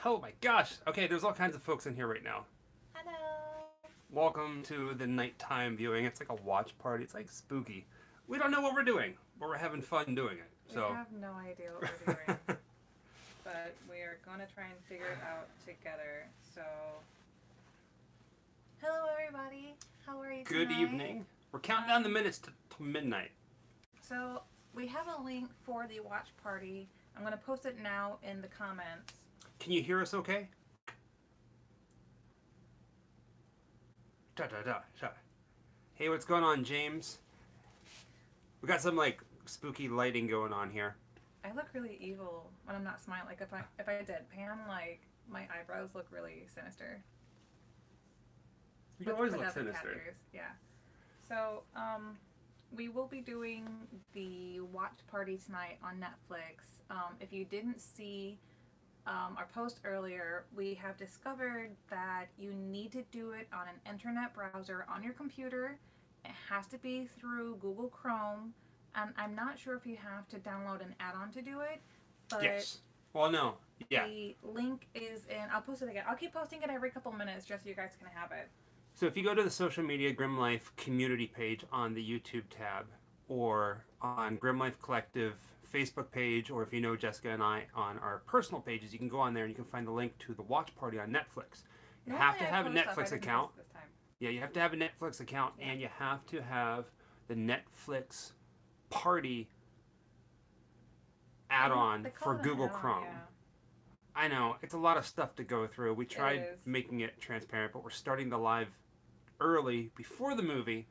Oh my gosh. Okay, there's all kinds of folks in here right now. Hello. Welcome to the nighttime viewing. It's like a watch party. It's like spooky. We don't know what we're doing, but we're having fun doing it. We have no idea what we're doing, but we are going to try and figure it out together. So, hello everybody. How are you Good tonight? evening. We're counting down the minutes to midnight. So, we have a link for the watch party. I'm going to post it now in the comments. Can you hear us okay? Da, da, da, da. Hey, what's going on, James? We got some like spooky lighting going on here. I look really evil when I'm not smiling. Like if I deadpan, like my eyebrows look really sinister. You always look Without the cat sinister. ears. Yeah. So, we will be doing the watch party tonight on Netflix. If you didn't see our post earlier, we have discovered that you need to do it on an internet browser on your computer. It has to be through Google Chrome. I'm not sure if you have to download an add-on to do it, but Yes. Well, no. Yeah. the link is in. I'll post it again. I'll keep posting it every couple minutes just so you guys can have it. So if you go to the social media Grim Life community page on the YouTube tab, or on Grim Life Collective Facebook page, or if you know Jessica and I on our personal pages, you can go on there and you can find the link to the watch party on Netflix. You have to have a Netflix account. Yeah, you have to have a Netflix account, and you have to have the Netflix party add-on for Google Chrome. Yeah. I know, it's a lot of stuff to go through. We tried is. making it transparent, but we're starting the live early before the movie,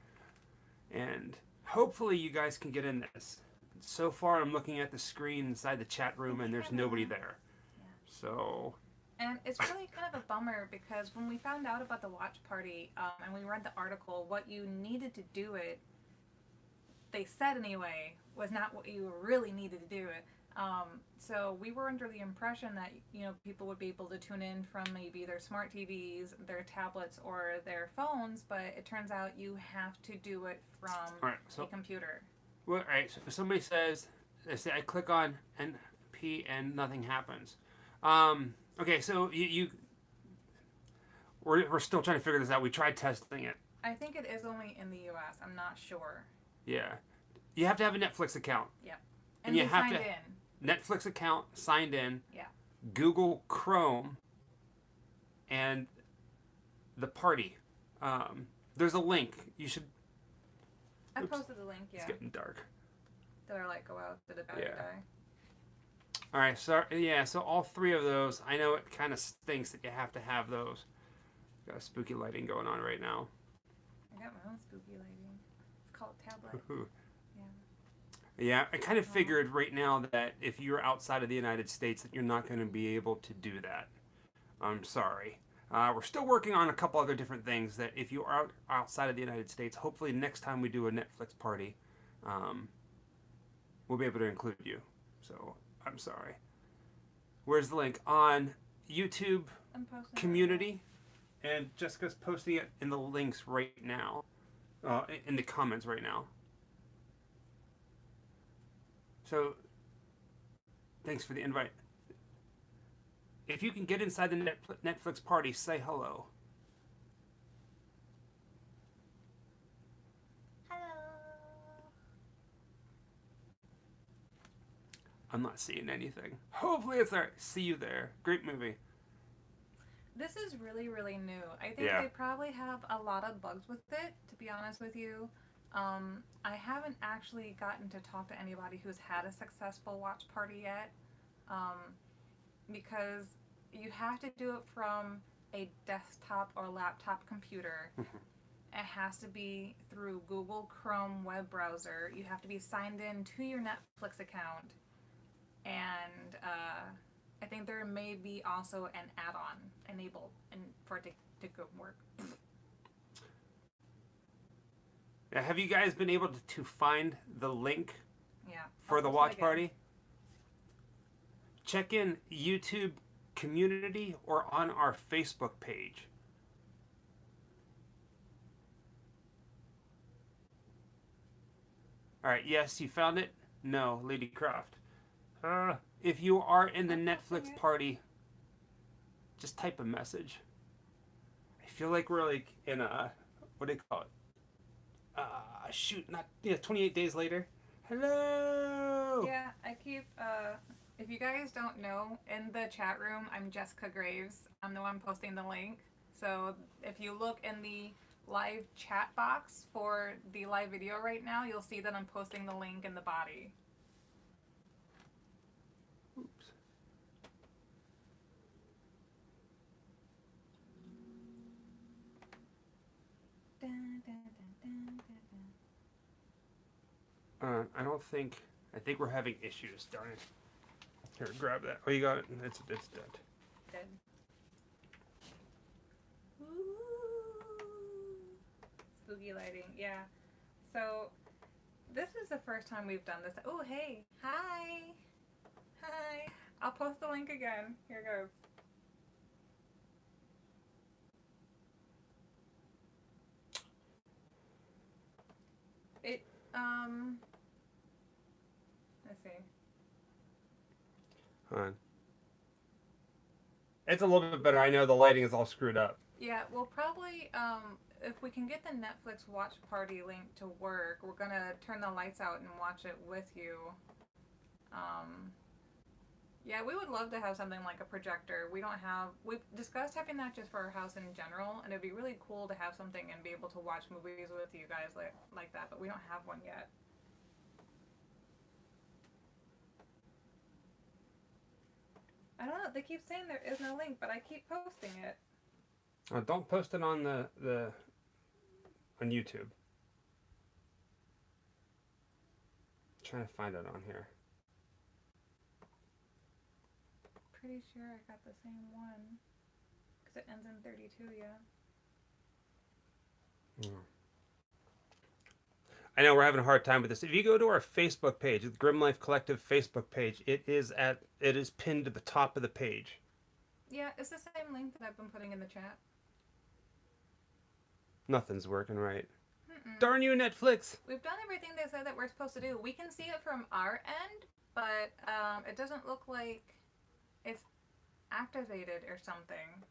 and hopefully you guys can get in this. So far, I'm looking at the screen inside the chat room, and there's nobody there. Yeah. So... And it's really kind of a bummer because when we found out about the watch party and we read the article, what you needed to do it, they said anyway, was not what you really needed to do it. So we were under the impression that people would be able to tune in from maybe their smart TVs, their tablets, or their phones, but it turns out you have to do it from a computer. Well, all right. So if somebody says, they say I click on NP and nothing happens. Okay, so we're still trying to figure this out. We tried testing it. I think it is only in the U.S. I'm not sure. Yeah, you have to have a Netflix account. Yeah, and you have signed to in. Netflix account signed in. Yeah. Google Chrome and the party. There's a link. You should. I posted the link. Yeah. It's getting dark. Did our light go out? Did the battery die? All right, so all three of those. I know it kind of stinks that you have to have those. Got a spooky lighting going on right now. I got my own spooky lighting. It's called tablet. Yeah. Yeah, I kind of figured right now that if you're outside of the United States, that you're not going to be able to do that. I'm sorry. We're still working on a couple other different things that if you are outside of the United States, hopefully next time we do a Netflix party, we'll be able to include you. So I'm sorry. Where's the link? On YouTube community. And Jessica's posting it in the links right now. In the comments right now. So, thanks for the invite. If you can get inside the Netflix party, say hello. I'm not seeing anything. Hopefully it's there. See you there. Great movie. This is really, really new. I think they probably have a lot of bugs with it, to be honest with you. I haven't actually gotten to talk to anybody who's had a successful watch party yet, because you have to do it from a desktop or laptop computer. It has to be through Google Chrome web browser. You have to be signed in to your Netflix account. And I think there may be also an add-on enabled for it to go work. Now, have you guys been able to find the link Yeah. for the watch party? Check in YouTube community or on our Facebook page. All right, yes, you found it? No, Lady Croft. If you are in the Netflix party, just type a message. I feel like we're like in a, what do you call it? Shoot, not, 28 days later. Hello. Yeah, I keep. If you guys don't know, in the chat room, I'm Jessica Graves. I'm the one posting the link. So if you look in the live chat box for the live video right now, you'll see that I'm posting the link in the body. Oops. Dun, dun, dun, dun, dun. I don't think. I think we're having issues. Darn it. Here, grab that. Oh, you got it. It's dead. Good. Ooh. Spooky lighting, yeah. So this is the first time we've done this. Oh, hey, hi. I'll post the link again. Here goes. It let's see. Hold on. It's a little bit better. I know the lighting is all screwed up. Yeah, we'll probably if we can get the Netflix watch party link to work, we're gonna turn the lights out and watch it with you. Yeah, we would love to have something like a projector. We've discussed having that just for our house in general, and it'd be really cool to have something and be able to watch movies with you guys like that, but we don't have one yet. I don't know, they keep saying there is no link, but I keep posting it. Don't post it on on YouTube. I'm trying to find it on here. Pretty sure I got the same one. Because it ends in 32, yeah. I know we're having a hard time with this. If you go to our Facebook page, the Grim Life Collective Facebook page, it is pinned to the top of the page. Yeah, it's the same link that I've been putting in the chat. Nothing's working right. Mm-mm. Darn you, Netflix! We've done everything they said that we're supposed to do. We can see it from our end, but it doesn't look like it's activated or something.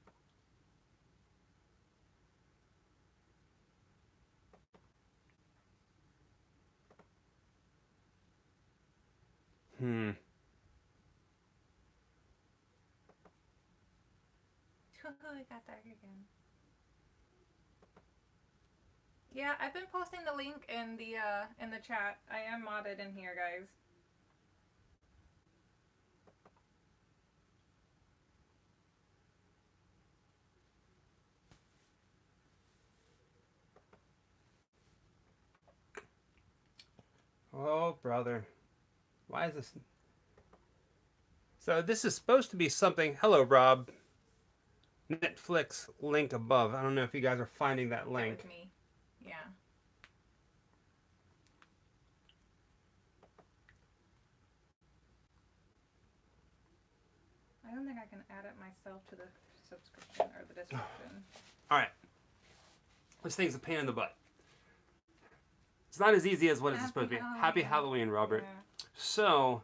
It got dark again. Yeah, I've been posting the link in the chat. I am modded in here, guys. Oh, brother. Why is this? So this is supposed to be something. Hello, Rob. Netflix link above. I don't know if you guys are finding that link. That was me. Yeah. I don't think I can add it myself to the subscription or the description. All right. This thing's a pain in the butt. It's not as easy as what it's supposed to be. Happy Halloween, Robert. Yeah. So,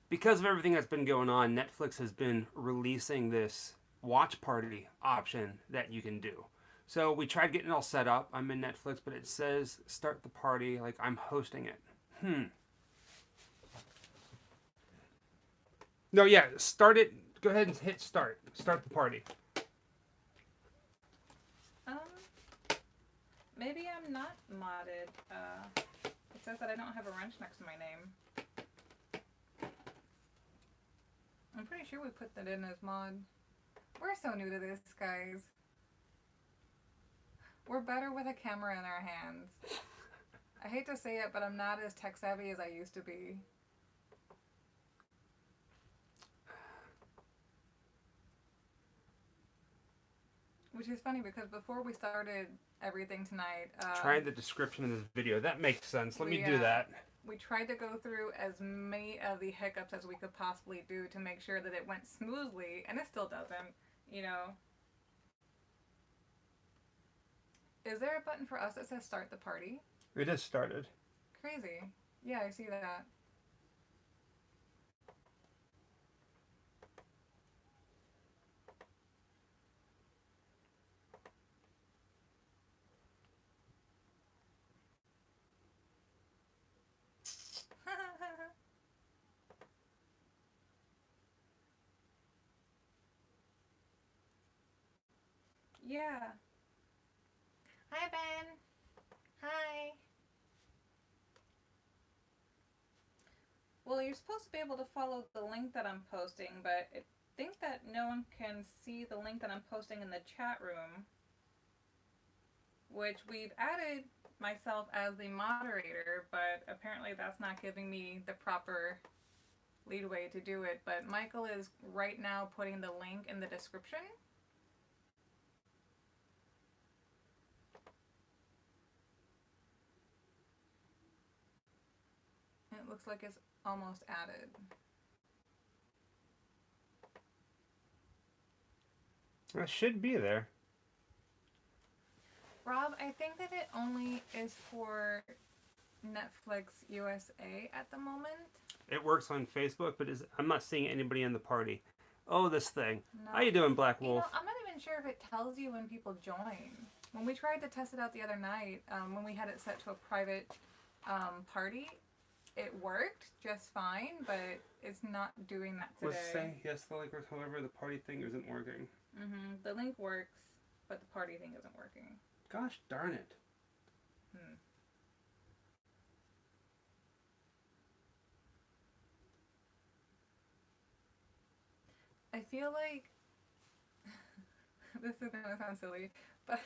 because of everything that's been going on, Netflix has been releasing this watch party option that you can do. So we tried getting it all set up. I'm in Netflix, but it says start the party like I'm hosting it. No, yeah, start it. Go ahead and hit start. Start the party. Maybe I'm not modded. It says that I don't have a wrench next to my name. I'm pretty sure we put that in as mod. We're so new to this, guys. We're better with a camera in our hands. I hate to say it, but I'm not as tech savvy as I used to be. Which is funny because before we started everything tonight... Try the description of this video. That makes sense. Let me do that. We tried to go through as many of the hiccups as we could possibly do to make sure that it went smoothly, and it still doesn't, you know. Is there a button for us that says start the party? It is started. Crazy. Yeah, I see that. Yeah. Hi, Ben. Hi. Well, you're supposed to be able to follow the link that I'm posting, but I think that no one can see the link that I'm posting in the chat room, which we've added myself as the moderator, but apparently that's not giving me the proper leadway to do it. But Michael is right now putting the link in the description. It looks like it's almost added. It should be there. Rob, I think that it only is for Netflix USA at the moment. It works on Facebook, but I'm not seeing anybody in the party. Oh, this thing. No. How you doing, Black Wolf? I'm not even sure if it tells you when people join. When we tried to test it out the other night, when we had it set to a private party, it worked just fine, but it's not doing that today. Let's say yes, the link works. However, the party thing isn't working. The link works, but the party thing isn't working. Gosh darn it. I feel like this is gonna sound silly, but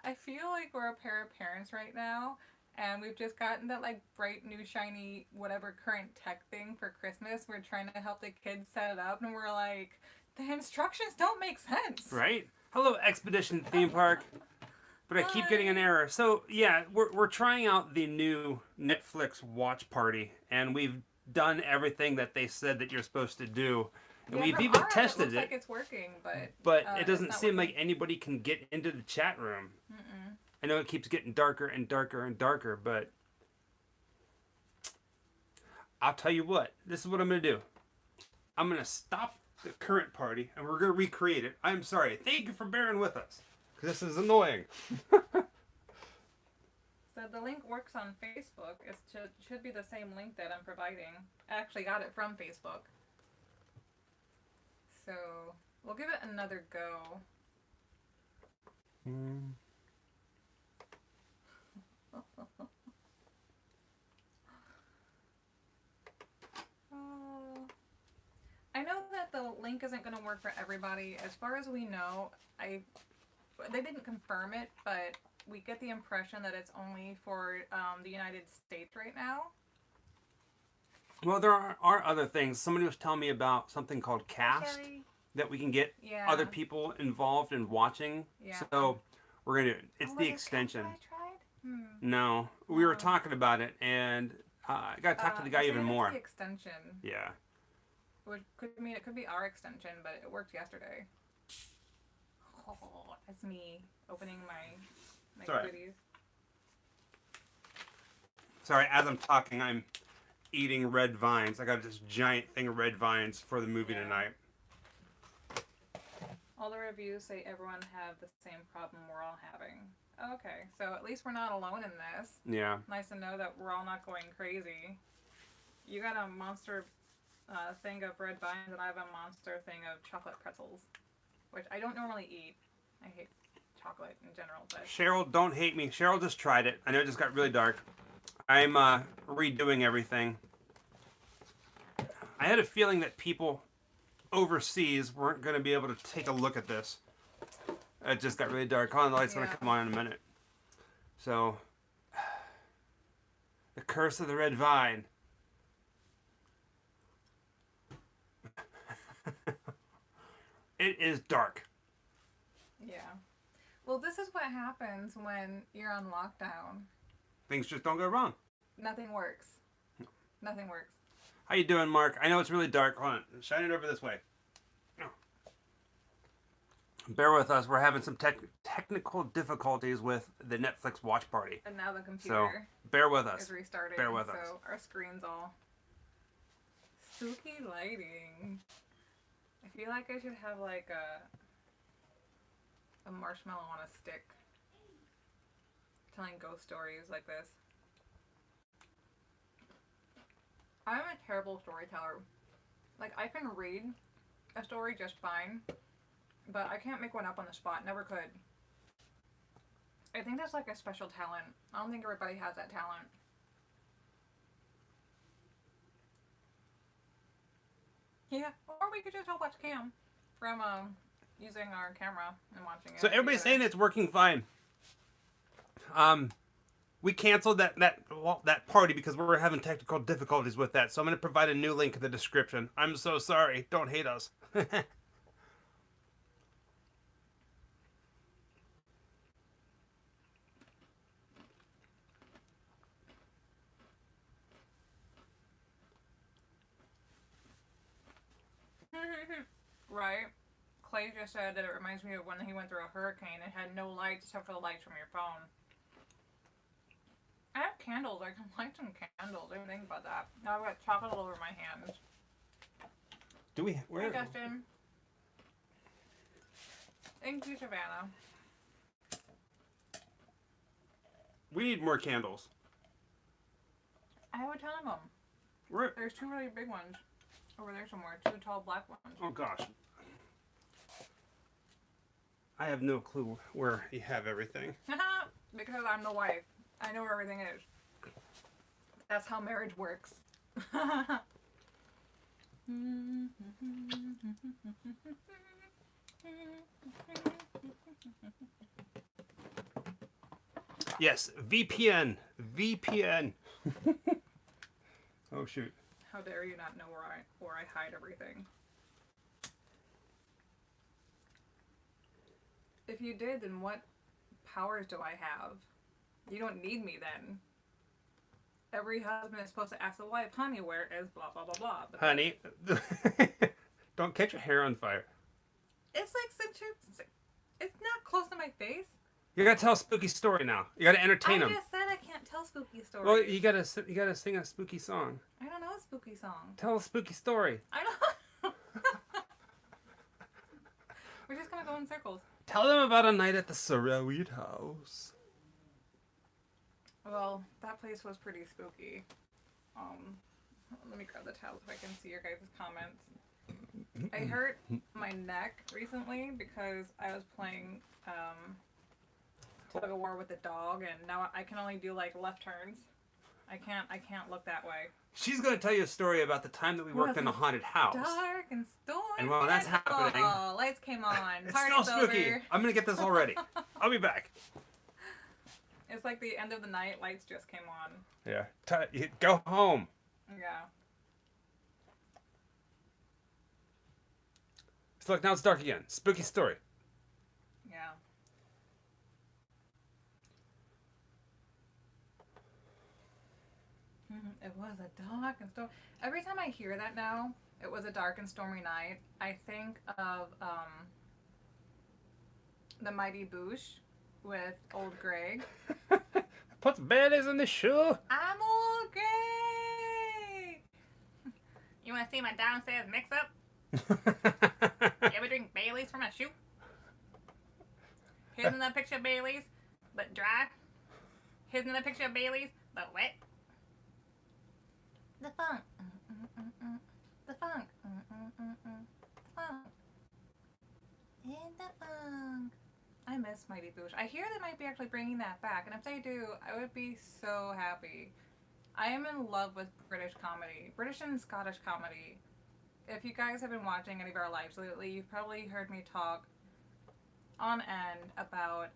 I feel like we're a pair of parents right now, and we've just gotten that like bright new shiny whatever current tech thing for Christmas. We're trying to help the kids set it up, and we're like, the instructions don't make sense. Right? Hello, Expedition Theme Park. But I keep getting an error. So yeah, we're trying out the new Netflix watch party, and we've done everything that they said that you're supposed to do. And we've even tested it. Looks like it's working, but it doesn't seem like anybody can get into the chat room. I know it keeps getting darker and darker and darker, but I'll tell you what. This is what I'm going to do. I'm going to stop the current party, and we're going to recreate it. I'm sorry. Thank you for bearing with us, because this is annoying. So the link works on Facebook. It should be the same link that I'm providing. I actually got it from Facebook. So we'll give it another go. I know that the link isn't going to work for everybody. As far as we know, they didn't confirm it, but we get the impression that it's only for the United States right now. Well, there are other things. Somebody was telling me about something called Cast that we can get other people involved in watching. Yeah. So we're going to, it's the extension. I tried? No, we were talking about it, and I got to talk to the guy even more. It's the extension. Yeah. Which could mean it could be our extension, but it worked yesterday. Oh, that's me opening my goodies. Sorry, as I'm talking, I'm eating red vines. I got this giant thing of red vines for the movie tonight. All the reviews say everyone had the same problem we're all having. Okay, so at least we're not alone in this. Yeah. Nice to know that we're all not going crazy. You got a monster thing of red vines, and I have a monster thing of chocolate pretzels, which I don't normally eat. I hate chocolate in general. But Cheryl, don't hate me. Cheryl just tried it. I know it just got really dark. I'm redoing everything. I had a feeling that people overseas weren't going to be able to take a look at this. It just got really dark. Hold on, the light's going to come on in a minute. So, the curse of the red vine. It is dark. Yeah. Well, this is what happens when you're on lockdown. Things just don't go wrong. Nothing works. Nothing works. How you doing, Mark? I know it's really dark. Hold on. Shine it over this way. Bear with us. We're having some technical difficulties with the Netflix watch party. And now the computer bear with us. is restarting. Bear with us. So our screen's all spooky lighting. I feel like I should have like a marshmallow on a stick telling ghost stories like this. I'm a terrible storyteller. Like, I can read a story just fine, But I can't make one up on the spot. Never could. I think that's like a special talent. I don't think everybody has that talent. Yeah, or we could just all watch Cam from using our camera and watching it. So everybody's saying it's working fine. We canceled that party because we were having technical difficulties with that. So I'm going to provide a new link in the description. I'm so sorry. Don't hate us. Right. Clay just said that it reminds me of when he went through a hurricane and had no lights except for the lights from your phone. I have candles. I can light some candles. I didn't think about that. Now I've got chocolate all over my hands. Do we? Hey, Where? Dustin. Thank you, Savannah. We need more candles. I have a ton of them. Where? There's two really big ones over there somewhere. Two tall black ones. Oh gosh. I have no clue where you have everything. Because I'm the wife. I know where everything is. That's how marriage works. Yes, VPN. VPN. Oh shoot. How dare you not know where I hide everything? If you did, then what powers do I have? You don't need me then. Every husband is supposed to ask the wife, honey, where is blah blah blah blah. But Honey, don't catch your hair on fire. it's like it's not close to my face. You gotta tell a spooky story now. You gotta entertain I them. just said I can't tell spooky stories. Well, you gotta sing a spooky song. I don't know a spooky song. Tell a spooky story. I don't. We're just gonna go in circles. Tell them about a night at the Sarowied house. Well, that place was pretty spooky. Let me grab the tab so I can see your guys' comments. I hurt my neck recently because I was playing tug of war with the dog, and now I can only do like left turns. I can't look that way. She's gonna tell you a story about the time that we worked in a haunted house. Dark and stormy. And while that's happening, oh, lights came on. It's Party's still spooky. over. I'm gonna get this all ready. I'll be back. It's like the end of the night. Lights just came on. Yeah. Go home. Yeah. So look, now it's dark again. Spooky story. Yeah. It was a dark and stormy. Every time I hear that now, it was a dark and stormy night, I think of the Mighty Boosh with Old Greg. Puts Baileys in the shoe. I'm Old Greg! You want to see my downstairs mix-up? You ever drink Baileys from a shoe? Here's another picture of Baileys, but dry. Here's another picture of Baileys, but wet. The funk. The funk. The funk. In the funk. I miss Mighty Boosh. I hear they might be actually bringing that back, and if they do, I would be so happy. I am in love with British comedy. British and Scottish comedy. If you guys have been watching any of our lives lately, you've probably heard me talk on end about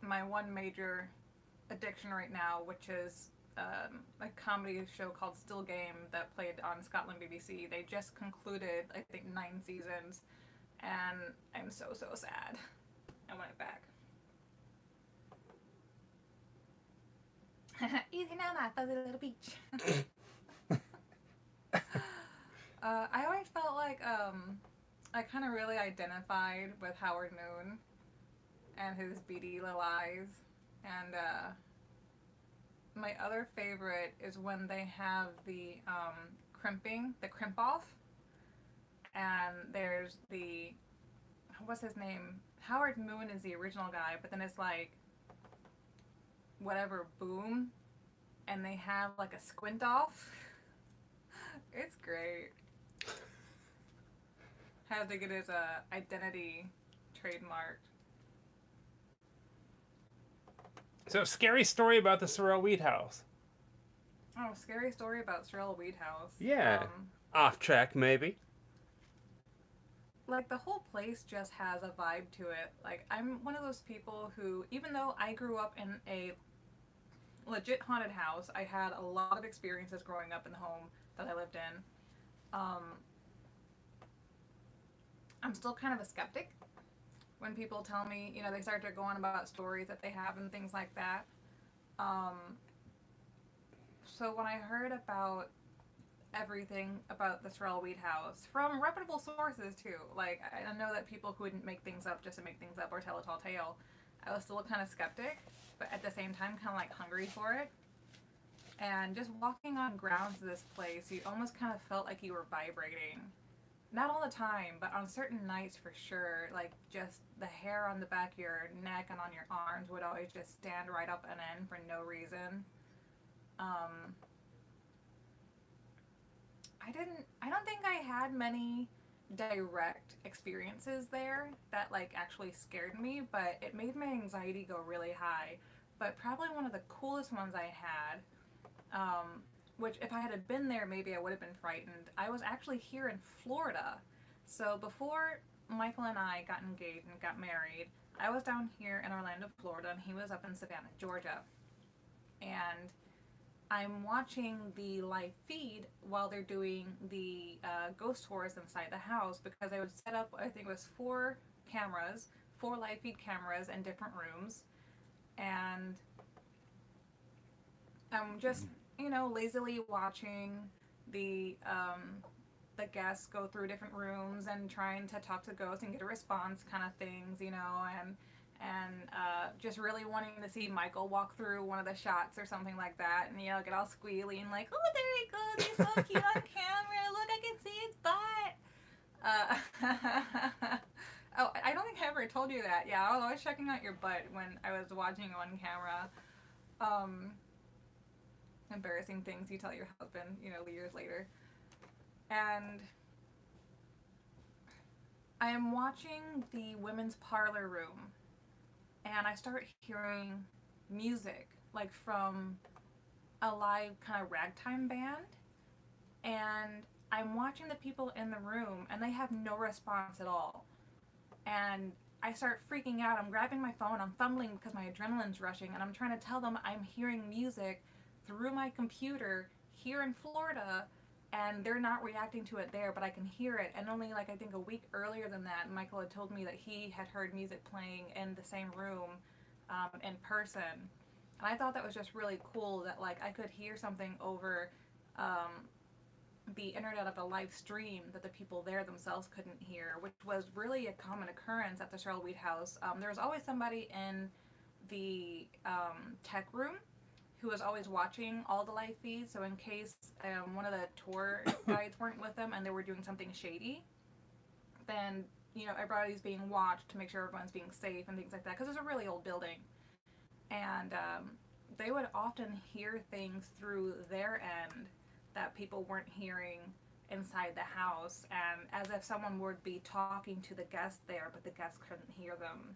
my one major addiction right now, which is a comedy show called Still Game that played on Scotland BBC. They just concluded, I think, 9 seasons, and I'm so sad. I want it back. Easy now, my fuzzy little peach. I always felt like I kind of really identified with Howard Moon and his beady little eyes, and my other favorite is when they have the crimping, the crimp off, and there's the, what's his name? Howard Moon is the original guy, but then it's like whatever Boom, and they have like a squint off. It's great. Had to get his identity trademarked. So, scary story about the Sorrel Weed House. Oh, scary story about Sorrel Weed House. Yeah. Off track, maybe. Like, the whole place just has a vibe to it. Like, I'm one of those people who, even though I grew up in a legit haunted house, I had a lot of experiences growing up in the home that I lived in. Um, I'm still kind of a skeptic when people tell me, you know, they start to go on about stories that they have and things like that. Um, so when I heard about everything about the Sorrel Weed House from reputable sources too, like I know that people who wouldn't make things up just to make things up or tell a tall tale, I was still kind of skeptic, but at the same time kind of like hungry for it. And just walking on grounds of this place, you almost kind of felt like you were vibrating. Not all the time, but on certain nights for sure. Like just the hair on the back of your neck and on your arms would always just stand right up and in for no reason. Um, I don't think I had many direct experiences there that like actually scared me, but it made my anxiety go really high. But probably one of the coolest ones I had, um, which if I had been there, maybe I would have been frightened. I was actually here in Florida. So before Michael and I got engaged and got married, I was down here in Orlando, Florida, and he was up in Savannah, Georgia. And I'm watching the live feed while they're doing the ghost tours inside the house because I would set up, I think it was four cameras, four live feed cameras in different rooms. And I'm just, you know, lazily watching the guests go through different rooms and trying to talk to ghosts and get a response kind of things, you know, and just really wanting to see Michael walk through one of the shots or something like that, and you know, get all squealy and like, oh, there he goes, he's so cute on camera. Look, I can see his butt. Oh, I don't think I ever told you that. Yeah, I was always checking out your butt when I was watching on camera. Embarrassing things you tell your husband, you know, years later. And I am watching the women's parlor room, and I start hearing music, like from a live kind of ragtime band. And I'm watching the people in the room, and they have no response at all. And I start freaking out. I'm grabbing my phone, I'm fumbling because my adrenaline's rushing, and I'm trying to tell them I'm hearing music through my computer here in Florida, and they're not reacting to it there, but I can hear it. And only like I think a week earlier than that, Michael had told me that he had heard music playing in the same room in person. And I thought that was just really cool that like I could hear something over the internet of a live stream that the people there themselves couldn't hear, which was really a common occurrence at the Sorrel Weed House. There was always somebody in the tech room who was always watching all the live feeds. So in case one of the tour guides weren't with them and they were doing something shady, then you know everybody's being watched to make sure everyone's being safe and things like that. Because it's a really old building, and they would often hear things through their end that people weren't hearing inside the house, and as if someone would be talking to the guests there, but the guests couldn't hear them.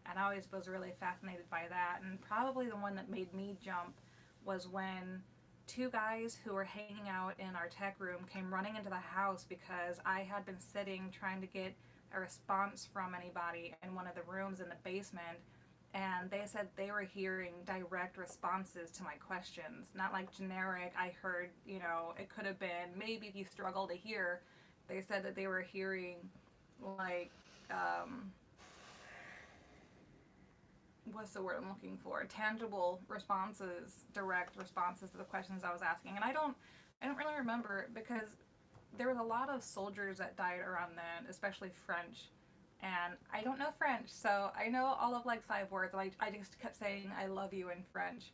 And I always was really fascinated by that. And probably the one that made me jump was when two guys who were hanging out in our tech room came running into the house because I had been sitting trying to get a response from anybody in one of the rooms in the basement, and they said they were hearing direct responses to my questions, not like generic, I heard, you know, it could have been, maybe if you struggle to hear. They said that they were hearing, like, what's the word I'm looking for? Tangible responses, direct responses to the questions I was asking. And I don't really remember because there was a lot of soldiers that died around then, especially French. And I don't know French, so I know all of like 5 words. And I just kept saying I love you in French.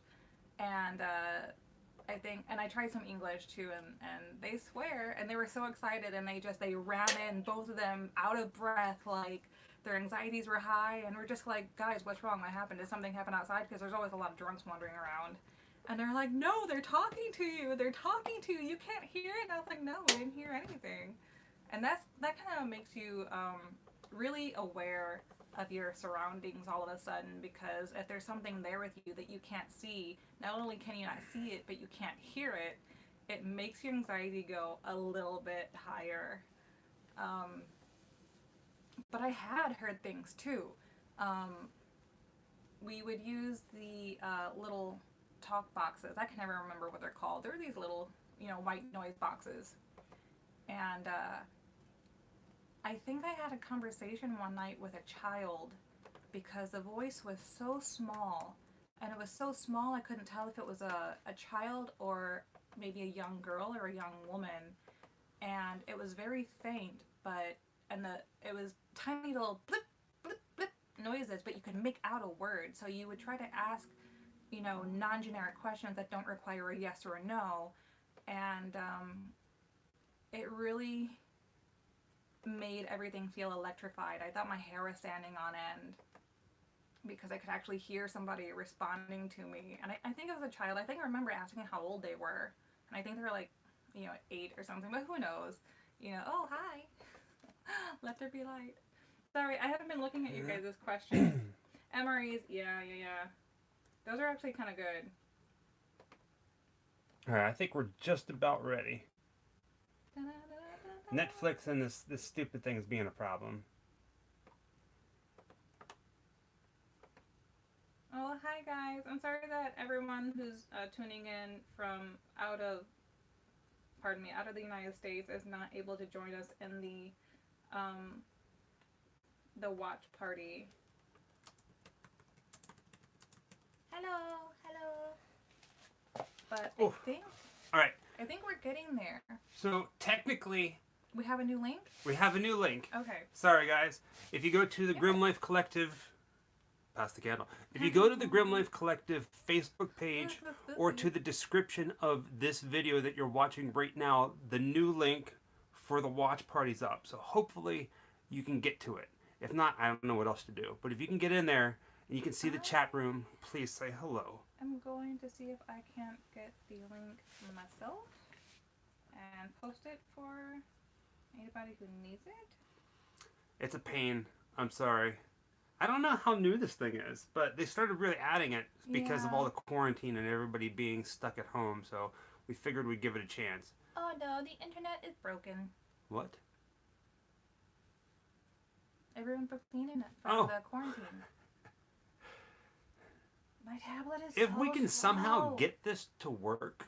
And I think, and I tried some English too, and they swear, and they were so excited, and they ran in, both of them out of breath, like their anxieties were high, and we're just like, guys, what's wrong? What happened? Did something happen outside? Because there's always a lot of drunks wandering around. And they're like, no, they're talking to you. They're talking to you. You can't hear it. And I was like, no, we didn't hear anything. And that kind of makes you really aware of your surroundings all of a sudden, because if there's something there with you that you can't see, not only can you not see it, but you can't hear it, it makes your anxiety go a little bit higher. Um, but I had heard things too. We would use the little talk boxes. I can never remember what they're called. They're these little, white noise boxes. And I think I had a conversation one night with a child because the voice was so small. And it was so small I couldn't tell if it was a child or maybe a young girl or a young woman. And it was very faint, it was tiny little blip, blip, blip noises, but you could make out a word. So you would try to ask, non-generic questions that don't require a yes or a no. And it really made everything feel electrified. I thought my hair was standing on end because I could actually hear somebody responding to me. And I think as a child, I remember asking how old they were. And I think they were like, 8 or something, but who knows? Oh, hi. Let there be light. Sorry, I haven't been looking at you guys' questions. MREs, yeah. Those are actually kind of good. Alright, I think we're just about ready. Netflix and this stupid thing is being a problem. Oh, hi guys. I'm sorry that everyone who's tuning in from out of the United States is not able to join us in the watch party. Hello. But Oof. Alright. I think we're getting there. So technically, we have a new link? We have a new link. Okay. Sorry guys. If you go to the Grim Life Collective, pass the candle. If you go to the Grim Life Collective Facebook page or to the description of this video that you're watching right now, the new link for the watch party's up. So hopefully you can get to it. If not, I don't know what else to do. But if you can get in there and you can see the chat room, please say hello. I'm going to see if I can't get the link myself and post it for anybody who needs it. It's a pain. I'm sorry. I don't know how new this thing is, but they started really adding it because of all the quarantine and everybody being stuck at home, so we figured we'd give it a chance. Oh no, the internet is broken. What? Everyone broke the internet from the quarantine. My tablet is If we can slow. somehow get this to work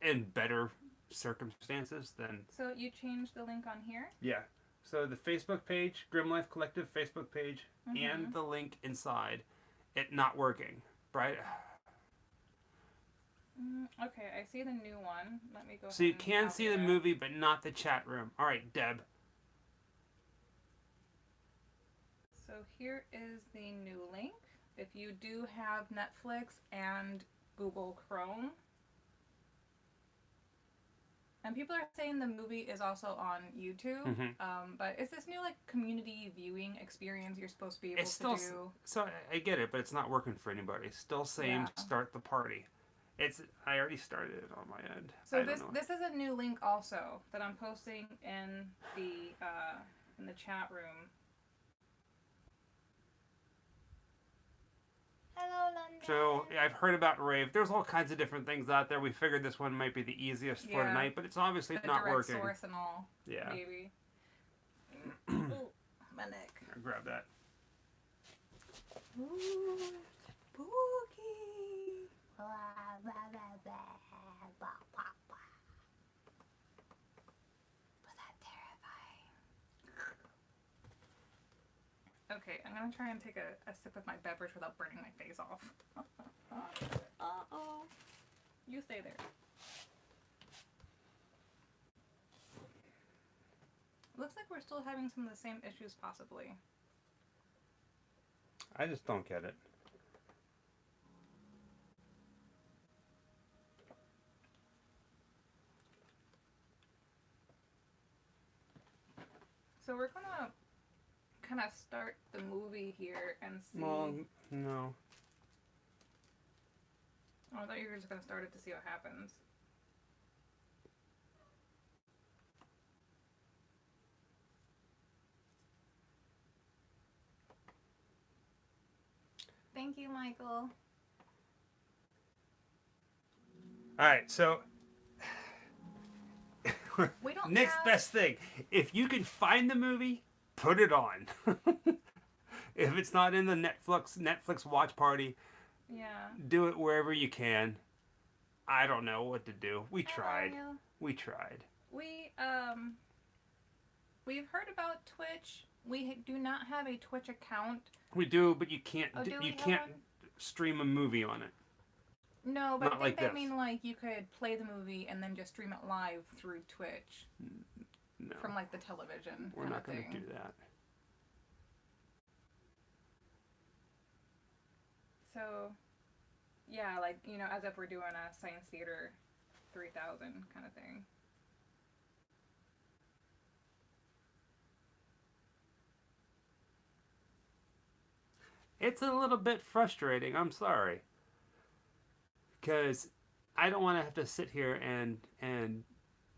in better circumstances, then... So you changed the link on here? Yeah. So the Facebook page, Grim Life Collective Facebook page, and the link inside, it not working, right? Okay, I see the new one. Let me go. So you can see the movie, but not the chat room. All right, Deb. So here is the new link. If you do have Netflix and Google Chrome. And people are saying the movie is also on YouTube, but it's this new community viewing experience you're supposed to be able to do. So I get it, but it's not working for anybody. Still saying start the party. I already started it on my end. So this is a new link also that I'm posting in the chat room. Hello, London. So I've heard about Rave. There's all kinds of different things out there. We figured this one might be the easiest for tonight, but it's obviously not direct working. Source and all. Yeah. Maybe. Ooh, my neck. I'll grab that. Ooh, spooky. Blah, blah, blah, blah, blah, blah, blah. Was that terrifying? Okay, I'm gonna try and take a sip of my beverage without burning my face off. Uh-oh. You stay there. Looks like we're still having some of the same issues, possibly. I just don't get it. So we're gonna kind of start the movie here and see. Well, no. Oh, I thought you were just gonna start it to see what happens. Thank you, Michael. All right, so We don't next have... best thing. If you can find the movie, put it on. If it's not in the Netflix watch party, Yeah. do it wherever you can. I don't know what to do. We Hi, tried. Mario. We tried. We've heard about Twitch. We do not have a Twitch account. We do, but you can't. Oh, do we You have can't one? stream a movie on it. No, but Not I think like they this. mean like you could play the movie and then just stream it live through Twitch No, from like the television. we're not going to do that. So, yeah, like, you know, as if we're doing a Science Theater 3000 kind of thing. It's a little bit frustrating. I'm sorry, because I don't want to have to sit here and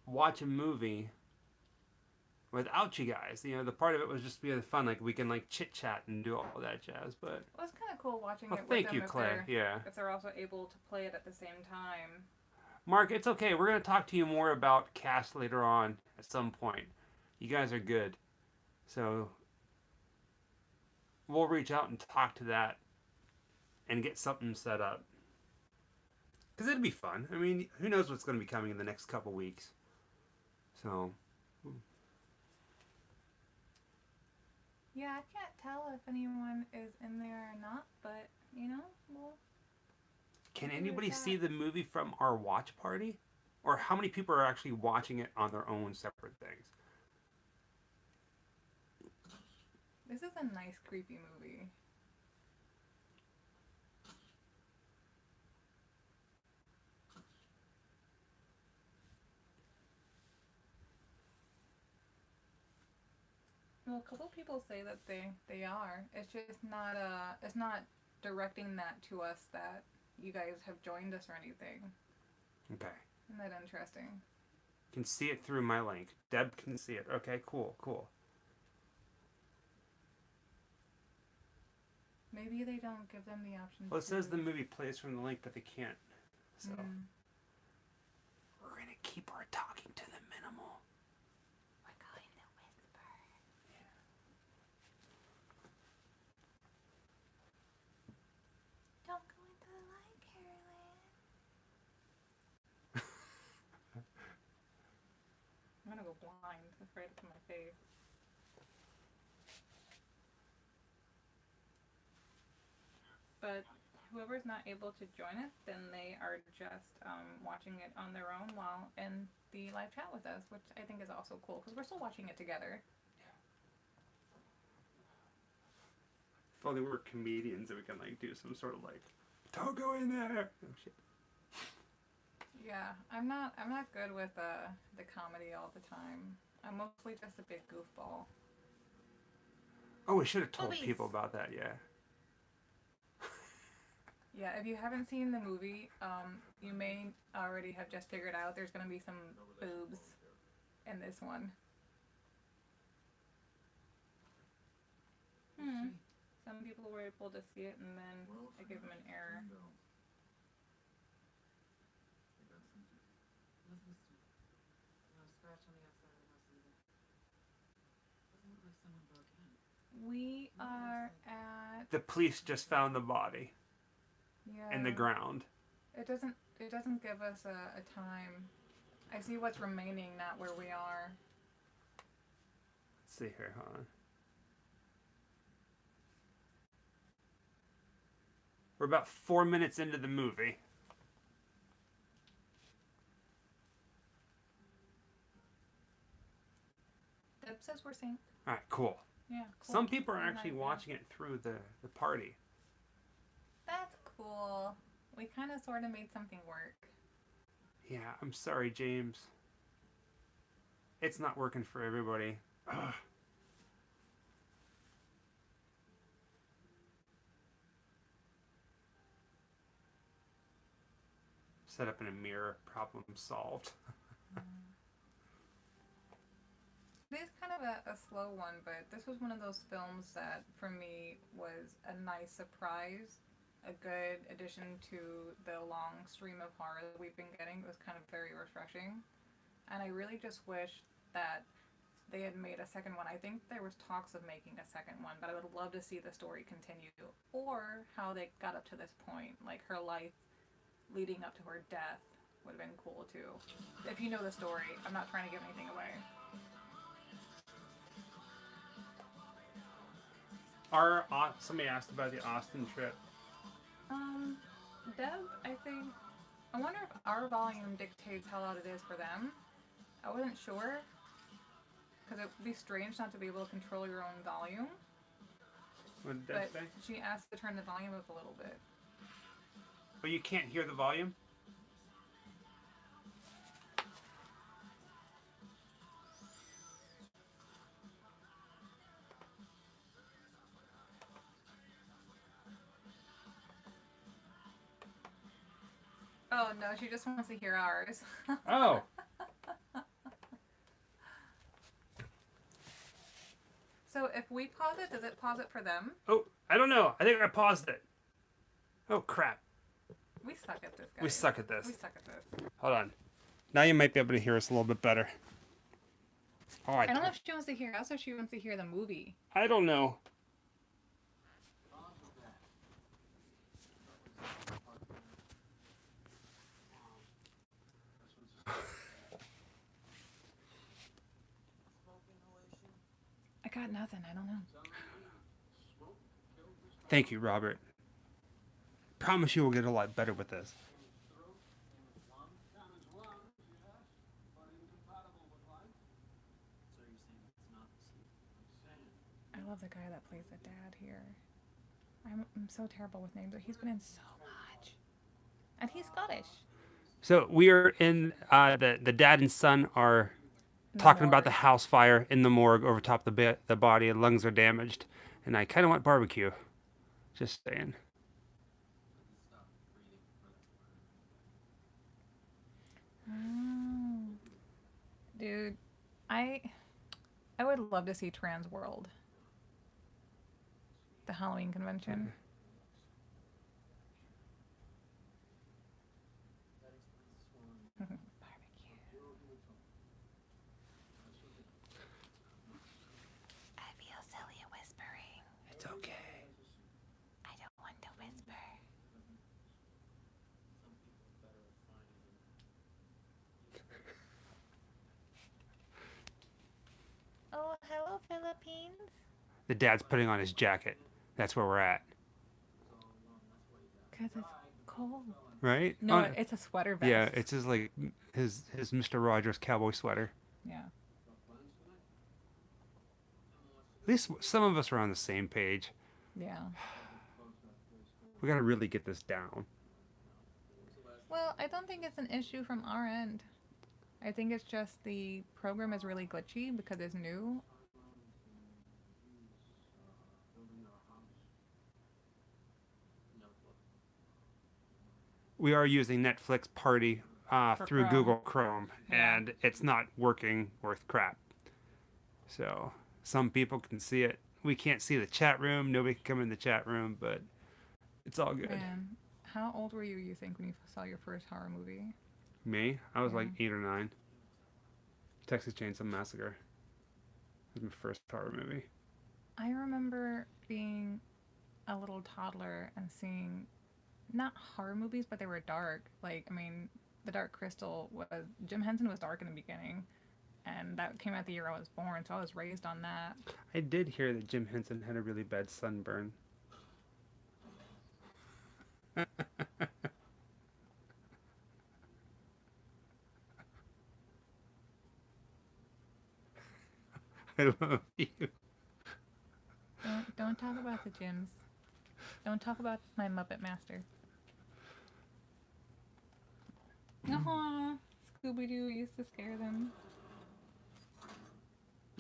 watch a movie without you guys. You know, the part of it was just being fun. Like we can like chit chat and do all that jazz. But Well, it's kind of cool watching well, it with thank them you, if Claire. Yeah, if they're also able to play it at the same time. Mark, it's okay. We're gonna talk to you more about cast later on at some point. You guys are good, so we'll reach out and talk to that and get something set up. Because it'd be fun. I mean, who knows what's going to be coming in the next couple weeks. So, Yeah, I can't tell if anyone is in there or not, but, you know, well... can Who is anybody that? see the movie from our watch party? Or how many people are actually watching it on their own separate things? This is a nice, creepy movie. Well, a couple people say that they are. It's just not it's not directing that to us that you guys have joined us or anything. Okay. Isn't that interesting? Can see it through my link. Deb can see it. Okay, cool, cool. Maybe they don't give them the option. Well, it says to. the movie plays from the link, but they can't. So, we're going to keep our talking to the minimal. We're going to whisper. Don't go into the light, Carolyn. I'm gonna go blind. It's right up to my face. But whoever's not able to join us, then they are just watching it on their own while in the live chat with us, which I think is also cool because we're still watching it together. If only we were comedians and we can like do some sort of like, don't go in there. Oh shit. Yeah, I'm not good with the comedy all the time. I'm mostly just a big goofball. Oh, we should have told Boobies. people about that. Yeah. Yeah, if you haven't seen the movie, you may already have just figured out there's gonna be some boobs in this one. Some people were able to see it and then I gave them an error. We are at The police just found the body in the ground. It doesn't give us a time. I see what's remaining, not where we are. Let's see here, hold on. We're about 4 minutes into the movie. Deb says we're synced. Alright, cool. Yeah, cool. Some people are Very actually nice, watching it through the party. That's cool. We kind of sort of made something work. Yeah, I'm sorry, James. It's not working for everybody. Ugh. Set up in a mirror, problem solved. It is kind of a slow one, but this was one of those films that, for me, was a nice surprise a good addition to the long stream of horror that we've been getting. It was kind of very refreshing. And I really just wish that they had made a second one. I think there was talks of making a second one, but I would love to see the story continue or how they got up to this point, like her life leading up to her death would have been cool too. If you know the story, I'm not trying to give anything away. Somebody asked about the Austin trip. Deb, I think. I wonder if our volume dictates how loud it is for them. I wasn't sure. Because it would be strange not to be able to control your own volume. What did Deb But say? she asked to turn the volume up a little bit. But you can't hear the volume? Oh no, she just wants to hear ours. Oh. So if we pause it, does it pause it for them? Oh, I don't know. I think I paused it. Oh, crap. We suck at this, guys. We suck at this. We suck at this. Hold on. Now you might be able to hear us a little bit better. Oh, I don't know if she wants to hear us or she wants to hear the movie. I don't know. I got nothing. I don't know. Thank you, Robert. Promise you will get a lot better with this. I love the guy that plays the dad here. I'm so terrible with names, but he's been in so much. And he's Scottish. So we are in, the dad and son are talking about the house fire in the morgue over top the body, and lungs are damaged. And I kind of want barbecue. Just saying. Oh. Dude, I would love to see Trans World. The Halloween convention. Barbecue. I feel silly whispering. It's okay. I don't want to whisper. Oh, hello, Philippines. The dad's putting on his jacket. That's where we're at. Because it's cold. Right? No, Oh, it's a sweater vest. yeah, it's his like his Mr. Rogers cowboy sweater. Yeah. At least some of us are on the same page. Yeah. We gotta really get this down. Well, I don't think it's an issue from our end. I think it's just the program is really glitchy because it's new. We are using Netflix Party through Chrome. Google Chrome, Yeah. and it's not working worth crap. So some people can see it. We can't see the chat room. Nobody can come in the chat room, but it's all good. Man, how old were you think, when you saw your first horror movie? Me? I was like Yeah. 8 or 9. Texas Chainsaw Massacre. It was my first horror movie. I remember being a little toddler and seeing not horror movies, but they were dark. Like, I mean, The Dark Crystal was Jim Henson was dark in the beginning, and that came out the year I was born, so I was raised on that. I did hear that Jim Henson had a really bad sunburn. I love you. Don't talk about the gyms. Don't talk about my Muppet Master. Aww, Scooby-Doo used to scare them.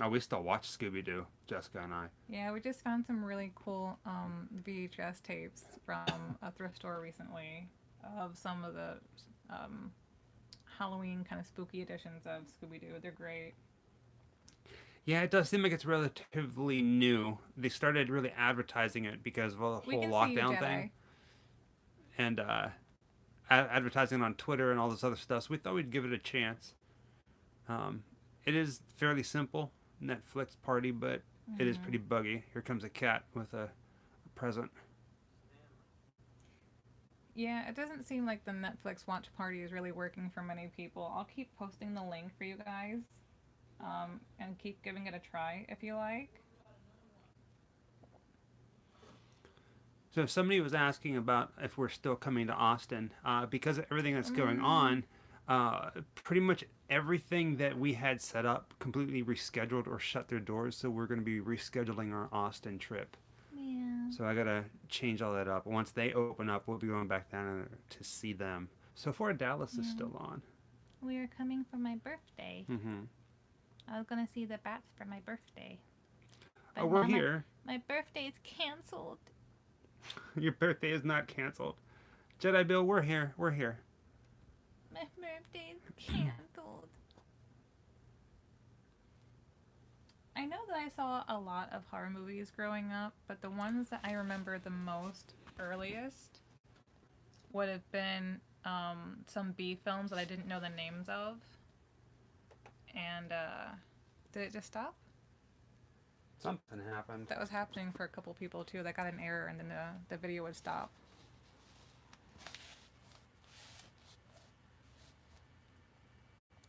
Oh, we still watch Scooby-Doo, Jessica and I. Yeah, we just found some really cool VHS tapes from a thrift store recently of some of the Halloween kind of spooky editions of Scooby-Doo. They're great. Yeah, it does seem like it's relatively new. They started really advertising it because of the We whole can see you, lockdown Jedi. thing. and advertising on Twitter and all this other stuff. So we thought we'd give it a chance. It is fairly simple Netflix party, but it is pretty buggy. Here comes a cat with a present. Yeah, it doesn't seem like the Netflix watch party is really working for many people. I'll keep posting the link for you guys, and keep giving it a try if you like. So if somebody was asking about if we're still coming to Austin, because of everything that's going on, pretty much everything that we had set up completely rescheduled or shut their doors. So we're going to be rescheduling our Austin trip. Yeah. So I got to change all that up. Once they open up, we'll be going back down to see them. So far, Dallas is still on. We are coming for my birthday. Mm-hmm. I was gonna see the bats for my birthday. Oh, we're here. My birthday's canceled. Your birthday is not canceled. Jedi Bill, we're here. We're here. My birthday's canceled. I know that I saw a lot of horror movies growing up, but the ones that I remember the most earliest would have been some B films that I didn't know the names of. And did it just stop? Something happened. That was happening for a couple people too. That got an error and then the video would stop.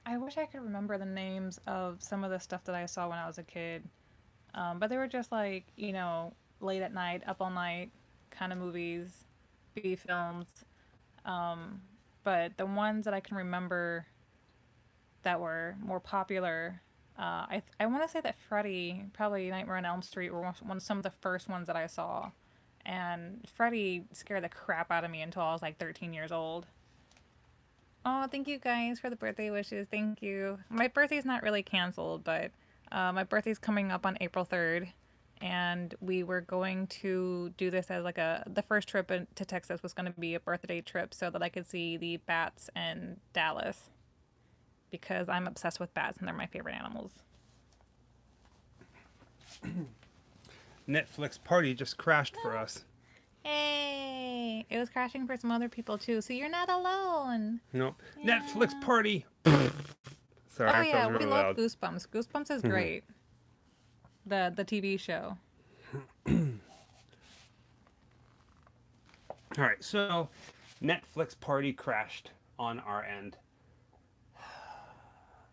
I wish I could remember the names of some of the stuff that I saw when I was a kid. But they were just like, late at night, up all night kind of movies, B films. But the ones that I can remember that were more popular, I want to say that Freddy, probably Nightmare on Elm Street, were some of the first ones that I saw. And Freddy scared the crap out of me until I was like 13 years old. Oh, thank you guys for the birthday wishes. Thank you. My birthday's not really canceled, but my birthday's coming up on April 3rd. And we were going to do this as the first trip to Texas was going to be a birthday trip so that I could see the bats in Dallas. Because I'm obsessed with bats and they're my favorite animals. Netflix party just crashed for us. Hey! It was crashing for some other people too, so you're not alone. Nope. Yeah. Netflix party. Sorry, Oh I yeah, felt really we love loud. Goosebumps. Goosebumps is great. The TV show. All right, so Netflix party crashed on our end.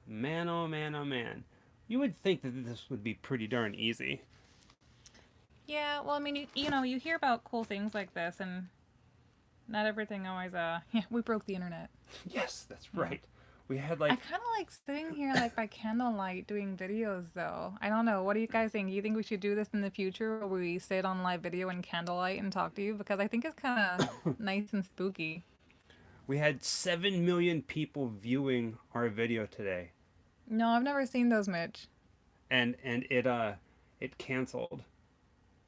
Man, oh man, oh man. You would think that this would be pretty darn easy. Yeah, well, I mean, you hear about cool things like this, and not everything always. Yeah, we broke the internet. Yes, that's right. We had I kind of like sitting here by candlelight doing videos, though. I don't know. What do you guys think? You think we should do this in the future, where we sit on live video in candlelight and talk to you? Because I think it's kind of nice and spooky. We had 7 million people viewing our video today, No, I've never seen those, Mitch. and it canceled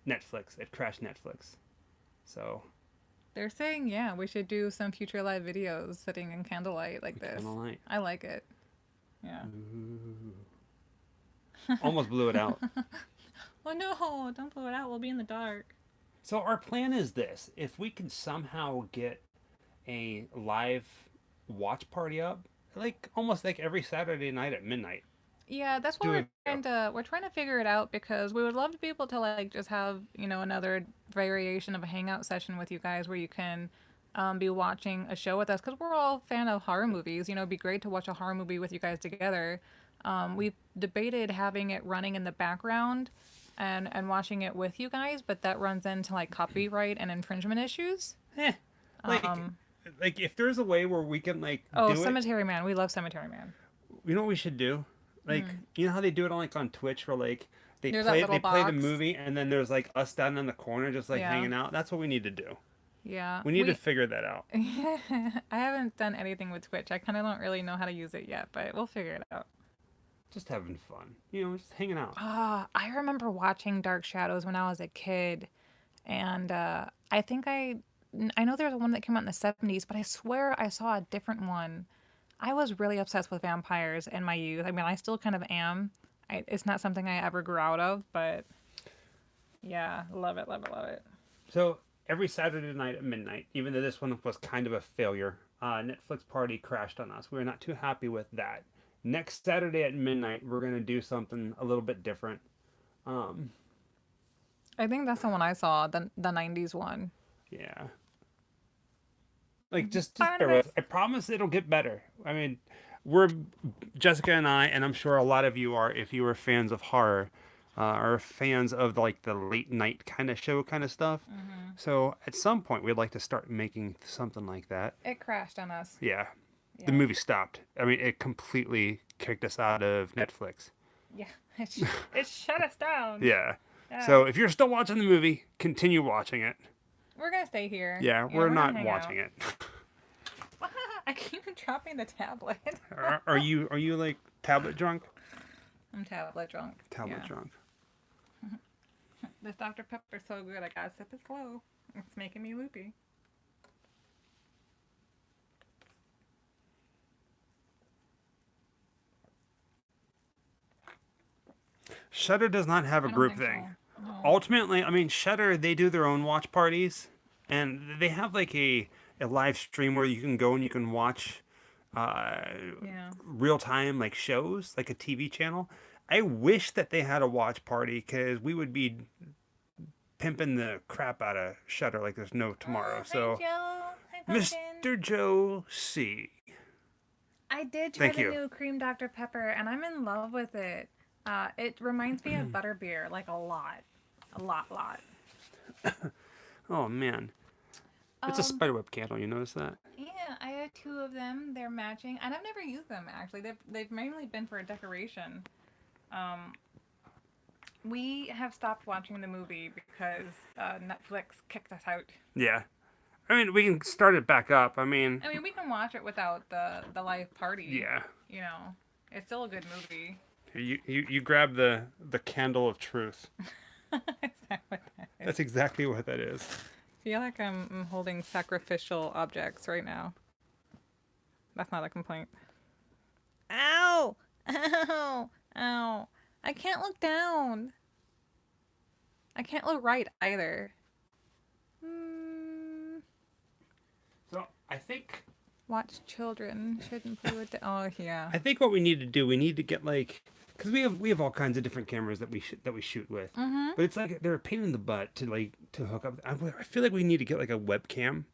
Netflix. It crashed Netflix. So They're saying, yeah, we should do some future live videos sitting in candlelight like this. candlelight. I like it. Yeah. Almost blew it out. Oh no, don't blow it out. We'll be in the dark. So our plan is this: if we can somehow get a live watch party up, almost like every Saturday night at midnight. Yeah, that's what Do we're trying to figure it out because we would love to be able to just have, another variation of a hangout session with you guys where you can be watching a show with us because we're all fan of horror movies. It'd be great to watch a horror movie with you guys together. We debated having it running in the background and watching it with you guys, but that runs into copyright and infringement issues. If there's a way where we can Oh, do Cemetery Man. We love Cemetery Man. you know what we should do? You know how they do it on Twitch where they There's that play little the box. movie and then there's us down in the corner just Yeah. hanging out. That's what we need to do. Yeah. We need to figure that out. I haven't done anything with Twitch. I kind of don't really know how to use it yet, but we'll figure it out. Just having fun. Just hanging out. I remember watching Dark Shadows when I was a kid, and I think I know there's one that came out in the 70s, but I swear I saw a different one. I was really obsessed with vampires in my youth. I mean, I still kind of am. It's not something I ever grew out of, but yeah, love it, love it, love it. So every Saturday night at midnight, even though this one was kind of a failure. Netflix party crashed on us. We were not too happy with that. Next Saturday at midnight, we're going to do something a little bit different. I think that's the one I saw, the 90s one. Yeah. Like, just bear Barnabas. with. I promise it'll get better. I mean, we're Jessica and I, and I'm sure a lot of you are, if you are fans of horror, are fans of like the late night kind of show kind of stuff. So at some point, we'd like to start making something like that. It crashed on us. Yeah. Yeah. The movie stopped. I mean, it completely kicked us out of Netflix. Yeah, it shut us down. Yeah. Yeah. So if you're still watching the movie, continue watching it. We're gonna stay here. Yeah, we're gonna not hang watching out. it. I keep dropping the tablet. Are you like tablet drunk? I'm tablet drunk. Tablet Yeah. drunk. This Dr. Pepper's so good, I gotta sip it slow. It's making me loopy. Shudder does not have a I don't group think thing. so. No. Ultimately, I mean, Shudder, they do their own watch parties, and they have like a live stream where you can go and you can watch Yeah. real time like shows, like a TV channel. I wish that they had a watch party because we would be pimping the crap out of Shudder like there's no tomorrow. So, Hi, Joe. Hi, Pumpkin. Mr. Joe C. I did try Thank the you. new cream Dr. Pepper, and I'm in love with it. It reminds me of butterbeer, like a lot. A lot. Oh man, it's a spiderweb candle. You notice that? Yeah, I have 2 of them. They're matching, and I've never used them actually. They've mainly been for a decoration. We have stopped watching the movie because Netflix kicked us out. Yeah. I mean, we can start it back up. I mean, We can watch it without the live party. yeah. You know, it's still a good movie. You grab the candle of truth. Is that what that is? That's exactly what that is. I feel like I'm holding sacrificial objects right now. That's not a complaint. Ow! Ow! Ow! I can't look down. I can't look right either. So I think Watch children. Shouldn't play with the... Oh, yeah. what we need to do, we need to get like, because we have all kinds of different cameras that we shoot with, but it's like they're a pain in the butt to hook up. I feel like we need to get like a webcam,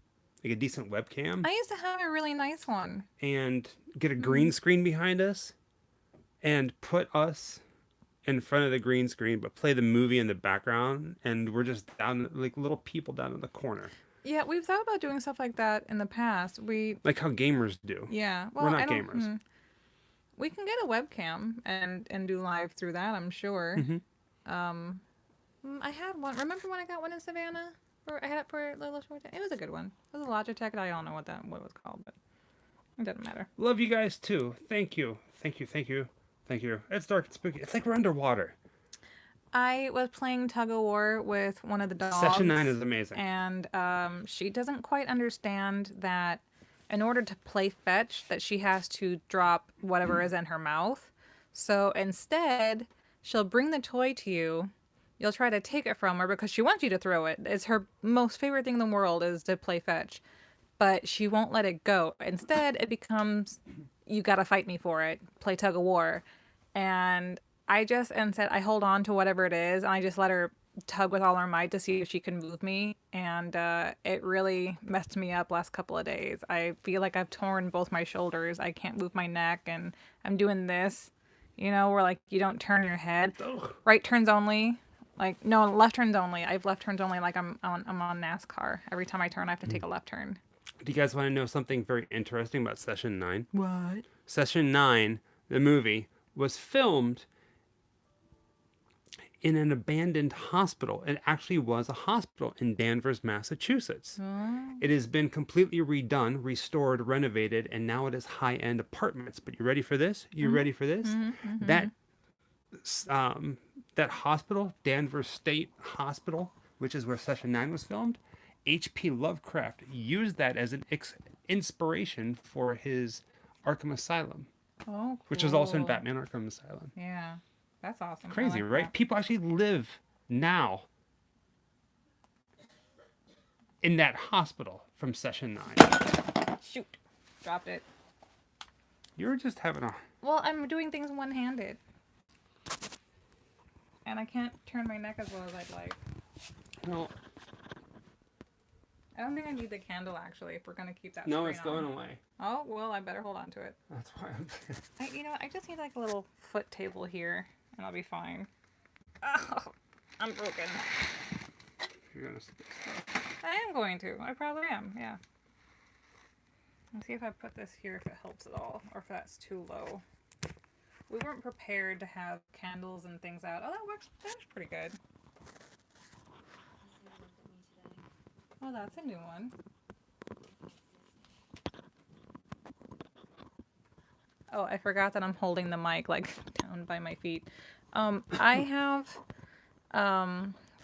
like a decent webcam, I used to have a really nice one. and get a green screen behind us, and put us in front of the green screen, but play the movie in the background, and we're just down like little people down in the corner, Yeah, we've thought about doing stuff like that in the past. like how gamers do. Yeah. Well, We're not I don't, gamers. We can get a webcam and do live through that, I'm sure. I had one. Remember when I got one in Savannah? I had it for a little short time. It was a good one. It was a Logitech. I don't know what it was called, but it doesn't matter. Love you guys too. Thank you. It's dark and spooky. It's like we're underwater. I was playing tug of war with one of the dogs. Session 9 is amazing. And she doesn't quite understand that in order to play fetch, that she has to drop whatever is in her mouth. So instead, she'll bring the toy to you. You'll try to take it from her because she wants you to throw it. It's her most favorite thing in the world is to play fetch. But she won't let it go. Instead, it becomes, you gotta fight me for it. Play tug of war. And I hold on to whatever it is, and I just let her tug with all her might to see if she can move me. And it really messed me up last couple of days. I feel like I've torn both my shoulders. I can't move my neck, and I'm doing this, where like you don't turn your head. Right turns only. Like, no, left turns only. I have left turns only like I'm on NASCAR. Every time I turn, I have to take a left turn. Do you guys want to know something very interesting about Session 9? What? Session 9, the movie, was filmed in an abandoned hospital. It actually was a hospital in Danvers, Massachusetts. It has been completely redone, restored, renovated, and now it is high-end apartments. But you ready for this? You ready for this? That hospital, Danvers State Hospital, which is where Session 9 was filmed, H.P. Lovecraft used that as an inspiration for his Arkham Asylum, Oh, cool. which was also in Batman Arkham Asylum. Yeah, that's awesome. I Crazy, like right? that. People actually live now. in that hospital from session 9. Shoot. Dropped it. You were just having a... Well, I'm doing things one-handed. And I can't turn my neck as well as I'd like. No, I don't think I need the candle, actually, if we're going to keep that no, screen it's on. going away. Oh, well, I better hold on to it. That's why I'm... You know what? I just need, like, a little foot table here, and I'll be fine. Oh, I'm broken. You're gonna stick stuff. I am going to. I probably am, yeah. Let's see if I put this here, if it helps at all, or if that's too low. We weren't prepared to have candles and things out. Oh, that works pretty good. Oh, that's a new one. Oh, I forgot that I'm holding the mic, like, down by my feet. I have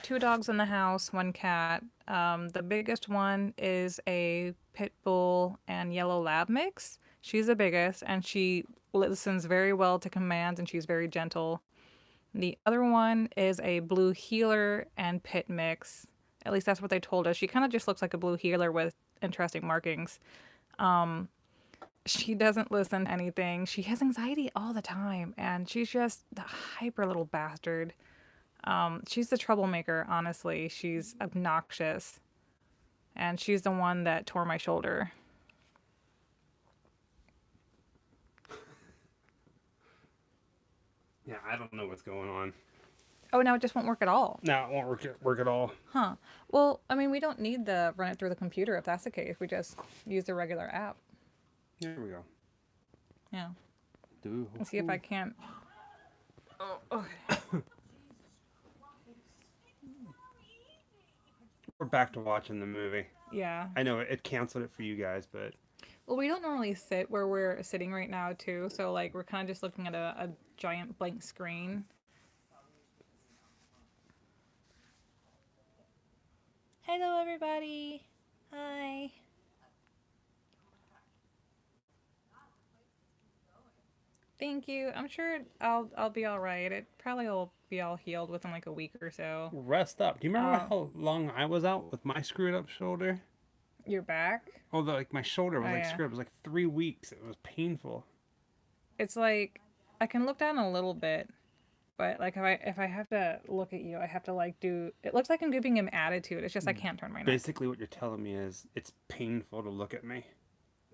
2 dogs in the house, 1 cat. The biggest one is a pit bull and yellow lab mix. She's the biggest, and she listens very well to commands, and she's very gentle. The other one is a blue heeler and pit mix. At least that's what they told us. She kind of just looks like a blue heeler with interesting markings. She doesn't listen to anything. She has anxiety all the time, and she's just the hyper little bastard. She's the troublemaker, honestly. She's obnoxious. And she's the one that tore my shoulder. Yeah, I don't know what's going on. Oh, now it just won't work at all. No, it won't work at all. Huh. Well, I mean, we don't need to run it through the computer if that's the case. We just use the regular app. There we go. Yeah. Let's see if I can't... Oh, okay. We're back to watching the movie. Yeah. I know it canceled it for you guys, but... Well, we don't normally sit where we're sitting right now, too. So, like, we're kind of just looking at a giant blank screen. Hello, everybody. Hi. Thank you. I'm sure I'll be all right. It probably will be all healed within like a week or so. Rest up. Do you remember how long I was out with my screwed up shoulder? Your back? Oh, like my shoulder was Yeah. screwed up. It was like 3 weeks. It was painful. It's like I can look down a little bit, but like if I have to look at you, I have to like do. It looks like I'm giving him attitude. It's just I can't turn my neck. Basically, what you're telling me is it's painful to look at me.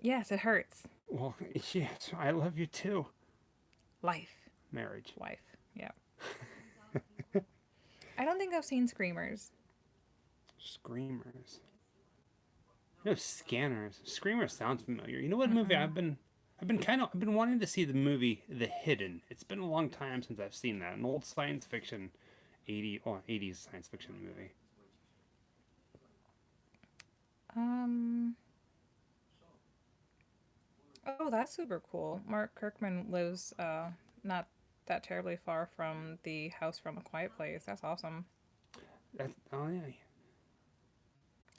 Yes, it hurts. Well, yes, I love you too. Life. Marriage. Wife. Yeah. I don't think I've seen Screamers. Screamers. No, Scanners. Screamers sounds familiar. You know what movie I've been wanting to see the movie The Hidden. It's been a long time since I've seen that. An old science fiction 80s science fiction movie. Oh, that's super cool. Mark Kirkman lives not that terribly far from the house from A Quiet Place. That's awesome. Oh yeah.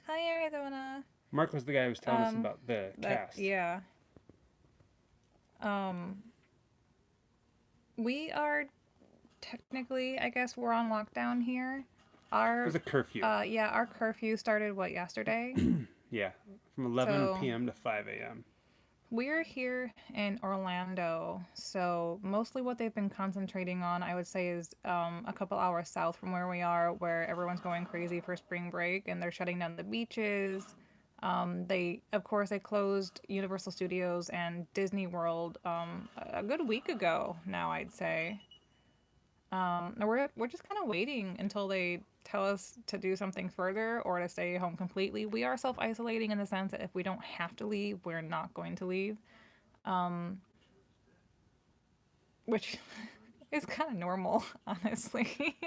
Hi, Arizona. Mark was the guy who was telling us about the cast. Yeah. We are technically, I guess, we're on lockdown here. There's a curfew. Yeah, our curfew started yesterday? Yeah, from 11 p.m. to 5 a.m. We're here in Orlando, so mostly what they've been concentrating on, I would say, is a couple hours south from where we are, where everyone's going crazy for spring break, and they're shutting down the beaches. They closed Universal Studios and Disney World a good week ago now, I'd say. We're just kind of waiting until they tell us to do something further or to stay home completely. We are self-isolating in the sense that if we don't have to leave, we're not going to leave. Which is kind of normal, honestly.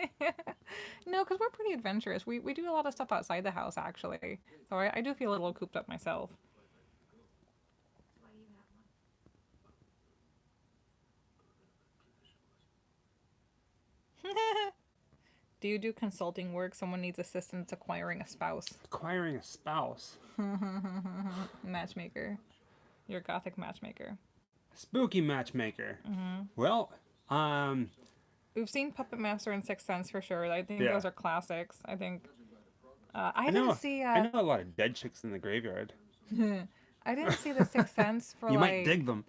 No, because we're pretty adventurous. We do a lot of stuff outside the house, actually. So I do feel a little cooped up myself. Do you do consulting work? Someone needs assistance acquiring a spouse. Acquiring a spouse? Matchmaker. You're a gothic matchmaker. Spooky matchmaker. Mm-hmm. Well, we've seen Puppet Master and Sixth Sense for sure. I think those are classics. I think I I didn't know. see. I know a lot of dead chicks in the graveyard. I didn't see The Sixth Sense for You might like dig them.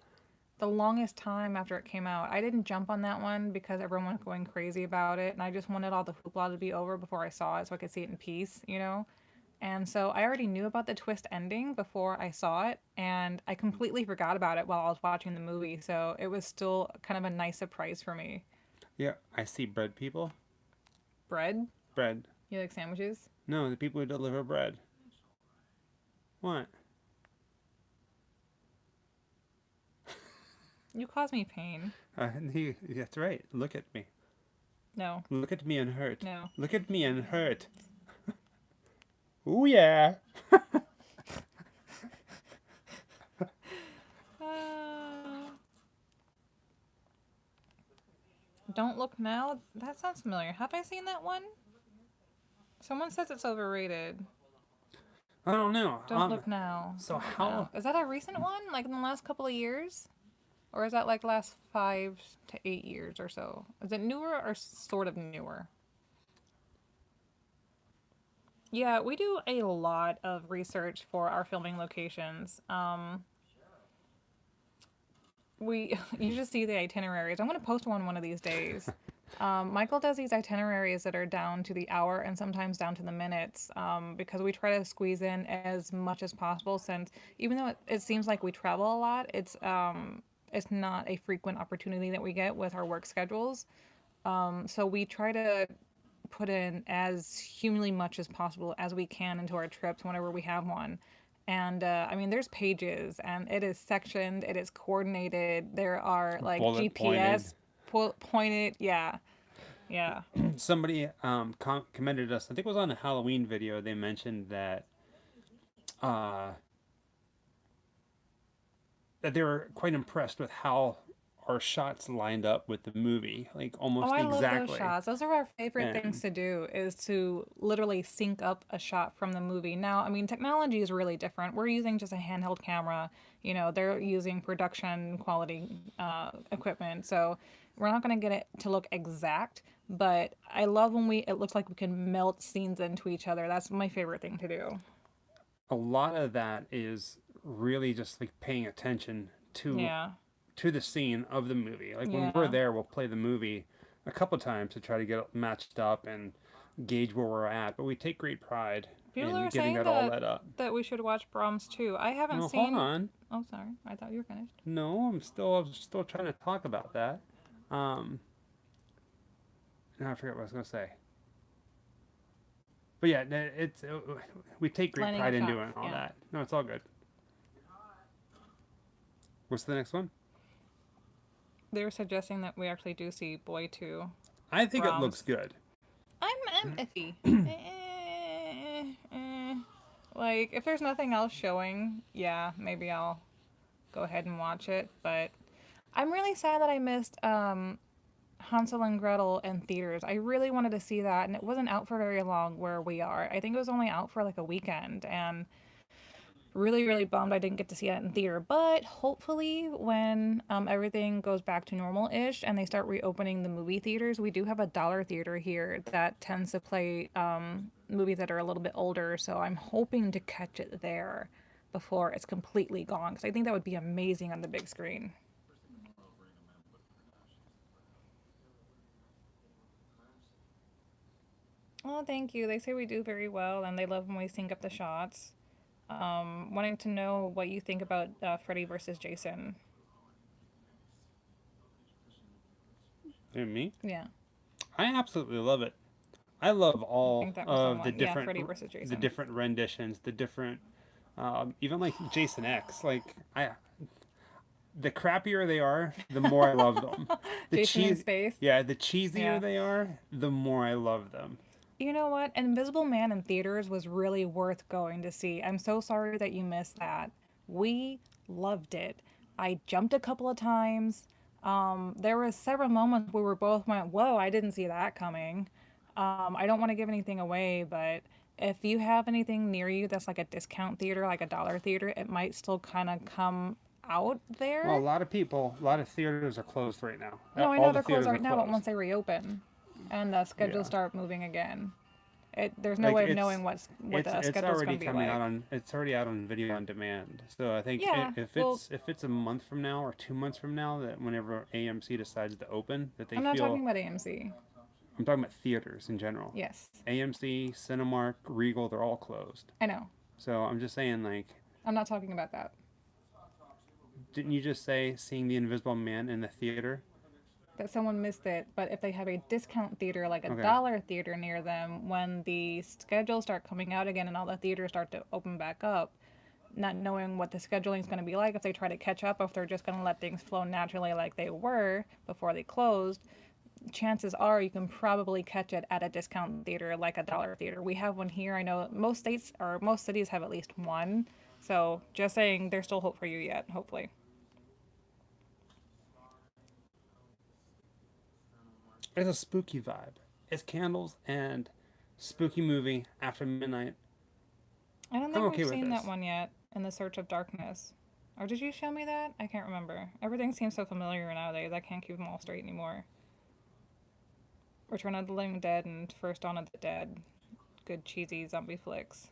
the longest time after it came out. I didn't jump on that one because everyone was going crazy about it, and I just wanted all the hoopla to be over before I saw it so I could see it in peace, you know? And so I already knew about the twist ending before I saw it, and I completely forgot about it while I was watching the movie, so it was still kind of a nice surprise for me. Yeah, I see bread people. Bread? Bread. You like sandwiches? No, the people who deliver bread. What? You cause me pain. That's right. Look at me. No, Look at me and hurt. no. Look at me and hurt. Ooh yeah. Uh, don't look now? That sounds familiar. Have I seen that one? Someone says it's overrated. I don't know. Don't look now. So Don't look how? now. Is that a recent one? Like in the last couple of years? Or is that like last 5 to 8 years or so? Is it newer or sort of newer? Yeah, we do a lot of research for our filming locations. You just see the itineraries. I'm going to post one of these days. Michael does these itineraries that are down to the hour and sometimes down to the minutes, because we try to squeeze in as much as possible. Since even though it seems like we travel a lot, it's not a frequent opportunity that we get with our work schedules. So we try to put in as humanly much as possible as we can into our trips whenever we have one. And I mean, there's pages, and it is sectioned, it is coordinated. There are like Bullet pointed. GPS pointed. Yeah, yeah. Somebody commended us. I think it was on a Halloween video. They mentioned uh, that they were quite impressed with how our shots lined up with the movie, like Oh, almost I love those exactly. shots. Those are our favorite things And to do, is to literally sync up a shot from the movie. Now, I mean, technology is really different. We're using just a handheld camera. You know, they're using production quality equipment. So we're not going to get it to look exact, but I love when it looks like we can melt scenes into each other. That's my favorite thing to do. a lot of that is really just like paying attention Yeah. to the scene of the movie. Like when we're Yeah. there, we'll play the movie a couple times to try to get it matched up and gauge where we're at. But we take great pride People in are getting saying that all lit up. that we should watch Brahms too. I haven't No, hold seen. on. Oh, sorry. I thought you were finished. No, I'm still trying to talk about that. Um, now I forget what I was gonna say. But yeah, we take great Lining pride up in shots, doing all yeah. that. No, it's all good. What's the next one? They were suggesting that we actually do see Boy 2. I think it looks Brahms. good. I'm iffy. Like, if there's nothing else showing, yeah, maybe I'll go ahead and watch it. But I'm really sad that I missed Hansel and Gretel in theaters. I really wanted to see that, and it wasn't out for very long where we are. I think it was only out for like a weekend, and really, really bummed I didn't get to see it in theater. But hopefully, when everything goes back to normal ish and they start reopening the movie theaters, we do have a dollar theater here that tends to play movies that are a little bit older. So I'm hoping to catch it there before it's completely gone, because I think that would be amazing on the big screen. Oh, thank you. They say we do very well, and they love when we sync up the shots. Wanting to know what you think about Freddy versus Jason. And me? Yeah, I absolutely love it. I love I all think that was the of one. Yeah, Freddy versus the Jason. different renditions, the different even like Jason X. Like the crappier they are, the more I love them. The Jason in cheese, space. yeah, the cheesier Yeah. they are, the more I love them. You know what? Invisible Man in theaters was really worth going to see. I'm so sorry that you missed that. We loved it. I jumped a couple of times. There were several moments where we both went, "Whoa, I didn't see that coming." I don't want to give anything away, but if you have anything near you that's like a discount theater, like a dollar theater, it might still kind of come out Well, a there. lot of people, a lot of theaters are closed right now. No, I All know the they're closed theaters are right now, but closed. once they reopen and the schedules Yeah. start moving again. There's no Like way of knowing what the it's schedule's already going to be coming like. out on it's already out on video on demand. So I think Yeah, well, if it's a month from now or 2 months from now, that whenever AMC decides to open, that they I'm not talking feel, about AMC. I'm talking about theaters in general. Yes, AMC, Cinemark, Regal, they're all closed. I know. So I'm just saying, like, I'm not talking about that. didn't you just say seeing the Invisible Man in the theater? That someone missed it, but if they have a discount theater, like a Okay. dollar theater near them, when the schedules start coming out again and all the theaters start to open back up, not knowing what the scheduling is going to be like, if they try to catch up, if they're just going to let things flow naturally like they were before they closed, chances are you can probably catch it at a discount theater like a dollar theater. We have one here. I know most states or most cities have at least one. So just saying, there's still hope for you yet, hopefully. It's a spooky vibe. It's candles and spooky movie after midnight. I don't I'm think okay we've with seen that this. one yet, In the Search of Darkness. Or did you show me that? I can't remember. Everything seems so familiar nowadays. I can't keep them all straight anymore. Return of the Living Dead and First Dawn of the Dead. Good cheesy zombie flicks.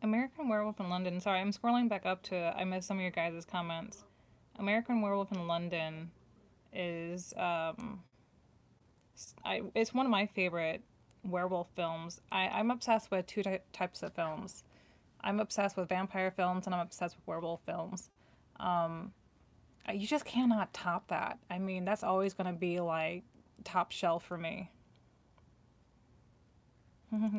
American Werewolf in London. Sorry, I'm scrolling back up to. I missed some of your guys' comments. American Werewolf in London is it's one of my favorite werewolf films. I'm obsessed with two types of films. I'm obsessed with vampire films and I'm obsessed with werewolf films. Um, you just cannot top that. I mean, that's always going to be like top shelf for me.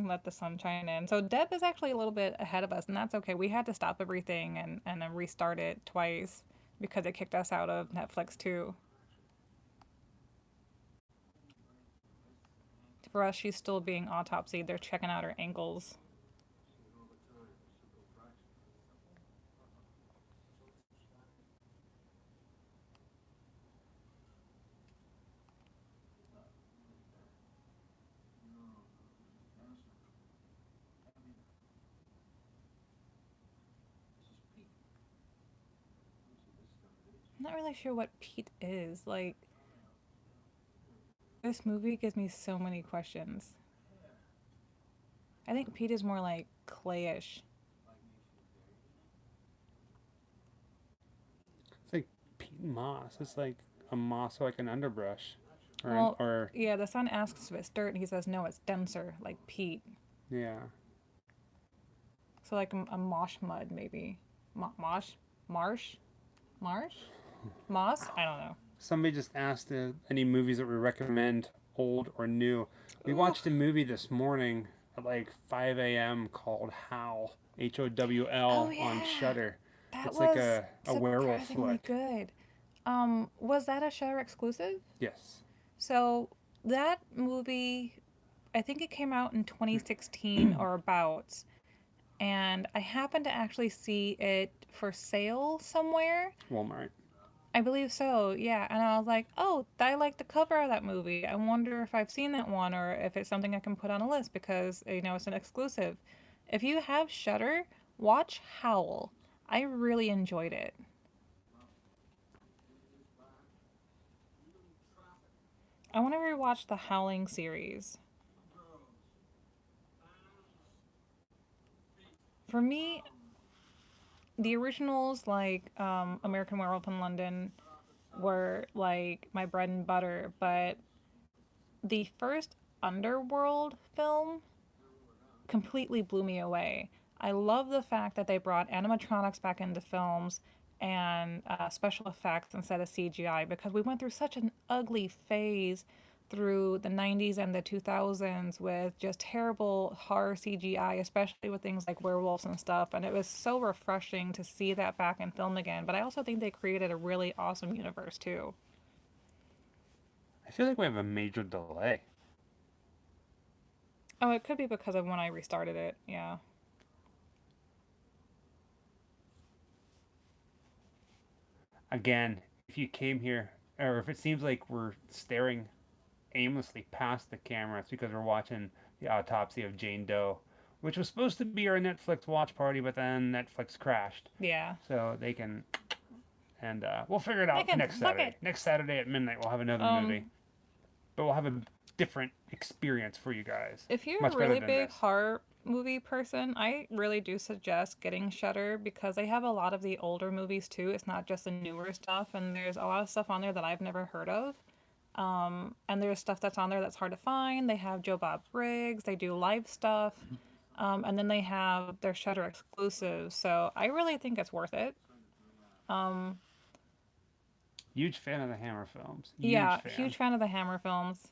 Let the sunshine in. So Deb is actually a little bit ahead of us, and that's okay. We had to stop everything and then restart it twice because it kicked us out of Netflix too. For us, she's still being autopsied. They're checking out her ankles. I'm not really sure what Pete is. Like, this movie gives me so many questions. I think Pete is more like clayish. It's like peat moss. It's like a moss, like an underbrush, Well, or yeah, the son asks if it's dirt, and he says no, it's denser, like peat. yeah. So like a mosh mud, maybe. Mosh? Marsh? Marsh? Moss? I don't know. Somebody just asked any movies that we recommend, old or new. We Ooh, watched a movie this morning at like 5 a.m. called Howl, oh HOWL, on yeah, Shutter. that It's like was a werewolf surprisingly flick. good. Was that a Shutter exclusive? Yes. So that movie, I think it came out in 2016 or about, and I happened to actually see it for sale somewhere. Walmart. I believe so, yeah. And I was like, oh, I like the cover of that movie. I wonder if I've seen that one or if it's something I can put on a list because, it's an exclusive. If you have Shutter, watch Howl. I really enjoyed it. I want to rewatch the Howling series. For me, the originals, like American Werewolf in London, were like my bread and butter, but the first Underworld film completely blew me away. I love the fact that they brought animatronics back into films and special effects instead of CGI because we went through such an ugly phase through the 90s and the 2000s with just terrible horror CGI, especially with things like werewolves and stuff. And it was so refreshing to see that back in film again. But I also think they created a really awesome universe too. I feel like we have a major delay. Oh, it could be because of when I restarted it. Yeah. Again, if you came here, or if it seems like we're staring aimlessly past the camera, it's because we're watching the autopsy of Jane Doe, which was supposed to be our Netflix watch party, but then Netflix crashed. Yeah. So they can, and we'll figure it They out can next fuck Saturday. it. Next Saturday at midnight, we'll have another movie, but we'll have a different experience for you guys. If you're Much a better really than big this. horror movie person, I really do suggest getting Shudder because they have a lot of the older movies too. It's not just the newer stuff, and there's a lot of stuff on there that I've never heard of. And there's stuff that's on there that's hard to find. They have Joe Bob Briggs. They do live stuff, and then they have their Shudder exclusives. So I really think it's worth it. Huge fan of the Hammer films. Huge fan of the Hammer films.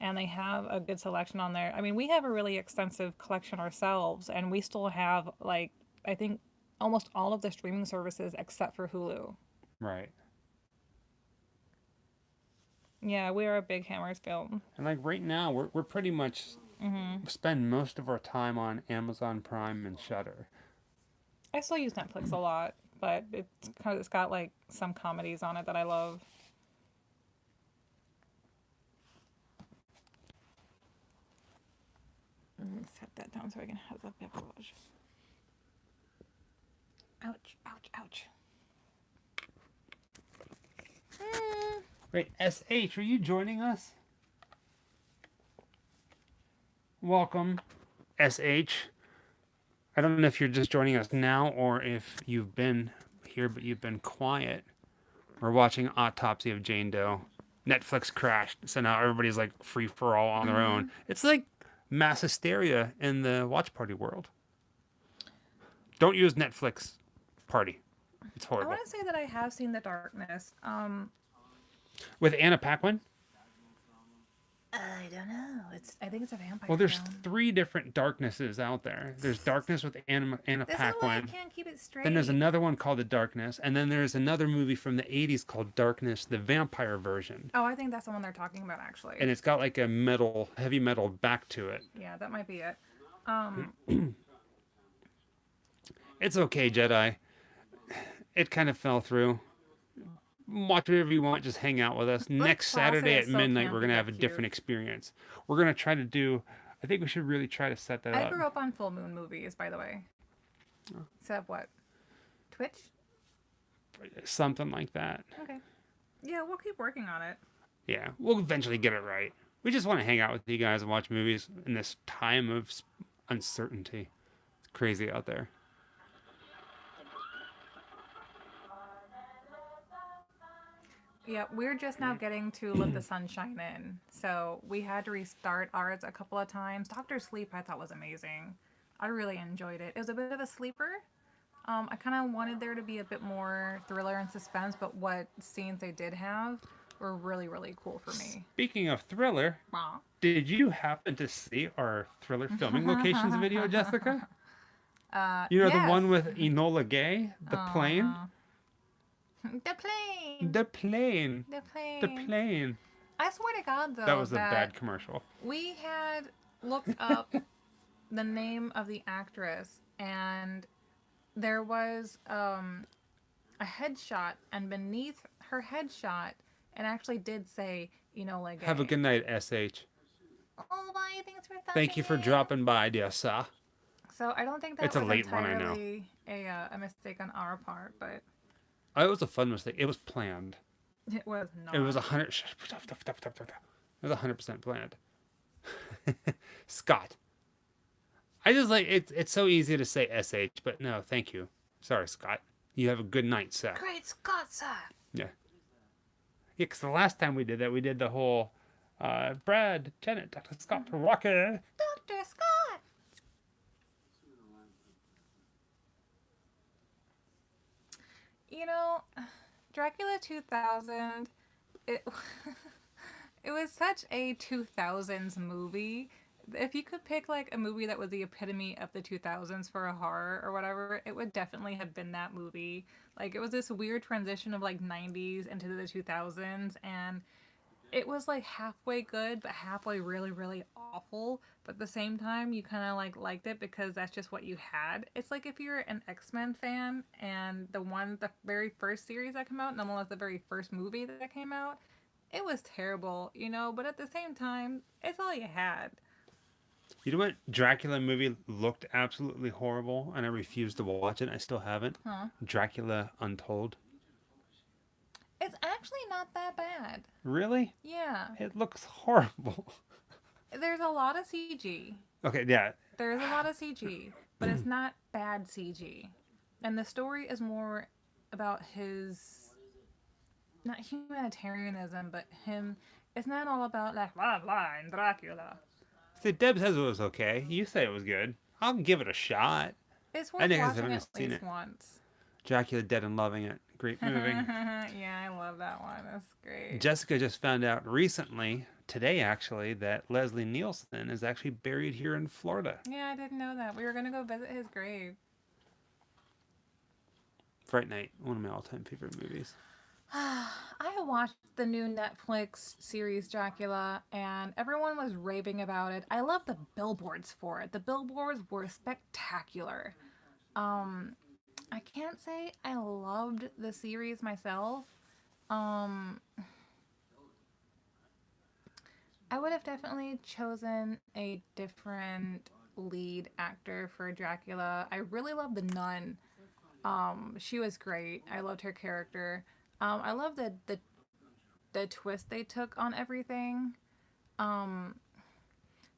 And they have a good selection on there. I mean, we have a really extensive collection ourselves, and we still have, like, I think almost all of the streaming services except for Hulu. Right. Yeah, we are a big Hammers film. And like right now, we're pretty much spend most of our time on Amazon Prime and Shudder. I still use Netflix a lot, but it's got like some comedies on it that I love. Set that down so I can have the beverage. Ouch, ouch, ouch. Wait, SH, are you joining us? Welcome, SH. I don't know if you're just joining us now or if you've been here but you've been quiet. We're watching Autopsy of Jane Doe. Netflix crashed, so now everybody's like free for all on their own. It's like mass hysteria in the watch party world. Don't use Netflix party. It's I horrible. want to say that I have seen The Darkness. With Anna Paquin? I don't know. I think it's a vampire. Well, there's film. 3 different Darknesses out there. There's Darkness with Anna This is why I Paquin. can't keep it straight. Then there's another one called The Darkness, and then there's another movie from the 80s called Darkness, the vampire version. Oh, I think that's the one they're talking about, actually. And it's got like a heavy metal back to it. Yeah, that might be it. It's okay, Jedi. It kind of fell through. Watch whatever you want, just hang out with us. Next Saturday at midnight, we're going to have a different experience. We're going to try to do, I think we should really try to set that up. I grew up on full moon movies, by the way. Except what? Twitch? Something like that. Okay. Yeah, we'll keep working on it. Yeah, we'll eventually get it right. We just want to hang out with you guys and watch movies in this time of uncertainty. It's crazy out there. Yeah, we're just now getting to let the sunshine in. So we had to restart ours a couple of times. Doctor Sleep I thought was amazing. I really enjoyed it. It was a bit of a sleeper. I kind of wanted there to be a bit more thriller and suspense, but what scenes they did have were really, really cool for me. Speaking of thriller, did you happen to see our thriller filming locations video, Jessica? You know, yes. the one with Enola Gay? The plane? The plane! The plane. The plane. The plane. I swear to God, though, That was a bad commercial. We had looked up the name of the actress, and there was a headshot, and beneath her headshot, it actually did say, Enola Gay. Have a good night, SH. Oh, bye. Thanks for stopping Thank you for in. dropping by, dear sir. So I don't think that It's a was late one, I know. entirely a mistake on our part, but It was a fun mistake. It was planned. it was not. It was 100. It was 100% planned. Scott. I just like it's so easy to say SH, but no, thank you. Sorry, Scott. You have a good night, sir. Great Scott, sir. Yeah. Yeah, because the last time we did that, we did the whole Brad, Janet, Dr. Scott Rocker. Dr. Scott. Dracula 2000, it was such a 2000s movie. If you could pick like a movie that was the epitome of the 2000s for a horror or whatever, it would definitely have been that movie. Like, it was this weird transition of like 90s into the 2000s, and it was like halfway good but halfway really, really awful. But at the same time, you kind of like liked it because that's just what you had. It's like if you're an X-Men fan and the very first series that came out, no more the very first movie that came out, it was terrible, you know, but at the same time, it's all you had. You know what Dracula movie looked absolutely horrible, and I refused to watch it. I still haven't. Huh? Dracula Untold. It's actually not that bad. Really? Yeah. It looks horrible. There's a lot of CG. Okay, yeah. There's a lot of CG, but it's not bad CG. And the story is more about his, not humanitarianism, but him. It's not all about like blah blah and Dracula. See, Deb says it was okay. You say it was good. I'll give it a shot. It's I worth think I watching haven't at seen least it. once. Dracula Dead and Loving It. Great movie. Yeah, I love that one. That's great. Jessica just found out recently, today actually, that Leslie Nielsen is actually buried here in Florida. Yeah, I didn't know that. We were gonna go visit his grave. Fright Night, one of my all-time favorite movies. I watched the new Netflix series Dracula, and everyone was raving about it. I love the billboards for it. The billboards were spectacular. Um, I can't say I loved the series myself. Um, I would have definitely chosen a different lead actor for Dracula. I really love the nun. She was great. I loved her character. I love the twist they took on everything. Um,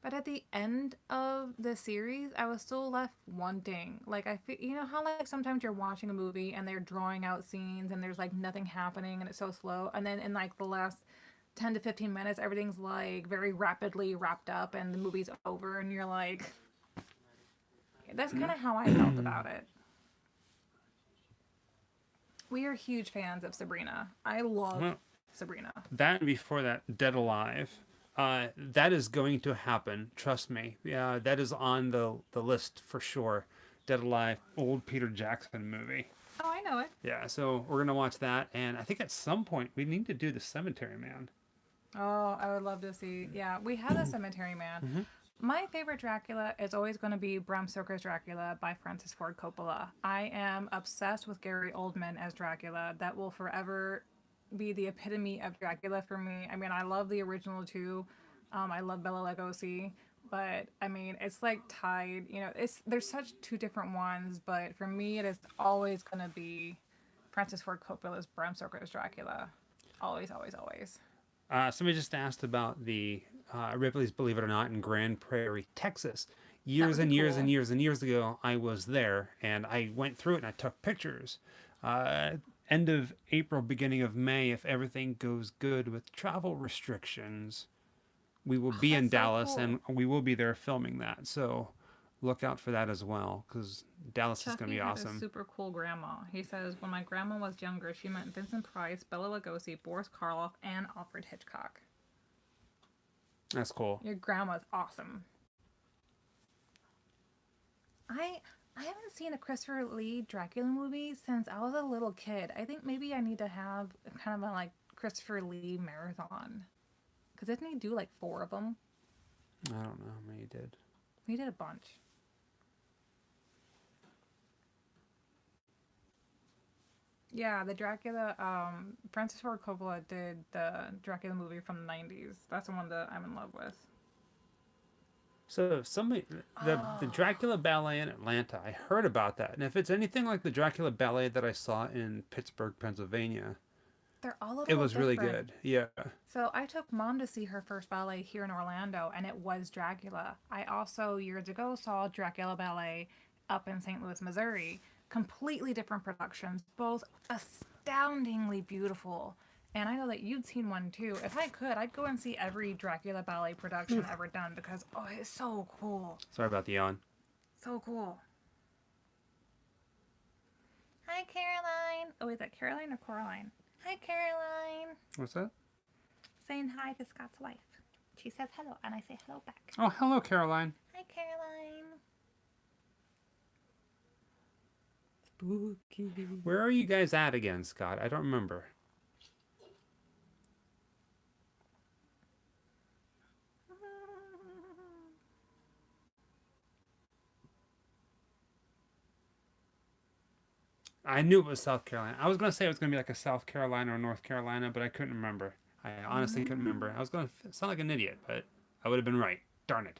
but at the end of the series, I was still left wanting. Like I feel, you know how like sometimes you're watching a movie and they're drawing out scenes and there's like nothing happening and it's so slow, and then in like the last 10 to 15 minutes everything's like very rapidly wrapped up and the movie's over and you're like, that's kind of how I felt about it. We are huge fans of Sabrina. I love Well, Sabrina. that and before that, Dead Alive. That is going to happen. Trust me. Yeah, that is on the list for sure. Dead Alive, old Peter Jackson movie. Oh, I know it. Yeah, so we're gonna watch that, and I think at some point we need to do the Cemetery Man. Oh, I would love to see. Yeah, we had a Cemetery Man. My favorite Dracula is always going to be Bram Stoker's Dracula by Francis Ford Coppola. I am obsessed with Gary Oldman as Dracula. That will forever be the epitome of Dracula for me. I mean, I love the original too. I love Bela Lugosi, but I mean, it's like tied. You know, it's there's such two different ones, but for me, it is always going to be Francis Ford Coppola's Bram Stoker's Dracula. Always, always, always. Somebody just asked about the Ripley's Believe It or Not in Grand Prairie, Texas. That Years would be and years cool. and years and years ago, I was there and I went through it and I took pictures. End of April, beginning of May, if everything goes good with travel restrictions, we will Oh, be in that's so Dallas cool. and we will be there filming that. So look out for that as well because Dallas is going to Chucky be had a awesome. super cool grandma. He says, when my grandma was younger, she met Vincent Price, Bela Lugosi, Boris Karloff, and Alfred Hitchcock. That's cool. Your grandma's awesome. I I haven't seen a Christopher Lee Dracula movie since I was a little kid. I think maybe I need to have kind of a like Christopher Lee marathon. Cause didn't he do like four of them? I don't know how many you did. He did a bunch. Yeah, the Dracula. Francis Ford Coppola did the Dracula movie from the '90s. That's the one that I'm in love with. So somebody, the Dracula Ballet in Atlanta, I heard about that, and if it's anything like the Dracula Ballet that I saw in Pittsburgh, Pennsylvania, They're all a it little was really different. good. Yeah. So I took mom to see her first ballet here in Orlando, and it was Dracula. I also years ago saw Dracula Ballet up in St. Louis, Missouri. Completely different productions, both astoundingly beautiful. And I know that you'd seen one too. If I could, I'd go and see every Dracula Ballet production ever done because oh, it's so cool. Sorry about the yawn. So cool. Hi, Caroline. Oh, is that Caroline or Coraline? Hi, Caroline. What's that? Saying hi to Scott's wife. She says hello, and I say hello back. Oh, hello, Caroline. Hi, Caroline. Spooky. Where are you guys at again, Scott? I don't remember. I knew it was South Carolina. I was going to say it was going to be like a South Carolina or North Carolina, but I couldn't remember. I honestly couldn't remember. I was going to sound like an idiot, but I would have been right. Darn it.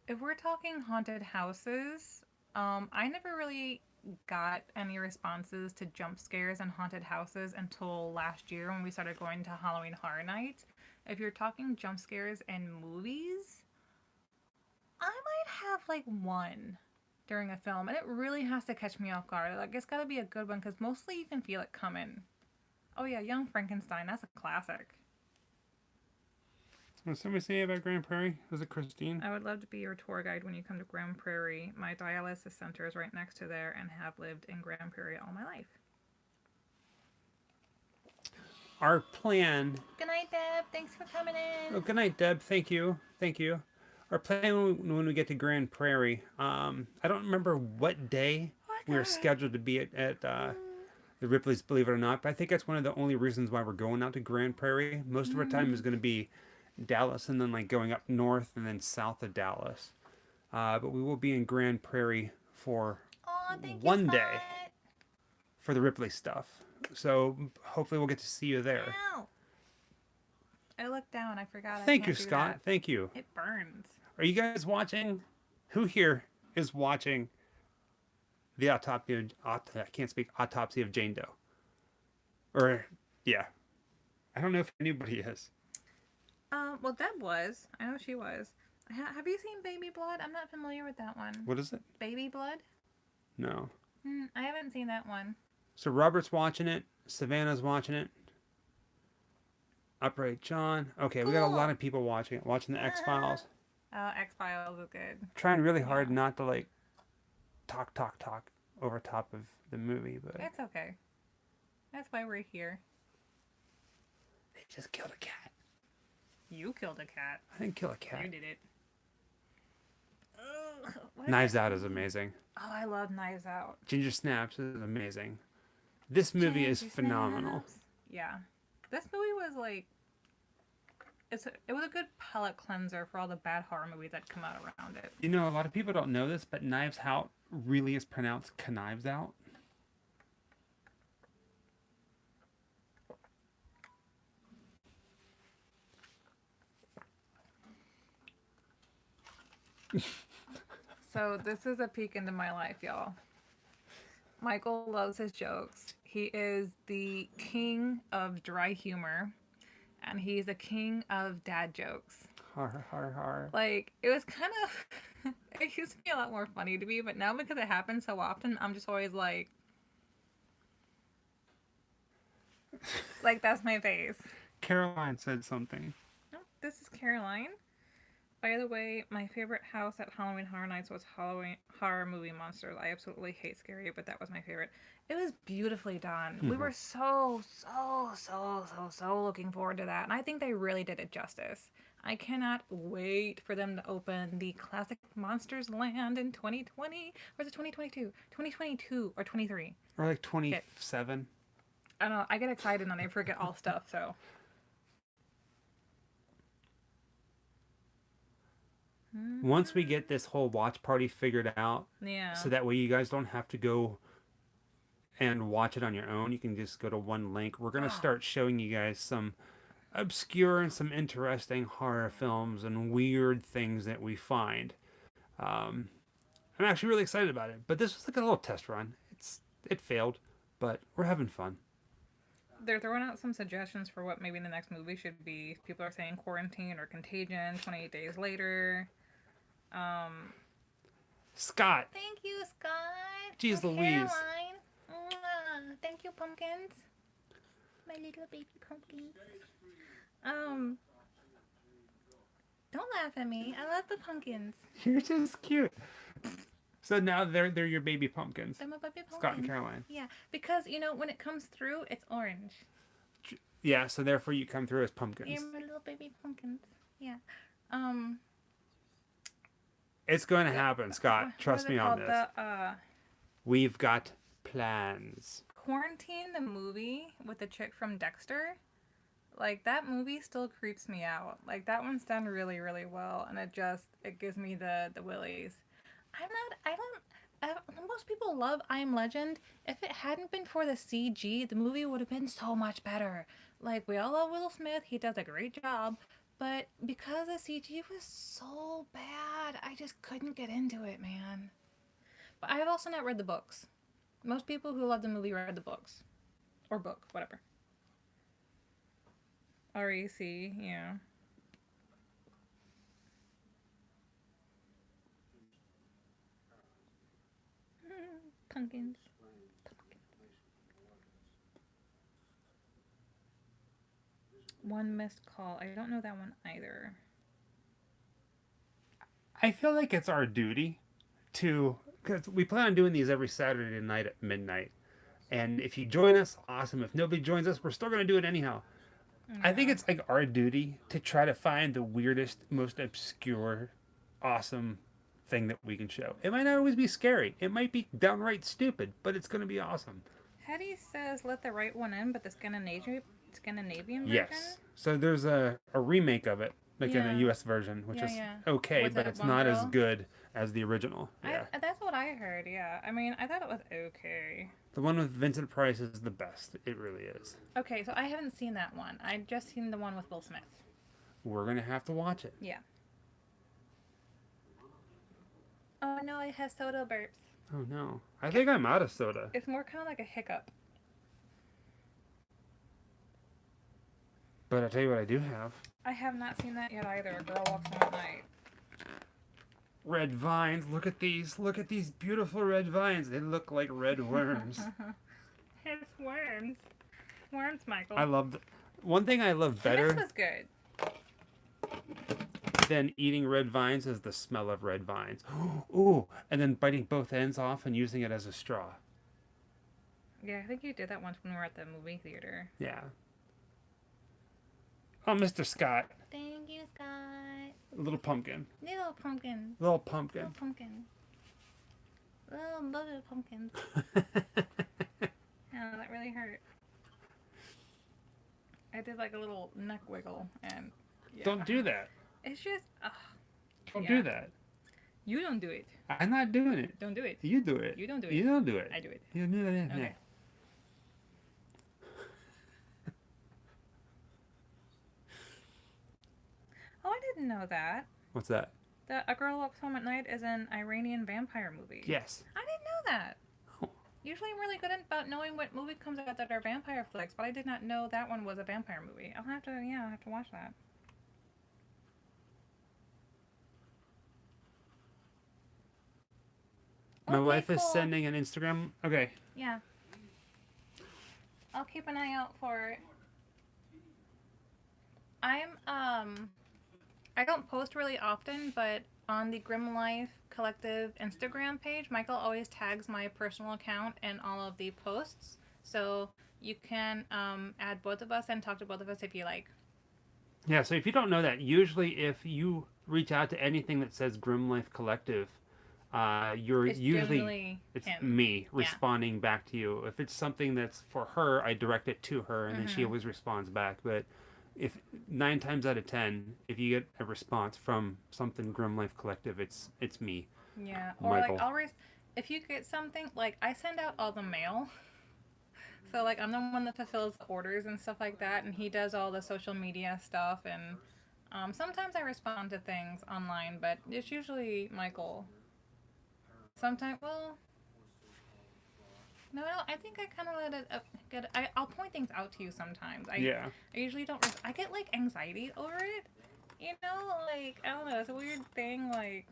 If we're talking haunted houses, I never really got any responses to jump scares and haunted houses until last year when we started going to Halloween Horror Nights. If you're talking jump scares and movies, I might have like one during a film, and it really has to catch me off guard. Like it's got to be a good one because mostly you can feel it coming. Oh yeah, Young Frankenstein, that's a classic. Was somebody say about Grand Prairie? Was it Christine? I would love to be your tour guide when you come to Grand Prairie. My dialysis center is right next to there and have lived in Grand Prairie all my life. Our plan. Good night, Deb. Thanks for coming in. Oh, good night, Deb. Thank you. Thank you. Our plan when we get to Grand Prairie, I don't remember what day we were scheduled to be at the Ripley's, believe it or not, but I think that's one of the only reasons why we're going out to Grand Prairie. Most of our time is going to be Dallas and then like going up north and then south of Dallas. But we will be in Grand Prairie for one day for the Ripley stuff. So hopefully we'll get to see you there. Ow. I looked down. I forgot. Thank you, Scott. Thank you. It burns. Are you guys watching? Who here is watching the autopsy of, I can't speak, autopsy of Jane Doe? Or, yeah. I don't know if anybody is. Well, Deb was. I know she was. Have you seen Baby Blood? I'm not familiar with that one. What is it? Baby Blood? No. I haven't seen that one. So Robert's watching it. Savannah's watching it. Upright John. Okay, cool. We got a lot of people watching it. Watching the X-Files. Oh, X-Files is good. Trying really hard not to, like, talk over top of the movie, but... It's okay. That's why we're here. They just killed a cat. You killed a cat. I didn't kill a cat. You did it. Knives Out is amazing. Oh, I love Knives Out. Ginger Snaps is amazing. This movie is phenomenal. Yeah. This movie was like... It was a good palate cleanser for all the bad horror movies that come out around it. You know, a lot of people don't know this, but Knives Out really is pronounced Knives Out. So this is a peek into my life, y'all. Michael loves his jokes. He is the king of dry humor, and he's the king of dad jokes. Har. Like, it was kind of... it used to be a lot more funny to me, but now because it happens so often, I'm just always like... like, that's my face. Caroline said something. Oh, this is Caroline. By the way, my favorite house at Halloween Horror Nights was Halloween Horror Movie Monsters. I absolutely hate scary, but that was my favorite. It was beautifully done. We were so looking forward to that. And I think they really did it justice. I cannot wait for them to open the classic Monsters Land in 2020. Or is it 2022? 2022 or 23? Or like 27. I don't know. I get excited and I forget all stuff, so... Once we get this whole watch party figured out, so that way you guys don't have to go and watch it on your own, you can just go to one link. We're going to start showing you guys some obscure and some interesting horror films and weird things that we find. I'm actually really excited about it, but this was like a little test run. It failed, but we're having fun. They're throwing out some suggestions for what maybe the next movie should be. People are saying Quarantine or Contagion, 28 Days Later. Scott. Thank you, Scott. Jeez Louise. Caroline. Mwah. Thank you, pumpkins. My little baby pumpkins. Don't laugh at me. I love the pumpkins. You're just cute. So now they're your baby pumpkins. They're my baby pumpkins. Scott and Caroline. Yeah, because, you know, when it comes through, it's orange. Yeah, so therefore you come through as pumpkins. You're my little baby pumpkins. Yeah. It's going to happen, Scott. Trust me on this. We've got plans. Quarantine, the movie with the chick from Dexter, like, that movie still creeps me out. Like, that one's done really, really well, and it gives me the willies. Most people love I Am Legend. If it hadn't been for the CG, the movie would have been so much better. Like, we all love Will Smith. He does a great job. But because the CG was so bad, I just couldn't get into it, man. But I've also not read the books. Most people who love the movie read the books. Or book, whatever. REC, yeah. Pumpkins. One missed call. I don't know that one either. I feel like it's our duty to, because we plan on doing these every Saturday night at midnight. And if you join us, awesome. If nobody joins us, we're still going to do it anyhow. I think it's like our duty to try to find the weirdest, most obscure, awesome thing that we can show. It might not always be scary. It might be downright stupid, but it's going to be awesome. Hetty says let the right one in, but the Scandinavian version? Yes. So there's a remake of it, like in Yeah. a US version, which Yeah, is yeah. okay, Was but it it's one not as girl? good as the original. Yeah. That's what I heard, yeah. I mean, I thought it was okay. The one with Vincent Price is the best. It really is. Okay, so I haven't seen that one. I just seen the one with Will Smith. We're going to have to watch it. Yeah. Oh no, I have soda burps. Oh no. I think I'm out of soda. It's more kind of like a hiccup. But I'll tell you what I do have. I have not seen that yet either. A Girl Walks Home at Night. Red vines. Look at these. Look at these beautiful red vines. They look like red worms. It's worms. Worms, Michael. I love one thing I love This better was good. than eating red vines is the smell of red vines. Ooh, and then biting both ends off and using it as a straw. Yeah, I think you did that once when we were at the movie theater. Yeah. Oh, Mr. Scott. Thank you, Scott. Little pumpkin. Little pumpkin. Little pumpkin. Little pumpkin. Little pumpkins. Oh, that really hurt. I did like a little neck wiggle and yeah. Don't do that. It's just Don't Yeah. do that. you don't do it. I'm not doing it. Don't do it. You do it. You don't do it. You don't do it. I do it. You do it. Okay. Oh, I didn't know that. What's that? That A Girl Walks Home at Night is an Iranian vampire movie. Yes. I didn't know that. Oh. Usually I'm really good about knowing what movie comes out that are vampire flicks, but I did not know that one was a vampire movie. I'll have to watch that. My Okay, wife is cool. sending an Instagram. Okay. Yeah. I'll keep an eye out for it. I don't post really often, but on the Grim Life Collective Instagram page, Michael always tags my personal account in all of the posts. So you can add both of us and talk to both of us if you like. Yeah, so if you don't know that, usually if you reach out to anything that says Grim Life Collective, you're It's usually generally it's him. me responding back to you. If it's something that's for her, I direct it to her, and then she always responds back. But if 9 times out of 10, if you get a response from something Grim Life Collective, it's me. Yeah. Or Michael. like if you get something, like I send out all the mail. So like I'm the one that fulfills orders and stuff like that, and he does all the social media stuff, and sometimes I respond to things online, but it's usually Michael. Sometimes, well, no, I think I kind of let it I'll point things out to you sometimes. Yeah. I usually don't. I get like anxiety over it. You know, like I don't know. It's a weird thing. Like,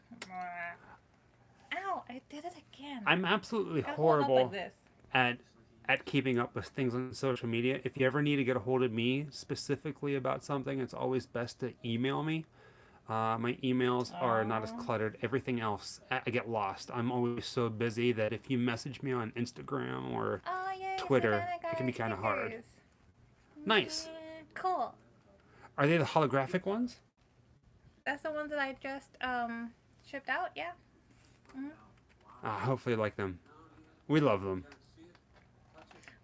ow! I did it again. I'm absolutely Gotta hold up horrible like this. at keeping up with things on social media. If you ever need to get a hold of me specifically about something, it's always best to email me. My emails are not as cluttered. Everything else, I get lost. I'm always so busy that if you message me on Instagram or Oh yeah. Twitter, it can be kind of hard. Nice. Cool. Are they the holographic ones? That's the ones that I just shipped out. Yeah. Hopefully you like them. We love them.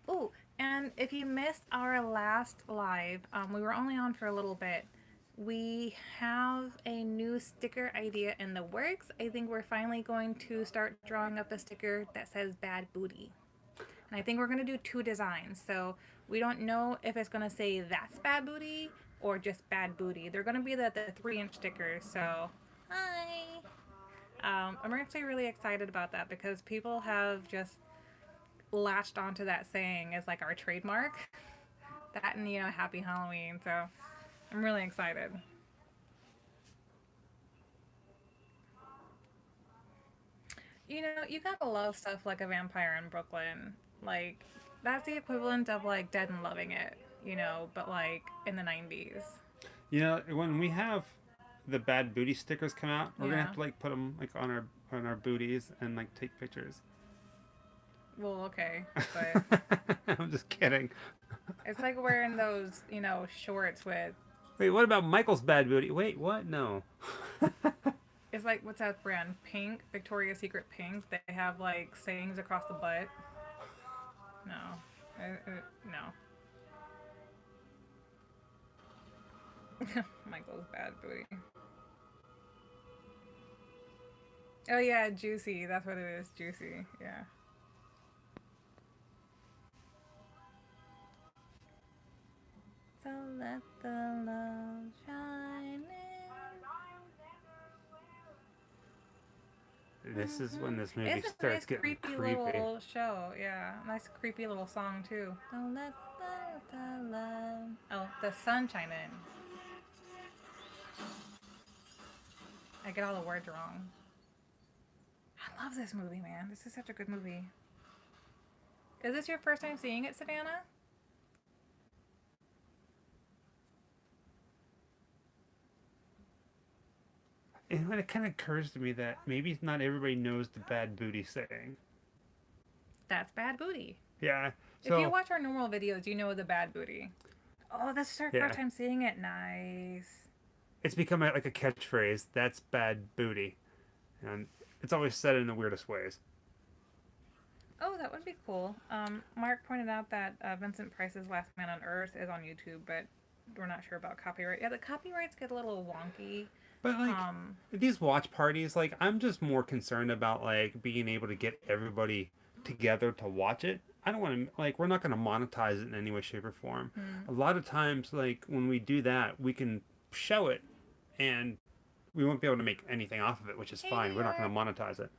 Ooh, and if you missed our last live, we were only on for a little bit. We have a new sticker idea in the works. I think we're finally going to start drawing up a sticker that says Bad Booty. And I think we're going to do 2 designs. So We don't know if it's gonna say that's bad booty or just bad booty. They're gonna be the 3-inch stickers. So, hi. I'm actually really excited about that because people have just latched onto that saying as like our trademark. That and Happy Halloween. So I'm really excited. You gotta love stuff like A Vampire in Brooklyn. Like, that's the equivalent of like Dead and Loving It, but like in the 90s. When we have the bad booty stickers come out, we're gonna Yeah. have to like put them like on our booties and like take pictures. Well, okay, but I'm just kidding. it's like wearing those, shorts with. Wait, what about Michael's bad booty? Wait, what? No. It's like, what's that brand? Pink, Victoria's Secret Pink. They have like sayings across the butt. No, no. Michael's bad booty. Oh yeah, juicy. That's what it is. Juicy. Yeah. So let the love shine in. This is when this movie It's a starts nice getting creepy creepy. little show. Yeah, nice creepy little song too. Don't let the love. Oh, the sun shine in. I get all the words wrong. I love this movie, man. This is such a good movie. Is this your first time seeing it, Savannah? And when it kind of occurs to me that maybe not everybody knows the bad booty saying. That's bad booty. Yeah. So, if you watch our normal videos, you know the bad booty. Oh, this is our first time seeing it. Nice. It's become like a catchphrase. That's bad booty. And it's always said in the weirdest ways. Oh, that would be cool. Mark pointed out that Vincent Price's Last Man on Earth is on YouTube, but we're not sure about copyright. Yeah, the copyrights get a little wonky. But like these watch parties, like I'm just more concerned about like being able to get everybody together to watch it. I don't want to like we're not going to monetize it in any way, shape, or form. A lot of times, like when we do that, we can show it, and we won't be able to make anything off of it, which is fine. We're not going to monetize it.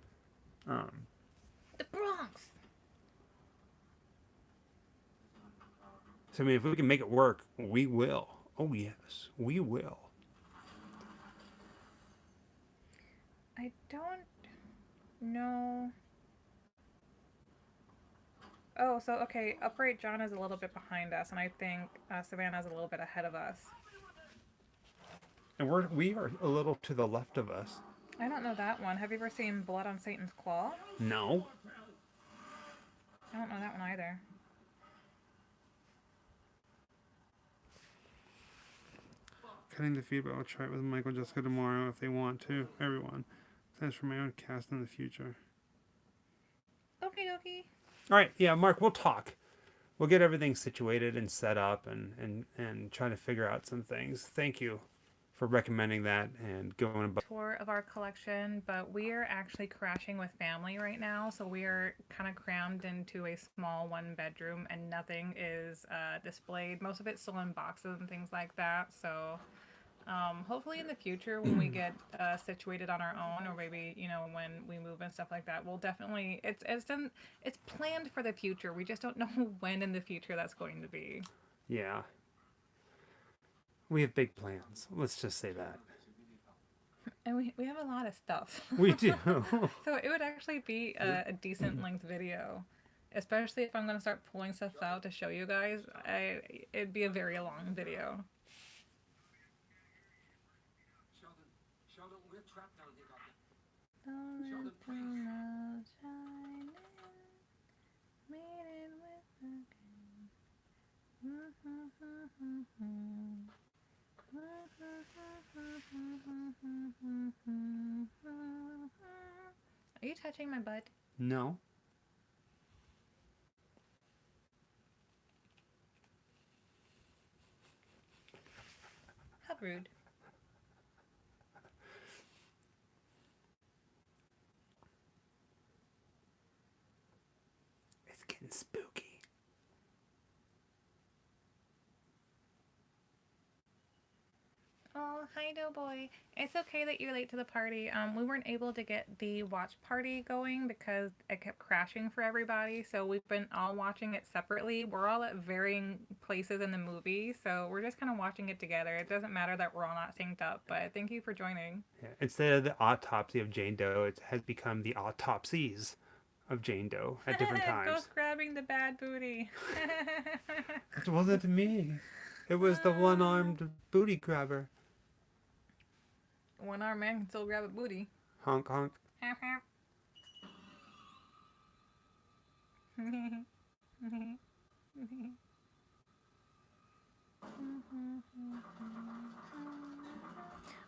The Bronx. So I mean, if we can make it work, we will. Oh yes, we will. I don't know. Oh, so okay, Upright John is a little bit behind us, and I think Savannah's a little bit ahead of us. And we are a little to the left of us. I don't know that one. Have you ever seen Blood on Satan's Claw? No. I don't know that one either. Cutting the feedback. I'll try it with Michael Jessica tomorrow if they want to. Everyone. Thanks for my own cast in the future. Okie dokie. All right. Yeah, Mark, we'll talk. We'll get everything situated and set up and try to figure out some things. Thank you for recommending that and going about. Tour of our collection, but we are actually crashing with family right now, so we are kind of crammed into a small 1-bedroom and nothing is displayed. Most of it's still in boxes and things like that, so hopefully in the future when we get situated on our own, or maybe when we move and stuff like that, we'll definitely it's planned for the future. We just don't know when in the future that's going to be. Yeah. We have big plans. Let's just say that. And we have a lot of stuff. We do. So it would actually be a decent length video, especially if I'm going to start pulling stuff out to show you guys. It'd be a very long video. Are you touching my butt? No. How rude. It's getting spooky. Oh, hi, Doughboy. It's okay that you're late to the party. We weren't able to get the watch party going because it kept crashing for everybody, so we've been all watching it separately. We're all at varying places in the movie, so we're just kind of watching it together. It doesn't matter that we're all not synced up, but thank you for joining. Yeah. Instead of the autopsy of Jane Doe, it has become the autopsies of Jane Doe at different times. Ghost grabbing the bad booty. It wasn't me. It was the one-armed booty grabber. One-armed man can still grab a booty. Honk, honk.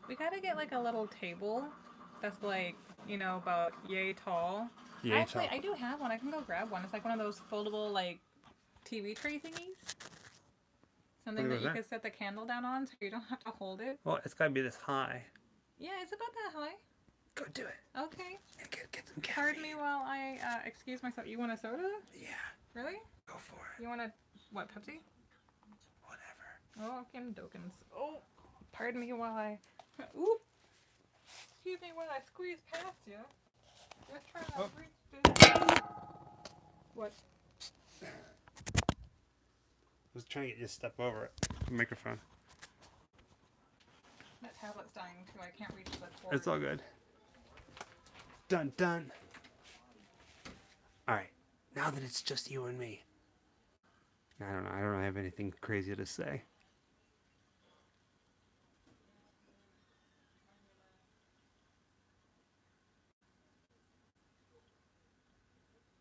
We gotta get like a little table that's like, about yay tall. Yay Actually, tall. I do have one. I can go grab one. It's like one of those foldable like TV tray thingies. Something that you can set the candle down on so you don't have to hold it. Well, it's gotta be this high. Yeah, it's about that high. Go do it. Okay. And get some caffeine. Pardon me while I excuse myself. You want a soda? Yeah. Really? Go for it. You want a, what, Pepsi? Whatever. Oh, okay, Dokins. Oh, pardon me while I, oop. Excuse me while I squeeze past you. Just trying to reach this. What? I was trying to get you to step over it. The microphone. That tablet's dying too. I can't reach the cord. It's all good. Done, done. Alright. Now that it's just you and me. I don't know. I don't have anything crazy to say.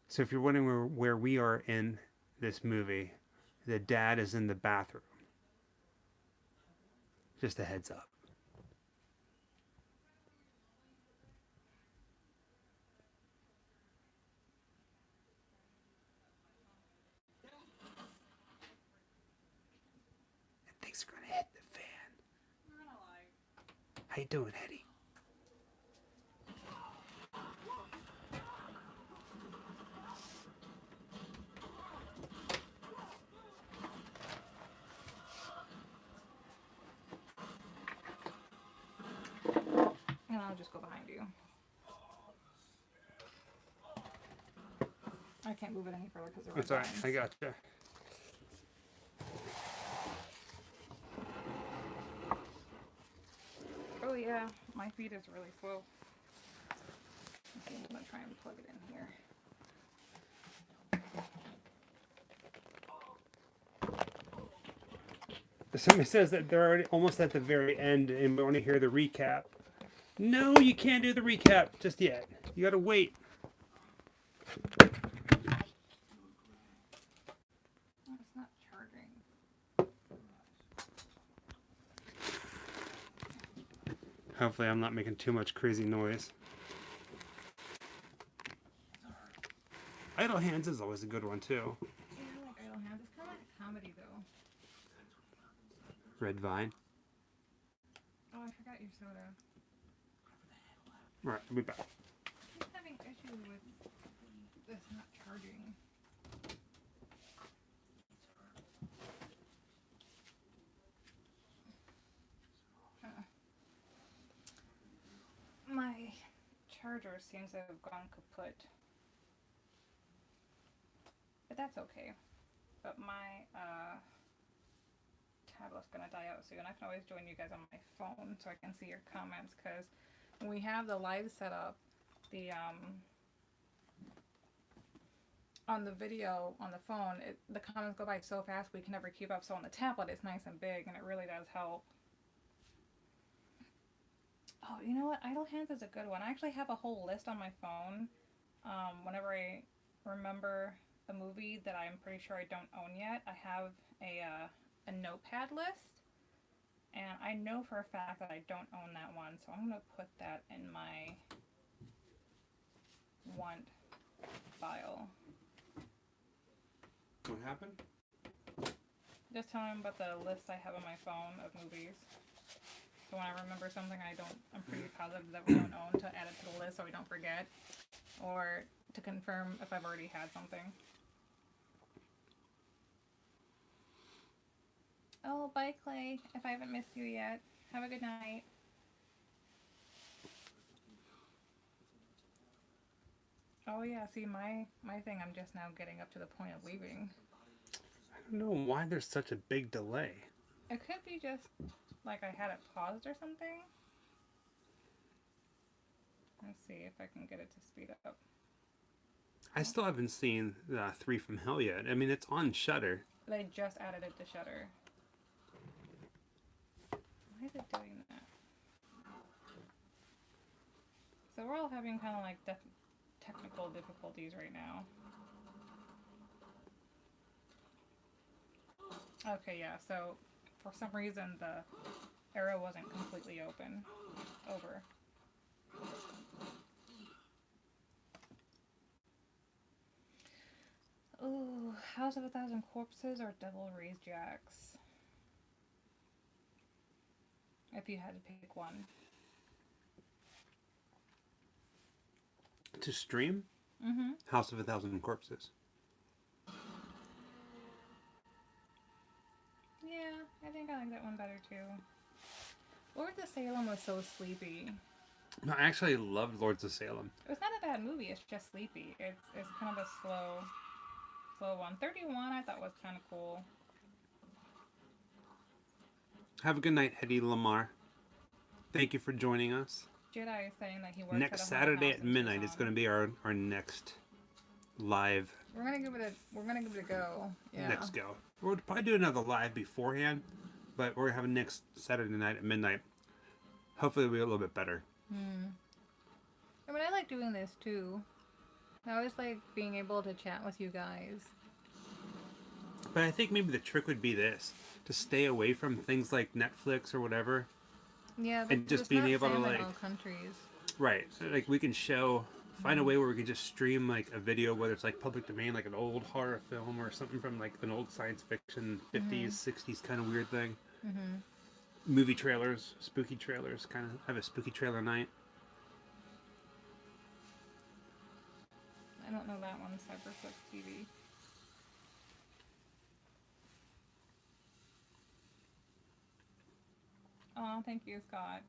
So if you're wondering where we are in this movie, the dad is in the bathroom. Just a heads up. And things are gonna hit the fan. How you doing, Eddie? And I'll just go behind you. I can't move it any further because It's alright. I gotcha. Oh yeah, my feed is really slow. Okay, I'm gonna try and plug it in here. Somebody says that they're already almost at the very end and we want to hear the recap. No, you can't do the recap just yet. You gotta wait. Oh, it's not charging. Hopefully I'm not making too much crazy noise. Idle Hands is always a good one too. Yeah, I like Idle Hands. It's kind of like a comedy though. Red Vine. Oh, I forgot your soda. Alright, I'll be back. I'm having issues with this not charging. My charger seems to have gone kaput. But that's okay. But my tablet's gonna die out soon. I can always join you guys on my phone so I can see your comments, because when we have the live set up, the on the video on the phone, the comments go by so fast we can never keep up. So on the tablet it's nice and big and it really does help. Oh, you know what? Idle Hands is a good one. I actually have a whole list on my phone. Whenever I remember a movie that I'm pretty sure I don't own yet, I have a notepad list. And I know for a fact that I don't own that one, so I'm going to put that in my want file. What happened? Just tell them about the list I have on my phone of movies. So when I remember something I'm pretty positive that we don't own, to add it to the list so we don't forget. Or to confirm if I've already had something. Oh, bye Clay, if I haven't missed you yet. Have a good night. Oh yeah, see my thing. I'm just now getting up to the point of leaving. I don't know why there's such a big delay. It could be just like I had it paused or something. Let's see if I can get it to speed up. I still haven't seen 3 from Hell yet. I mean, it's on Shudder. They just added it to Shudder. Why is it doing that? So we're all having kind of like technical difficulties right now. Okay, yeah, so for some reason the arrow wasn't completely open. Over. Ooh, House of a Thousand Corpses or Devil Raised Jacks? If you had to pick one. To stream? Mm-hmm. House of a Thousand Corpses. Yeah, I think I like that one better too. Lords of Salem was so sleepy. No, I actually loved Lords of Salem. It was not a bad movie, it's just sleepy. It's kind of a slow one. 31 I thought was kind of cool. Have a good night, Hedy Lamar. Thank you for joining us. Jedi is saying that he works Next at a Saturday haunted at house in midnight is Tucson. going to be our next live. We're gonna give it a go. Yeah. Next go. We'll probably do another live beforehand, but we're having next Saturday night at midnight. Hopefully it'll be a little bit better. I mean, I like doing this too. I always like being able to chat with you guys. But I think maybe the trick would be this: to stay away from things like Netflix or whatever. Yeah, And just it's being not able to, same in like- all countries. Right. So, like we can find a way where we can just stream like a video, whether it's like public domain, like an old horror film or something from like an old science fiction 50s, 60s kind of weird thing. Movie trailers, spooky trailers, kind of have a spooky trailer night. I don't know that one, Cyberflix TV. Oh, thank you, Scott.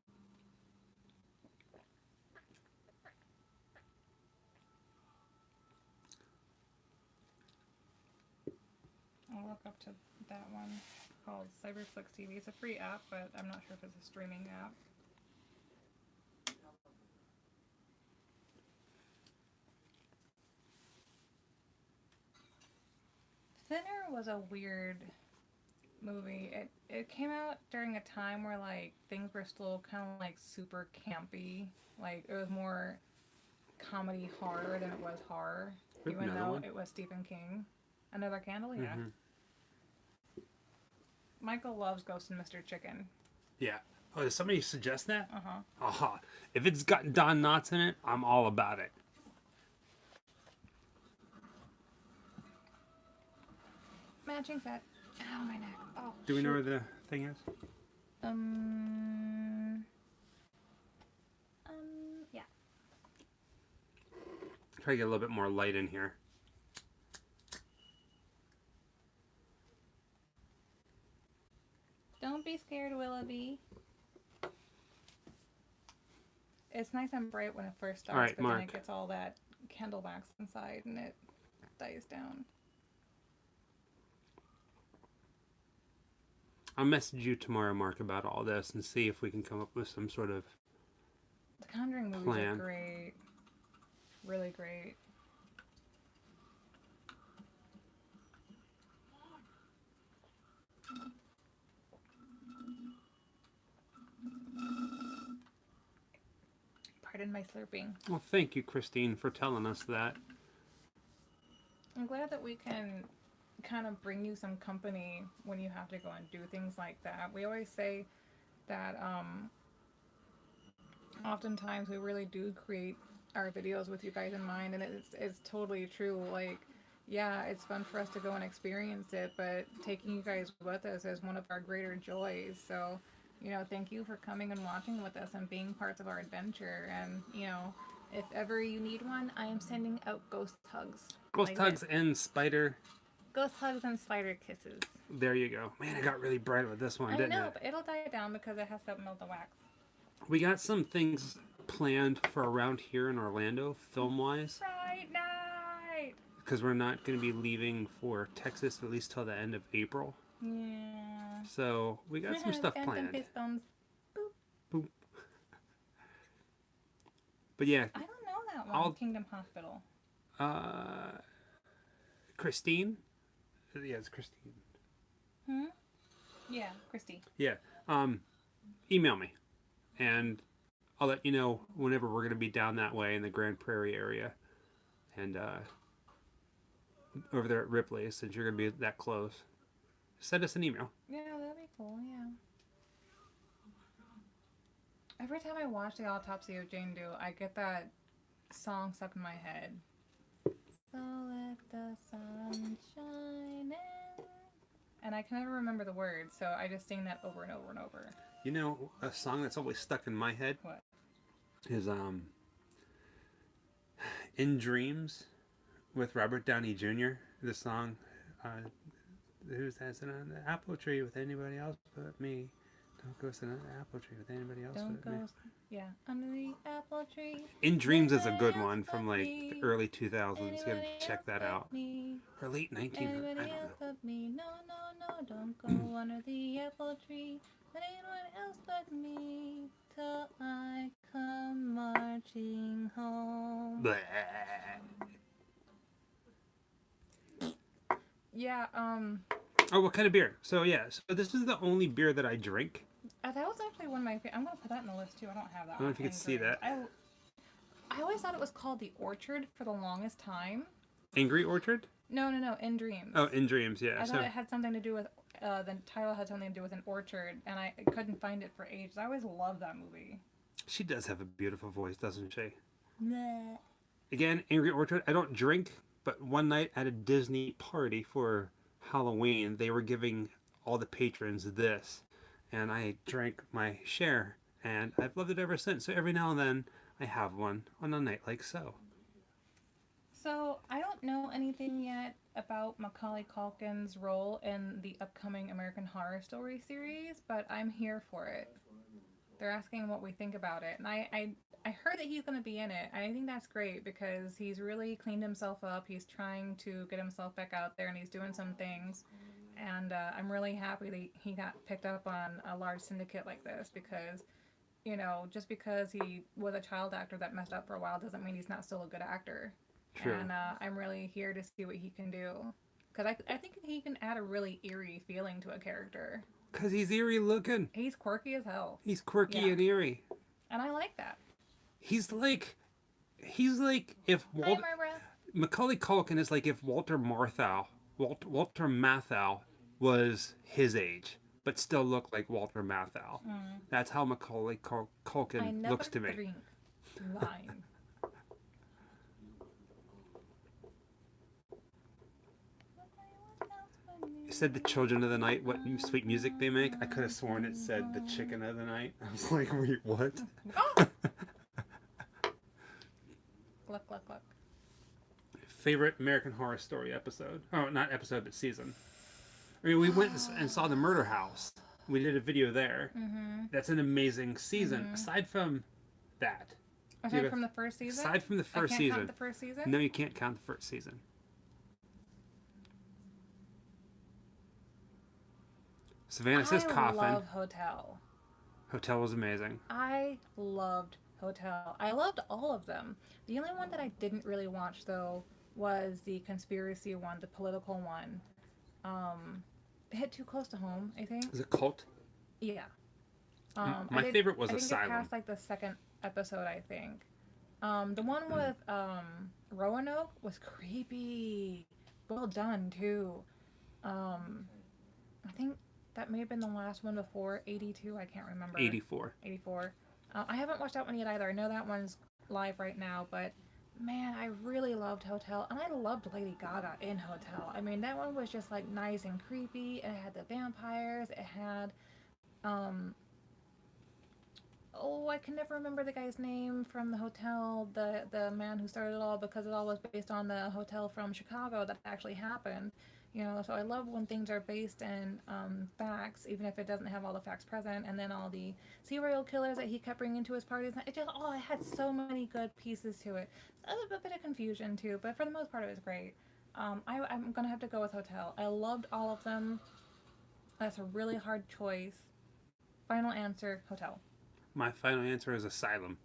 I'll look up to that one called Cyberflix TV. It's a free app, but I'm not sure if it's a streaming app. Thinner was a weird movie. It came out during a time where like things were still kind of like super campy. Like it was more comedy horror than it was horror, We have even another though one. it was Stephen King. Another candle, yeah. Michael loves Ghost and Mr. Chicken. Yeah. Oh, did somebody suggest that? Uh-huh. Aha. If it's got Don Knotts in it, I'm all about it. Matching set. Ow, my neck. Oh. Do we know shoot. where the thing is? Yeah. Try to get a little bit more light in here. Don't be scared, Willoughby. It's nice and bright when it first starts, All right, but then Mark. it gets all that candle wax inside and it dies down. I'll message you tomorrow, Mark, about all this and see if we can come up with some sort of... The Conjuring movies Plan. are great. Really great. Pardon my slurping. Well, thank you, Christine, for telling us that. I'm glad that we can kind of bring you some company when you have to go and do things like that. We always say that oftentimes we really do create our videos with you guys in mind, and it's totally true. Like, yeah, it's fun for us to go and experience it, but taking you guys with us is one of our greater joys. So, you know, thank you for coming and watching with us and being parts of our adventure. And, you know, if ever you need one, I am sending out ghost hugs. Ghost Like hugs this. and spider Ghost hugs and spider kisses. There you go. Man, I got really bright with this one, I didn't know, it? but it'll die down because it has to melt the wax. We got some things planned for around here in Orlando, film-wise, Fright night! because we're not going to be leaving for Texas at least till the end of April. Yeah. So we got some stuff Phantom planned. fist bumps. Boop. But yeah, I don't know that one. Kingdom Hospital. Christine. Yeah, it's Christine. Yeah, Christy. Yeah. Email me, and I'll let you know whenever we're going to be down that way in the Grand Prairie area, and over there at Ripley's, since you're going to be that close. Send us an email. Yeah, that'd be cool. Yeah. Every time I watch the Autopsy of Jane Doe, I get that song stuck in my head. So let the sun shine in. And I can never remember the words, so I just sing that over and over and over. You know, a song that's always stuck in my head. What? Is In Dreams with Robert Downey Jr. The song, who's that? Sitting on the apple tree with anybody else but me. Don't go sit on the apple tree with anybody else Don't but go, me. yeah, under the apple tree. In Dreams is a good one from like the early 2000s. You gotta check that out. Or late 1900s. I Anybody don't else know. but me? No, no, no, don't go under the apple tree. But anyone else but me till I come marching home. Blah. Yeah, Oh, what kind of beer? So yeah, so this is the only beer that I drink. that was actually one of my I'm gonna put that in the list too. I don't have that. I don't know if you can see that. I always thought it was called the Orchard for the longest time. Angry Orchard? No, In Dreams. Oh, In Dreams, yeah. I So thought it had something to do with the title had something to do with an orchard, and I couldn't find it for ages. I always loved that movie. she does have a beautiful voice, doesn't she? Bleh. Again, Angry Orchard. I don't drink, but one night at a Disney party for Halloween, they were giving all the patrons this, and I drank my share, and I've loved it ever since. So every now and then, I have one on a night like so. So I don't know anything yet about Macaulay Culkin's role in the upcoming American Horror Story series, but I'm here for it. They're asking what we think about it, and I heard that he's going to be in it. I think that's great because he's really cleaned himself up. He's trying to get himself back out there, and he's doing some things. And I'm really happy that he got picked up on a large syndicate like this because, you know, just because he was a child actor that messed up for a while doesn't mean he's not still a good actor. True. And I'm really here to see what he can do. Because I think he can add a really eerie feeling to a character. Because he's eerie looking. He's quirky as hell. He's quirky Yeah. and eerie. And I like that. He's like if Hi, Barbara. Macaulay Culkin is like if Walter Matthau was his age, but still looked like Walter Matthau. That's how Macaulay I Culkin never looks to me. drink wine. It said the Children of the Night, what sweet music they make. I could have sworn it said the Chicken of the Night. I was like, wait, what? Oh! Look. Favorite American Horror Story episode? Oh, not episode, but season. I mean, we went and saw the Murder House. We did a video there. Mm-hmm. That's an amazing season. Mm-hmm. Aside from that. Aside from the first season? Aside from the first I can't season. count the first season? No, you can't count the first season. Savannah says Coffin. I love Hotel. Hotel was amazing. I loved Hotel. I loved all of them. The only one that I didn't really watch, though, was the conspiracy one, the political one. It hit too close to home, I think. Is it Cult? Yeah. My favorite was I didn't Asylum. get past like the second episode, I think. The one with Roanoke was creepy. Well done too. I think that may have been the last one before 82. I can't remember. 84. 84. I haven't watched that one yet either. I know that one's live right now, but man, I really loved Hotel, and I loved Lady Gaga in Hotel. I mean, that one was just like nice and creepy. It had the vampires. It had, I can never remember the guy's name from the hotel. The man who started it all, because it all was based on the hotel from Chicago that actually happened. So I love when things are based in facts, even if it doesn't have all the facts present, and then all the serial killers that he kept bringing to his parties. It had so many good pieces to it. A bit of confusion too, but for the most part, it was great. I'm gonna have to go with Hotel. I loved all of them. That's a really hard choice. Final answer, Hotel. My final answer is Asylum.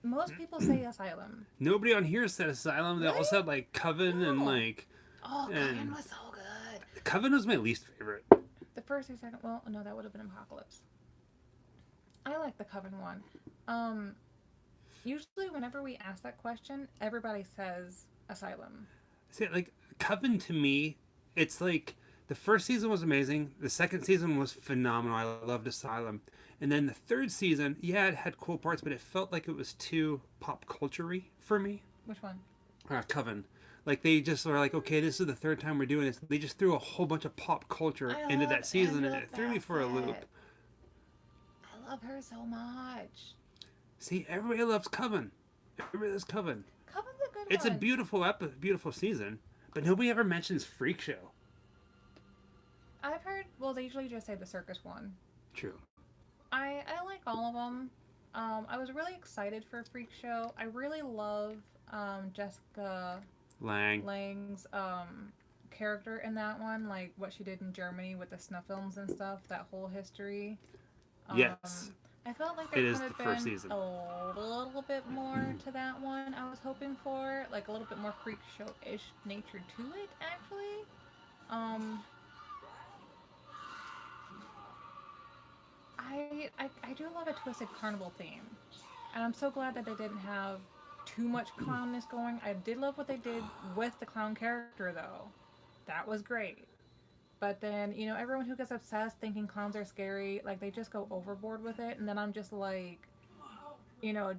Most people say Asylum. Nobody on here said Asylum. They all Really? said like Coven and No. like. Oh, And Coven was so good. Coven was my least favorite. The first or second, well, no, that would have been Apocalypse. I like the Coven one. Usually whenever we ask that question, everybody says Asylum. See, like Coven to me, it's like the first season was amazing. The second season was phenomenal. I loved Asylum, and then the third season, yeah, it had cool parts, but it felt like it was too pop culture-y for me. Which one? Coven. Like they just were like, okay, this is the third time we're doing this. They just threw a whole bunch of pop culture into that season, and it threw me for a loop. I love her so much. See, everybody loves Coven. Everybody loves Coven. Coven's a good It's one. a beautiful season, but nobody ever mentions Freak Show. I've heard. Well, they usually just say the circus one. True. I like all of them. I was really excited for Freak Show. I really love Jessica Lang's character in that one, like what she did in Germany with the snuff films and stuff. That whole history. Yes. I felt like It there is could have the first been season. a little bit more to that one. I was hoping for like a little bit more Freak Show-ish nature to it, actually. I do love a twisted carnival theme, and I'm so glad that they didn't have too much clownness going. I did love what they did with the clown character, though. That was great. But then, everyone who gets obsessed thinking clowns are scary, like, they just go overboard with it, and then I'm just like,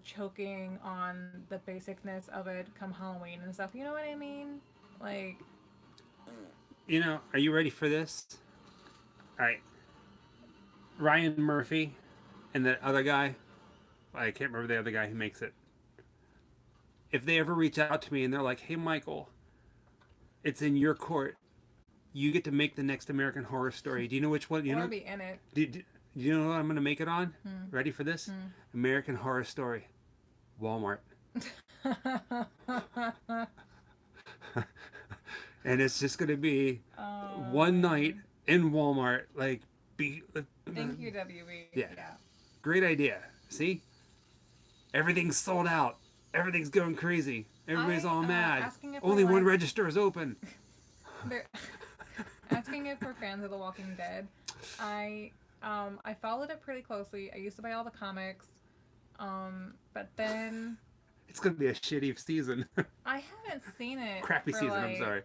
choking on the basicness of it come Halloween and stuff. You know what I mean? Like, Are you ready for this? All right. Ryan Murphy and the other guy, I can't remember the other guy who makes it. If they ever reach out to me and they're like, hey, Michael, it's in your court. You get to make the next American Horror Story. Do you know which one? or be in it. Do you know what I'm going to make it on? Ready for this? American Horror Story. Walmart. And it's just going to be one night in Walmart. Like, Thank you, WB. Yeah. Great idea. See? Everything's sold out. Everything's going crazy. Everybody's all mad. Only one register is open. They're asking it for fans of The Walking Dead. I followed it pretty closely. I used to buy all the comics. But then it's gonna be a shitty season. I haven't seen it. Crappy season, I'm sorry.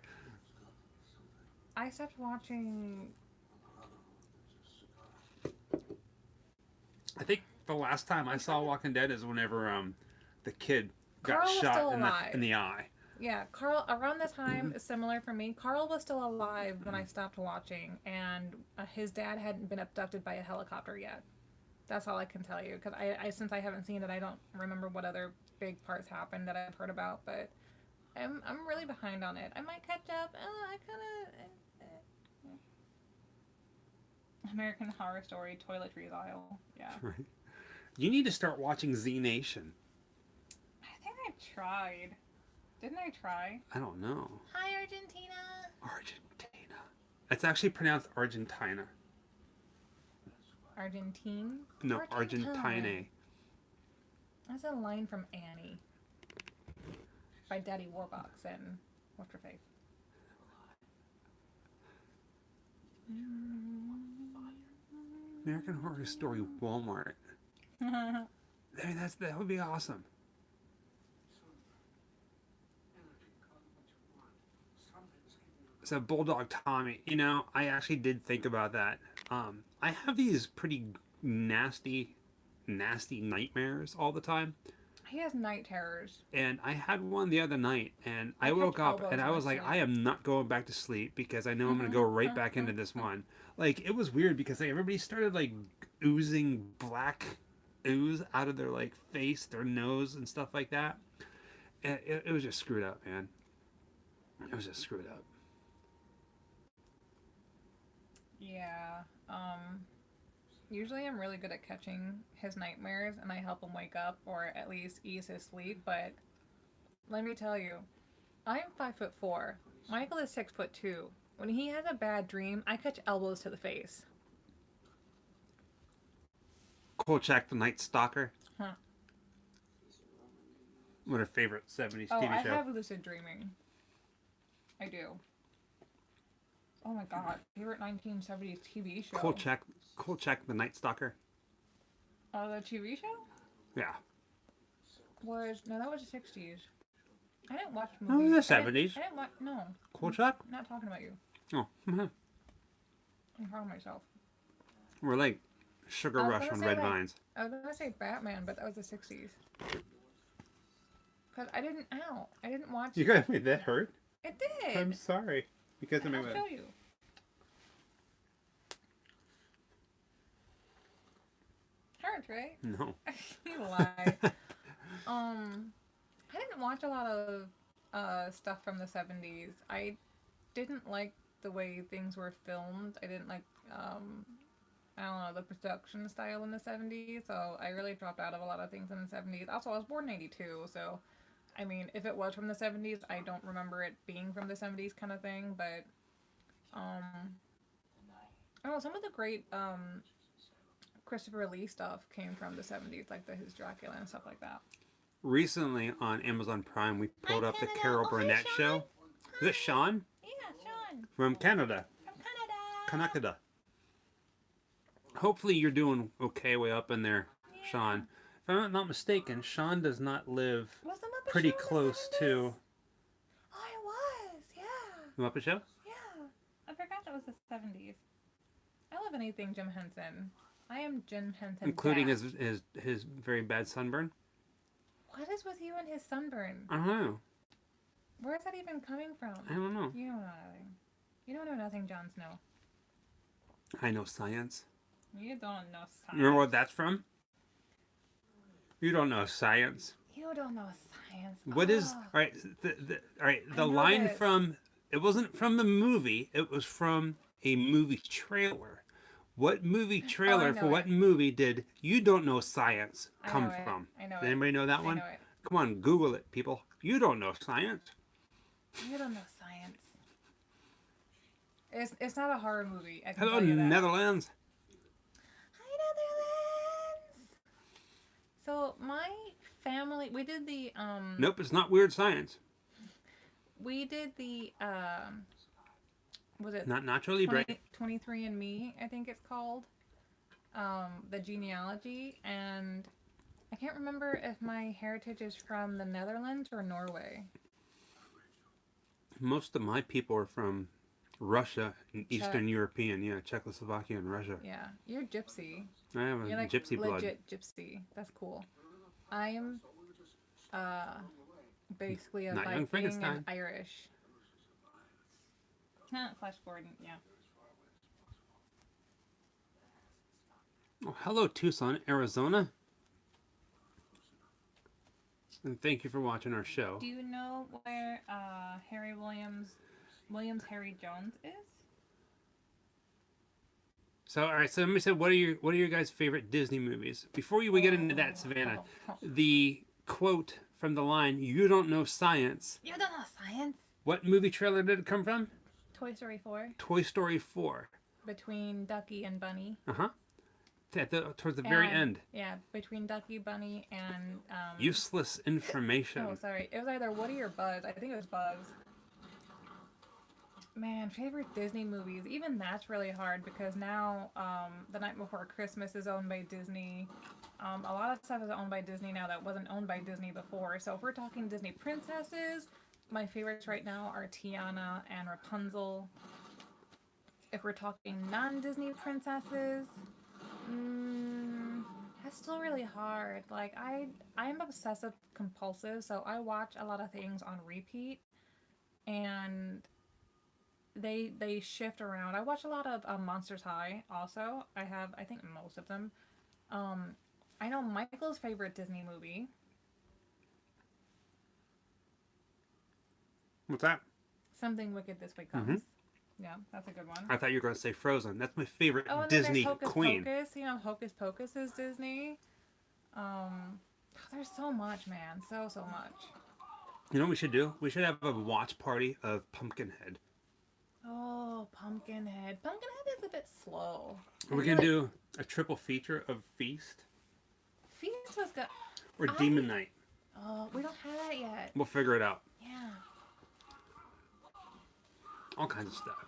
I stopped watching. I think the last time I saw Walking Dead is whenever the kid got Carl was shot still in alive. the eye. Yeah, Carl, around the time, similar for me, Carl was still alive when I stopped watching, and his dad hadn't been abducted by a helicopter yet. That's all I can tell you, because since I haven't seen it, I don't remember what other big parts happened that I've heard about, but I'm really behind on it. I might catch up. I kind of... American Horror Story, Toiletries Aisle. Yeah. Right. You need to start watching Z Nation. I think I tried. Didn't I try? I don't know. Hi, Argentina. Argentina. It's actually pronounced Argentina. Argentine? No, Argentine. That's a line from Annie. By Daddy Warbucks and what's her face? American Horror Story Walmart. I mean, that would be awesome. So Bulldog Tommy, I actually did think about that. I have these pretty nasty nightmares all the time. He has night terrors. And I had one the other night, and I woke up and I was like, I am not going back to sleep because I know I'm going to go right back into this one. Like, it was weird because everybody started like oozing black ooze out of their like face, their nose, and stuff like that. And it was just screwed up, man. It was just screwed up. Yeah. Usually I'm really good at catching his nightmares and I help him wake up or at least ease his sleep, but let me tell you, I'm 5'4". Michael is 6'2". When he has a bad dream, I catch elbows to the face. Kolchak the Night Stalker. Huh. What a favorite 70s Oh, TV I show. have lucid dreaming. I do. Oh my god, favorite 1970s TV show. Kolchak the Night Stalker. Oh, the TV show? Yeah. That was the 60s. I didn't watch Oh, movies. the 70s. I didn't watch, no. Kolchak? I'm not talking about you. Oh. I'm talking about myself. We're like Sugar I was Rush gonna on say Red that. Vines. I was gonna say Batman, but that was the 60s. Because I didn't watch You guys made that hurt? it. Did. I'm sorry. Because I I'll made show you. Hurts, right? No. You lie. I didn't watch a lot of stuff from the 70s. I didn't like the way things were filmed. I didn't like I don't know, the production style in the 70s, so I really dropped out of a lot of things in the 70s. Also, I was born in 82, so I mean, if it was from the 70s, I don't remember it being from the 70s kind of thing, but I don't know, some of the great Christopher Lee stuff came from the 70s, like his Dracula and stuff like that. Recently on Amazon Prime, we pulled up the Carol Burnett show. Is it Sean? Yeah, Sean. From Canada. From Canada. Canada. Hopefully you're doing okay way up in there, Sean. If I'm not mistaken, Sean does not live Was the Muppet pretty Show in the close 70s? to Oh, it was, yeah. the Muppet Show. Yeah. I forgot that was the 70s. I love anything Jim Henson. I am Jim Henson. Including back. his very bad sunburn. What is with you and his sunburn? I don't know. Where is that even coming from? I don't know. You don't know nothing. You don't know nothing, Jon Snow. I know science. You don't know science. You remember what that's from? You don't know science. You don't know science. What is Oh. all right? The I know line this. from it wasn't from the movie. It was from a movie trailer. What movie trailer know for what it. movie did You Don't Know Science I come know it. from? I know Does it. anybody know that I one? know it. Come on, Google it, people. You don't know science. You don't know science. It's not a horror movie. I can Hello, tell you that. Netherlands. Hi, Netherlands. So my family, we did the Nope, it's not weird science. we did the was it Not Nacho Libre. 23andMe, I think it's called. The genealogy, and I can't remember if my heritage is from the Netherlands or Norway. Most of my people are from Russia and Eastern European. Yeah, Czechoslovakia and Russia. Yeah, you're gypsy. I have a You're like gypsy blood. legit gypsy. That's cool. I'm basically a Not young Viking Frankenstein. and Irish. Flash Gordon, yeah. Oh, hello, Tucson, Arizona. And thank you for watching our show. Do you know where Williams Harry Jones is? So, all right. So, let me say, what are your guys' favorite Disney movies? Before we get into that, Savannah, the quote from the line "You don't know science." You don't know science. What movie trailer did it come from? Toy Story 4. Toy Story 4. Between Ducky and Bunny. Towards the very end. Yeah, between Ducky, Bunny, and Useless information. oh, sorry. It was either Woody or Buzz. I think it was Buzz. Man, favorite Disney movies. Even that's really hard because now The Night Before Christmas is owned by Disney. A lot of stuff is owned by Disney now that wasn't owned by Disney before. So if we're talking Disney princesses, my favorites right now are Tiana and Rapunzel. If we're talking non-Disney princesses, that's still really hard. Like I'm obsessive compulsive, so I watch a lot of things on repeat, and they shift around. I watch a lot of Monsters High. Also, I think most of them. I know Michael's favorite Disney movie. What's that? Something Wicked This Way Comes. Yeah, that's a good one. I thought you were going to say Frozen. That's my favorite Oh, and Disney then there's Hocus queen. Pocus. You know, Hocus Pocus is Disney. There's so much, man. So much. You know what we should do? We should have a watch party of Pumpkinhead. Oh, Pumpkinhead. Pumpkinhead is a bit slow. We can do a triple feature of Feast Feast was good. or Demon Knight. Oh, we don't have that yet. We'll figure it out. Yeah. All kinds of stuff.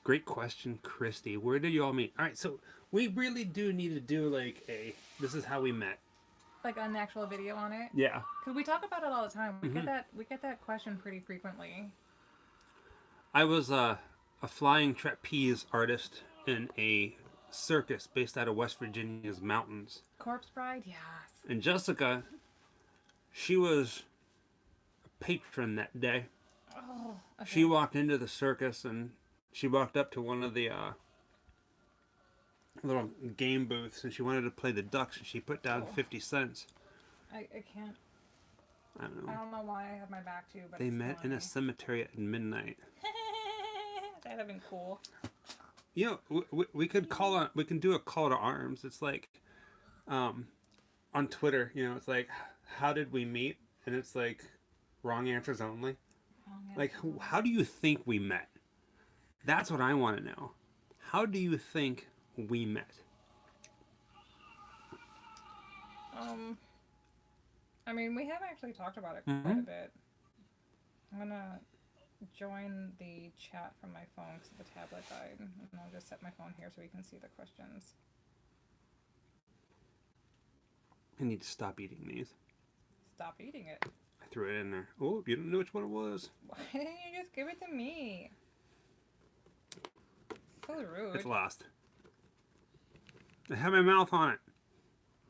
Great question, Christy. Where did you all meet? All right, so we really do need to do like a this is how we met. Like an actual video on it. Yeah. Because we talk about it all the time. We get that question pretty frequently. I was a flying trapeze artist in a circus based out of West Virginia's mountains. Corpse Bride, yes. And Jessica, she was a patron that day. Oh, okay. She walked into the circus and she walked up to one of the little game booths and she wanted to play the ducks and she put down 50 cents. I can't. I don't I know. don't know why I have my back to, but They it's met in a cemetery at midnight. That'd have been cool. You know, we could we can do a call to arms. It's like, on Twitter, you know, it's like, how did we meet? And it's like, wrong answers only. Like, how do you think we met? That's what I want to know. How do you think we met? I mean, we have actually talked about it quite a bit. I'm gonna join the chat from my phone because the tablet died, and I'll just set my phone here so we can see the questions. I need to stop eating these. Stop eating it. I threw it in there. Oh, you don't know which one it was. Why didn't you just give it to me? So rude. It's lost. I have my mouth on it.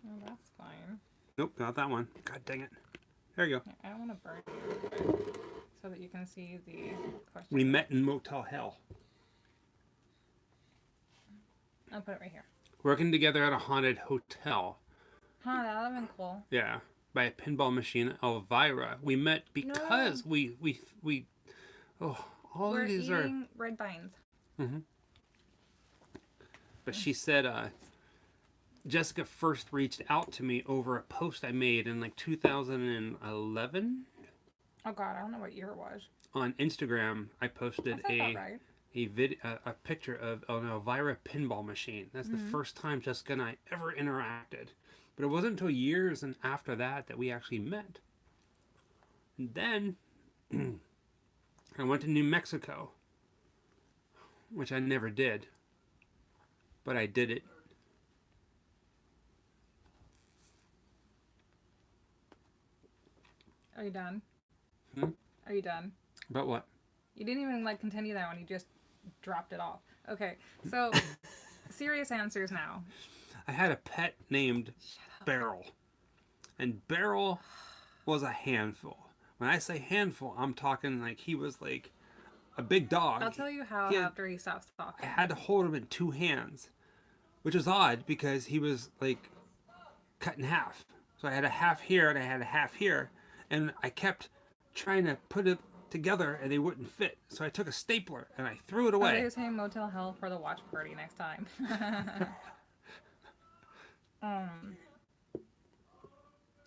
Oh, that's fine. Nope, not that one. God dang it. There you go. I don't want to burn you, but so that you can see the question. We met in Motel Hell. I'll put it right here. Working together at a haunted hotel. Huh, that would have been cool. Yeah. By a pinball machine, Elvira. We met because we all We're of these eating red vines. But she said Jessica first reached out to me over a post I made in like 2011 Oh god, I don't know what year it was. on Instagram. I posted That sounds about right. a picture of an Elvira pinball machine. That's the first time Jessica and I ever interacted. But it wasn't until years and after that that we actually met. And then I went to New Mexico, which I never did, but I did it. Are you done? Hmm? Are you done? But what? You didn't even like continue that one. You just dropped it off. Okay, so serious answers now. I had a pet named Beryl. And Beryl was a handful. When I say handful, I'm talking like he was like a big dog. I'll tell you how after he stops I talking. had to hold him in two hands, which was odd because he was like cut in half. So I had a half here and I had a half here. And I kept trying to put it together and they wouldn't fit. So I took a stapler and I threw it away. They were saying Motel Hell for the watch party next time. How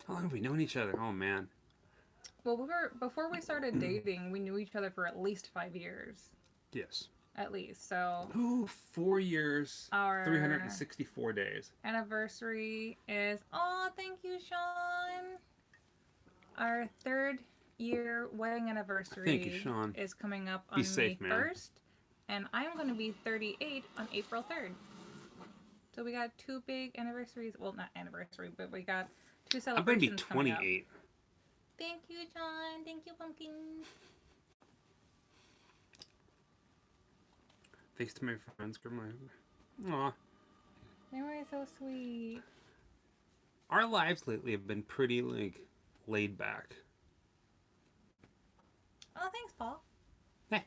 long have we known each other? Oh man. Well, before we started dating, we knew each other for at least 5 years. Yes. At least. So Ooh, 4 years, our 364 days. anniversary is, oh, thank you, Sean. Our 3rd year wedding anniversary Thank you, Sean. is coming up on Be safe, May man. 1st. And I'm going to be 38 on April 3rd. So we got 2 big anniversaries. Well, not anniversary, but we got 2 I'm going to be celebrations coming up. 28. Thank you, John. Thank you, Pumpkin. Thanks to my friends. Aw. They were so sweet. Our lives lately have been pretty, like, laid back. Oh, thanks, Paul. Hey.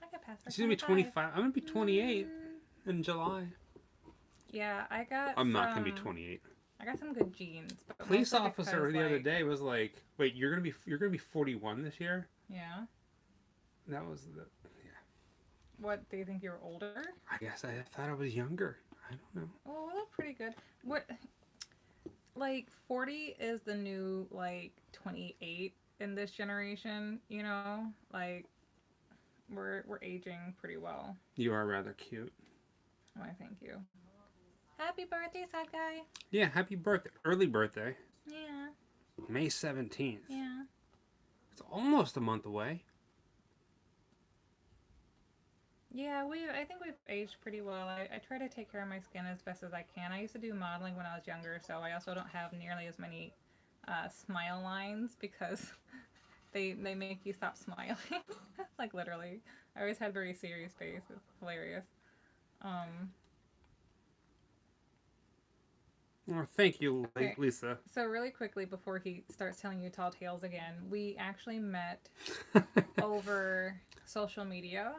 I got past She's going to be 25. I'm going to be 28 in July. Yeah, I got I'm not going to be 28. I got some good genes. But Police mostly officer because, the other day was like, "Wait, you're gonna be 41 this year?" Yeah. That was the. What, do you think you're older? I guess I thought I was younger. I don't know. Oh, we look pretty good. What, like 40 is the new like 28 in this generation, you know? Like we're aging pretty well. You are rather cute. Why, thank you. Happy birthday, sad guy. Yeah, happy birthday. Early birthday. Yeah. May 17th. Yeah. It's almost a month away. Yeah, I think we've aged pretty well. I try to take care of my skin as best as I can. I used to do modeling when I was younger, so I also don't have nearly as many smile lines because they make you stop smiling. Like literally. I always had very serious face. It's hilarious. Well, thank you, Okay. Lisa. So really quickly before he starts telling you tall tales again, we actually met over social media.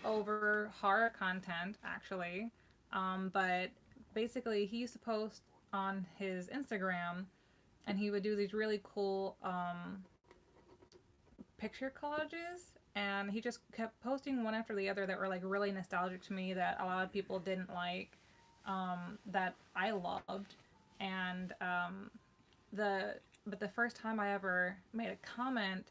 Over horror content, actually. But basically, he used to post on his Instagram, and he would do these really cool picture collages. And he just kept posting one after the other that were like really nostalgic to me that a lot of people didn't like, that I loved. And but the first time I ever made a comment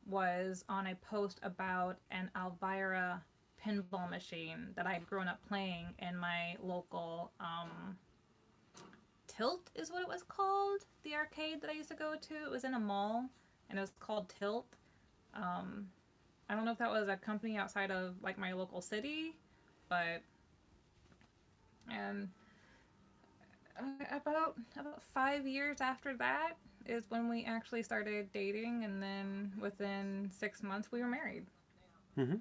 was on a post about an Elvira pinball machine that I had grown up playing in my local Tilt is what it was called. The arcade that I used to go to. It was in a mall and it was called Tilt. I don't know if that was a company outside of like my local city, but and about 5 years after that is when we actually started dating, and then within 6 months we were married. Mm-hmm.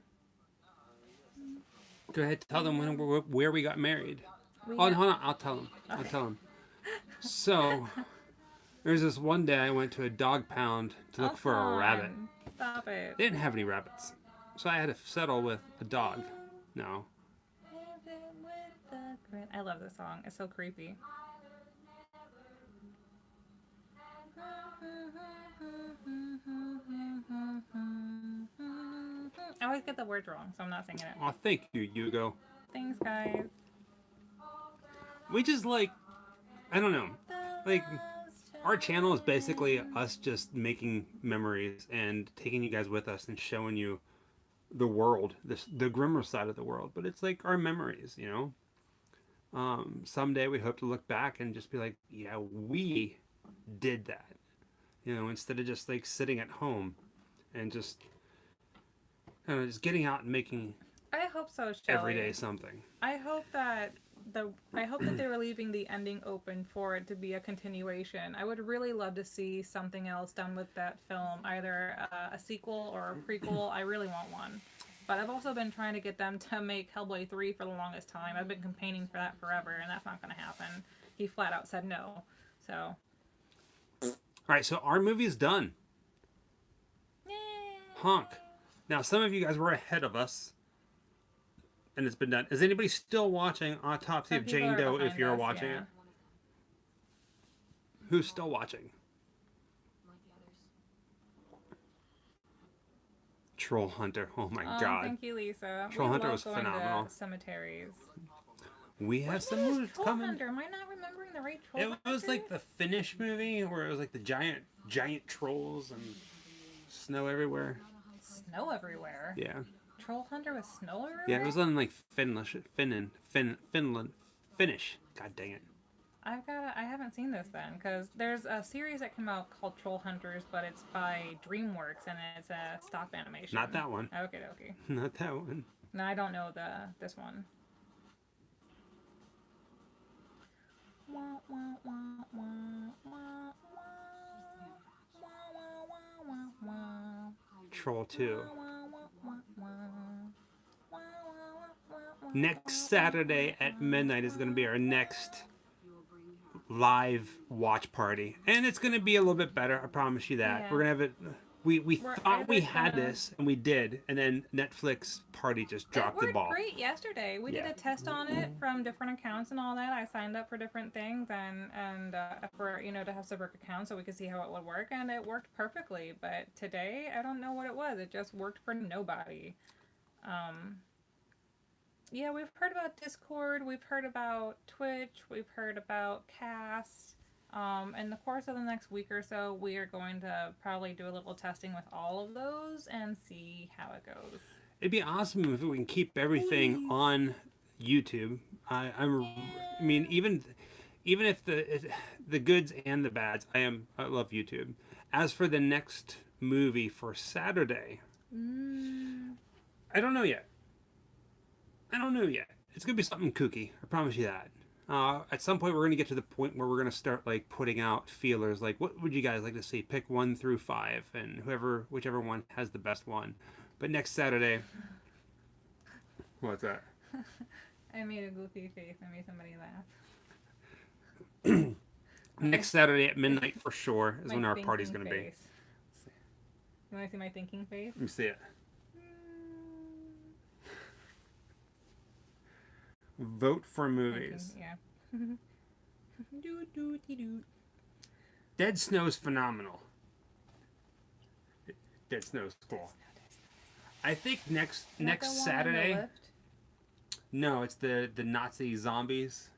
Go ahead, tell them where we got married. We Hold got- on, I'll tell them. I'll tell them. So, there's this one day I went to a dog pound to look Oh, for come a rabbit. on. Stop it. They didn't have any rabbits, so I had to settle with a dog. No. I love this song. It's so creepy. I always get the words wrong, so I'm not singing it. Oh, thank you, Hugo. Thanks, guys. We just like, I don't know, like our channel is basically us just making memories and taking you guys with us and showing you the world, the grimmer side of the world. But it's like our memories, you know. Someday we hope to look back and just be like, yeah, we did that, you know, instead of just like sitting at home and just, I don't know, just getting out and making I hope so, Shelley. every day something. I hope that they were leaving the ending open for it to be a continuation. I would really love to see something else done with that film, either a sequel or a prequel. I really want one. But I've also been trying to get them to make Hellboy 3 for the longest time. I've been campaigning for that forever, and that's not going to happen. He flat out said no. So. All right, so our movie's done. Yay. Honk. Now, some of you guys were ahead of us, and it's been done. Is anybody still watching Autopsy Some of people Jane are Doe if behind you're us, watching yeah. it? Who's still watching? Troll Hunter. Oh my god. Thank you, Lisa. Troll We Hunter love was going phenomenal. to cemeteries. We have some What is movies Troll coming. Hunter? Am I not remembering the right Troll It was Hunter? like the Finnish movie where it was like the giant trolls and snow everywhere. Snow everywhere. Yeah. Troll Hunter with snow everywhere? Yeah, it was on like Finnish. God dang it. I haven't seen this then, because there's a series that came out called Troll Hunters, but it's by DreamWorks and it's a stop animation. Not that one. Okay. Not that one. No, I don't know this one. Troll 2. Next Saturday at midnight is going to be our next live watch party. And it's going to be a little bit better, I promise you that. Yeah. We're going to have it we We're thought we either had gonna. this, and we did, and then Netflix party just It dropped the worked ball. great yesterday. We did Yeah. a test on it from different accounts and all that. I signed up for different things and for to have separate accounts so we could see how it would work, and it worked perfectly. But today, I don't know what it was. It just worked for nobody. Um, yeah, we've heard about Discord. We've heard about Twitch. We've heard about Cast. In the course of the next week or so, we are going to probably do a little testing with all of those and see how it goes. It'd be awesome if we can keep everything Please. on YouTube. I mean, even if the goods and the bads, I love YouTube. As for the next movie for Saturday, Mm. I don't know yet. I don't know yet. It's gonna be something kooky. I promise you that. At some point, we're gonna get to the point where we're gonna start like putting out feelers. Like, what would you guys like to see? Pick 1 through 5, and whichever one has the best one. But next Saturday, what's that? I made a goofy face. I made somebody laugh. Next Saturday at midnight for sure is My when our party's gonna be. face. You want to see my thinking face? Let me see it. Vote for movies. Thinking, yeah. do. Dead Snow's phenomenal. Dead Snow's cool. I think next Saturday. No, it's the Nazi zombies.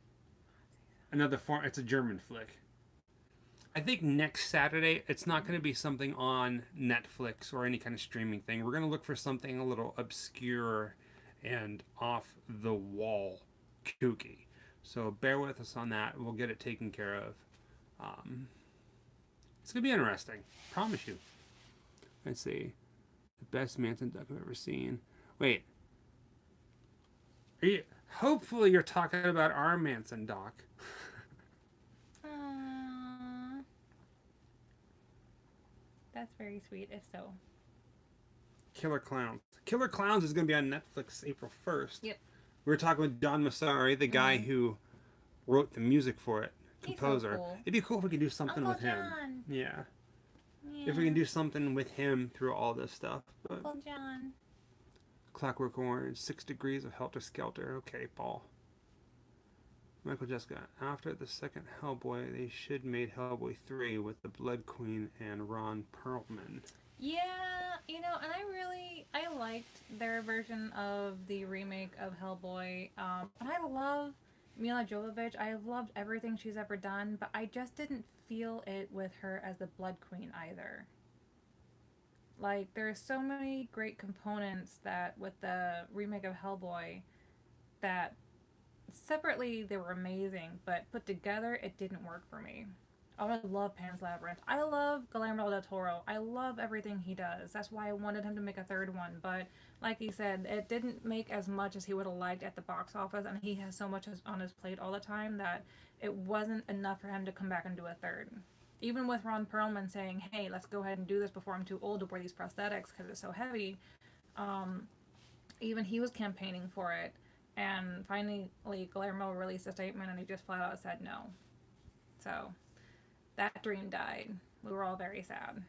Another form. It's a German flick. I think next Saturday it's not going to be something on Netflix or any kind of streaming thing. We're going to look for something a little obscure and off the wall, kooky. So bear with us on that. We'll get it taken care of. It's going to be interesting. Promise you. Let's see. The best Manson duck I've ever seen. Wait. Hopefully you're talking about our Manson doc. That's very sweet, if so. Killer Clowns. Killer Clowns is going to be on Netflix April 1st. Yep. We were talking with John Massari, the guy who wrote the music for it, composer. So cool. It'd be cool if we could do something Uncle with him. John. Yeah. Yeah. If we can do something with him through all this stuff. But Uncle John. Clockwork Orange, 6 Degrees of Helter Skelter. Okay, Paul. Michael Jessica. After the second Hellboy, they should made Hellboy 3 with the Blood Queen and Ron Perlman. Yeah, and I liked their version of the remake of Hellboy. And I love Mila Jovovich. I have loved everything she's ever done, but I just didn't feel it with her as the Blood Queen either. Like, there's so many great components that with the remake of Hellboy that separately they were amazing, but put together it didn't work for me. Oh, I love Pan's Labyrinth. I love Guillermo del Toro. I love everything he does. That's why I wanted him to make a third one. But like he said, it didn't make as much as he would have liked at the box office, and he has so much on his plate all the time that it wasn't enough for him to come back and do a third. Even with Ron Perlman saying, hey, let's go ahead and do this before I'm too old to wear these prosthetics because it's so heavy, even he was campaigning for it. And finally, Guillermo released a statement and he just flat out said no. So that dream died. We were all very sad.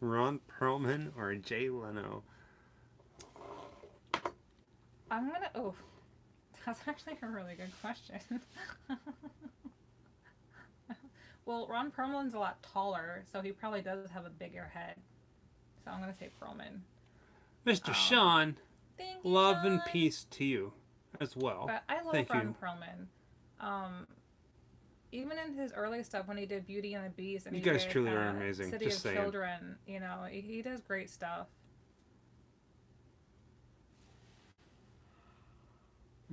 Ron Perlman or Jay Leno? That's actually a really good question. Well, Ron Perlman's a lot taller, so he probably does have a bigger head. So I'm going to say Perlman. Mr. Sean, Thank you, love Sean. and peace to you as well. But I love Thank Ron you. Perlman. Even in his early stuff when he did Beauty and the Beast, and You he guys did, truly are amazing. City Just of saying. Children, he does great stuff.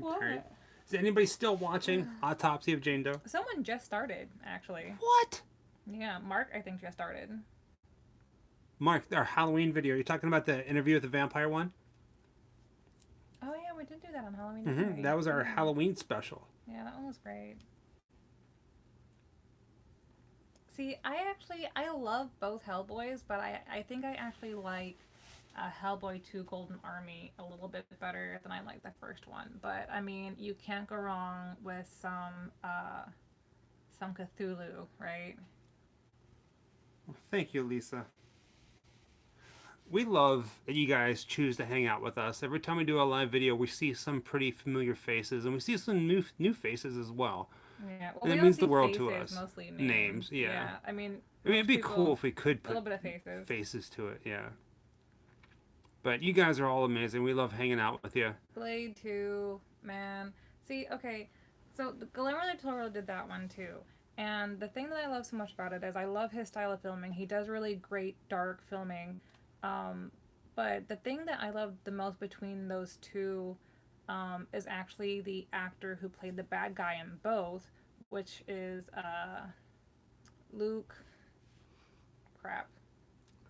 Okay. Is anybody still watching Autopsy of Jane Doe? Someone just started, actually. What? Yeah, Mark, I think, just started. Mark, our Halloween video. You're talking about the interview with the vampire one? Oh, yeah, we did do that on Halloween. didn't we? That was our Halloween special. Yeah, that one was great. See, I love both Hellboys, but I think I actually like Hellboy 2 Golden Army a little bit better than I like the first one. But, I mean, you can't go wrong with some Cthulhu, right? Well, thank you, Lisa. We love that you guys choose to hang out with us. Every time we do a live video, we see some pretty familiar faces, and we see some new faces as well. Yeah. Well, And we it don't means the see world to faces, us. mostly names. Names, yeah. Yeah. I mean, I mean, it'd most be cool people, if we could a little put bit of faces. faces to it, yeah. But you guys are all amazing. We love hanging out with you. Blade 2, man. See, okay, so the Guillermo del Toro did that one too. And the thing that I love so much about it is I love his style of filming. He does really great dark filming. Um, but the thing that I love the most between those two is actually the actor who played the bad guy in both, which is Luke. Crap.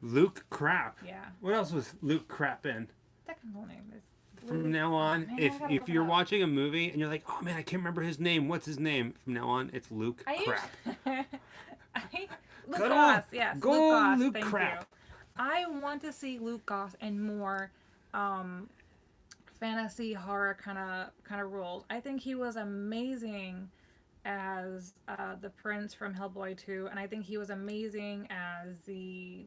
Luke Crap. Yeah. What else was Luke Crap in? Technical name is. From now on, Man, if I gotta if look it you're up. watching a movie and you're like, oh man, I can't remember his name. What's his name? From now on, it's Luke Crap. Luke Good Goss, old- yes. go Luke Goss, Luke thank Crap. you. I want to see Luke Goss in more fantasy horror kind of roles. I think he was amazing as the prince from Hellboy 2, and I think he was amazing as the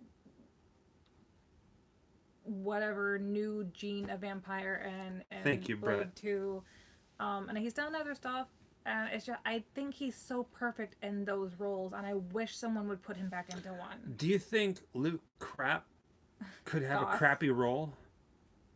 whatever new gene of vampire and Thank you, Blade Brett. 2. And he's done other stuff, and it's just I think he's so perfect in those roles, and I wish someone would put him back into one. Do you think Luke Crap could have a Goss. crappy role?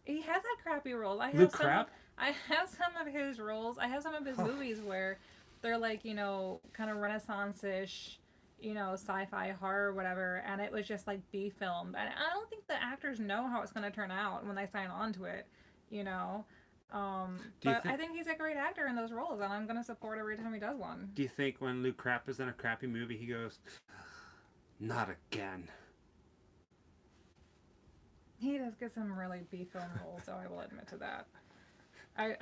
He has had crappy roles. Luke Crap? I have some of his roles. I have some of his movies where they're like, kind of Renaissance-ish, sci-fi horror, whatever, and it was just like B filmed. And I don't think the actors know how it's going to turn out when they sign on to it, you know. But I think he's a great actor in those roles, and I'm going to support every time he does one. Do you think when Luke Crap is in a crappy movie, he goes, not again? He does get some really B film roles, so I will admit to that. I'm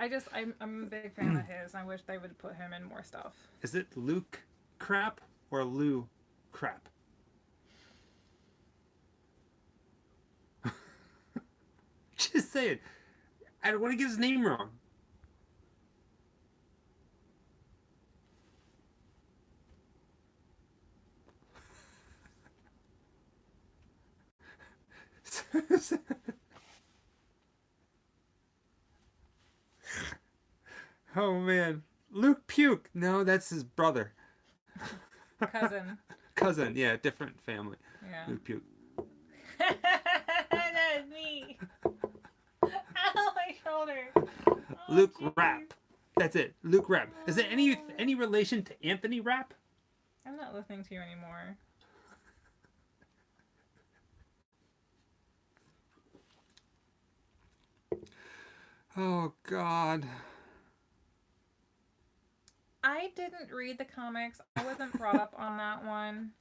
a big fan of his. I wish they would put him in more stuff. Is it Luke Crap or Lou Crap? Just say it. I don't want to get his name wrong. Oh man, Luke Puke. No, that's his brother. Cousin. Cousin, yeah, different family. Yeah. Luke Puke. That is me. Ow, my shoulder. Oh, Luke geez. Rapp. That's it. Luke Rapp. Is there any relation to Anthony Rapp? I'm not listening to you anymore. Oh God. I didn't read the comics. I wasn't brought up on that one.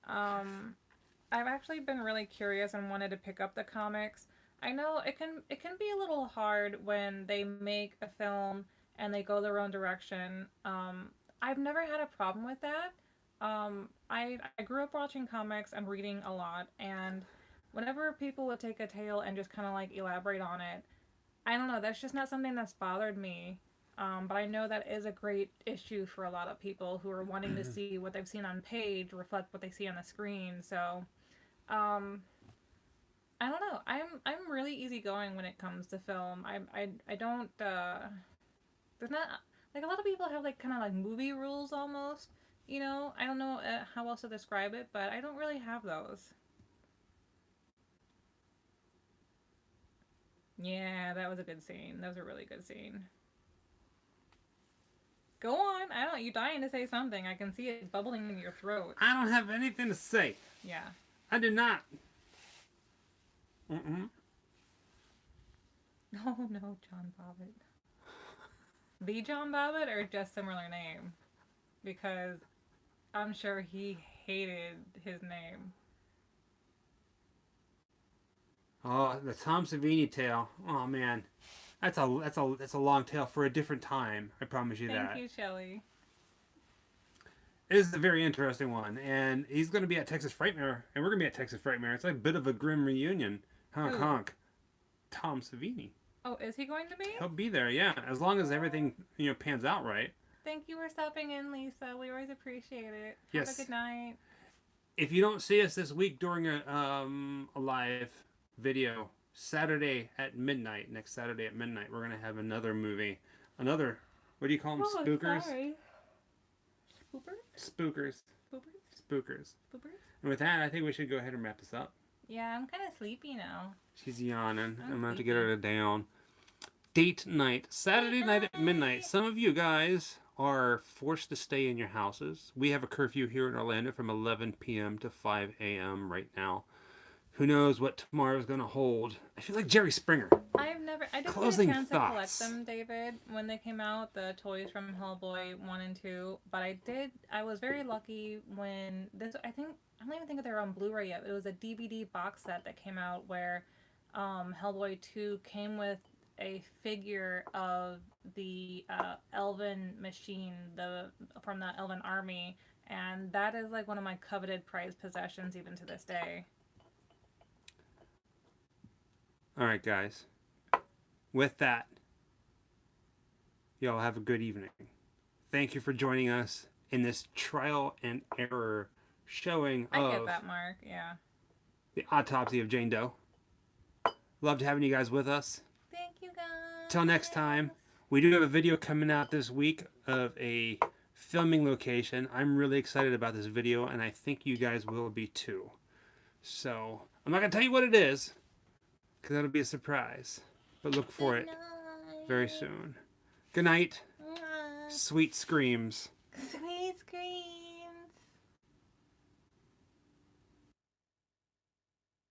I've actually been really curious and wanted to pick up the comics. I know it can be a little hard when they make a film and they go their own direction. I've never had a problem with that. I grew up watching comics and reading a lot, and whenever people would take a tale and just kind of like elaborate on it, I don't know, that's just not something that's bothered me. But I know that is a great issue for a lot of people who are wanting to see what they've seen on page reflect what they see on the screen. So, I don't know. I'm really easygoing when it comes to film. I don't there's not like a lot of people have like kind of like movie rules almost. I don't know how else to describe it, but I don't really have those. Yeah, that was a good scene. That was a really good scene. Go on. I don't know. You're dying to say something. I can see it bubbling in your throat. I don't have anything to say. Yeah. I do not. Mm-mm. Oh no, John Bobbitt. The John Bobbitt or just similar name? Because I'm sure he hated his name. Oh, the Tom Savini tale. Oh man, that's a long tale for a different time. I promise you that. Thank you, Shelley. It is a very interesting one, and he's going to be at Texas Frightmare, and we're going to be at Texas Frightmare. It's like a bit of a grim reunion. Honk Who? honk. Tom Savini. Oh, is he going to be? He'll be there, yeah, as long as everything pans out right. Thank you for stopping in, Lisa. We always appreciate it. Yes. Have a good night. if you don't see us this week during a live video, Saturday at midnight, next Saturday at midnight, we're gonna have another movie, another. What do you call them? Spookers. Sorry. Spoopers? Spookers. Spoopers? Spookers. Spoopers? And with that, I think we should go ahead and wrap this up. Yeah, I'm kind of sleepy now. She's yawning. I'm gonna have to sleepy. get her down. Date night, Saturday night at midnight. Some of you guys are forced to stay in your houses. We have a curfew here in Orlando from 11 p.m. to 5 a.m. right now. Who knows what tomorrow's going to hold? I feel like Jerry Springer. I didn't Closing get a chance thoughts. to collect them, David, when they came out, the toys from Hellboy 1 and 2, but I was very lucky when I don't even think they were on Blu-ray yet. It was a DVD box set that came out where Hellboy 2 came with a figure of the Elven machine, from the Elven army, and that is like one of my coveted prized possessions even to this day. All right, guys. With that, y'all have a good evening. Thank you for joining us in this trial and error showing I of get that, Mark. Yeah. the autopsy of Jane Doe. Loved having you guys with us. Thank you, guys. Till next time, we do have a video coming out this week of a filming location. I'm really excited about this video, and I think you guys will be too. So, I'm not going to tell you what it is, because that'll be a surprise. But look for it very soon. Good night. Sweet screams.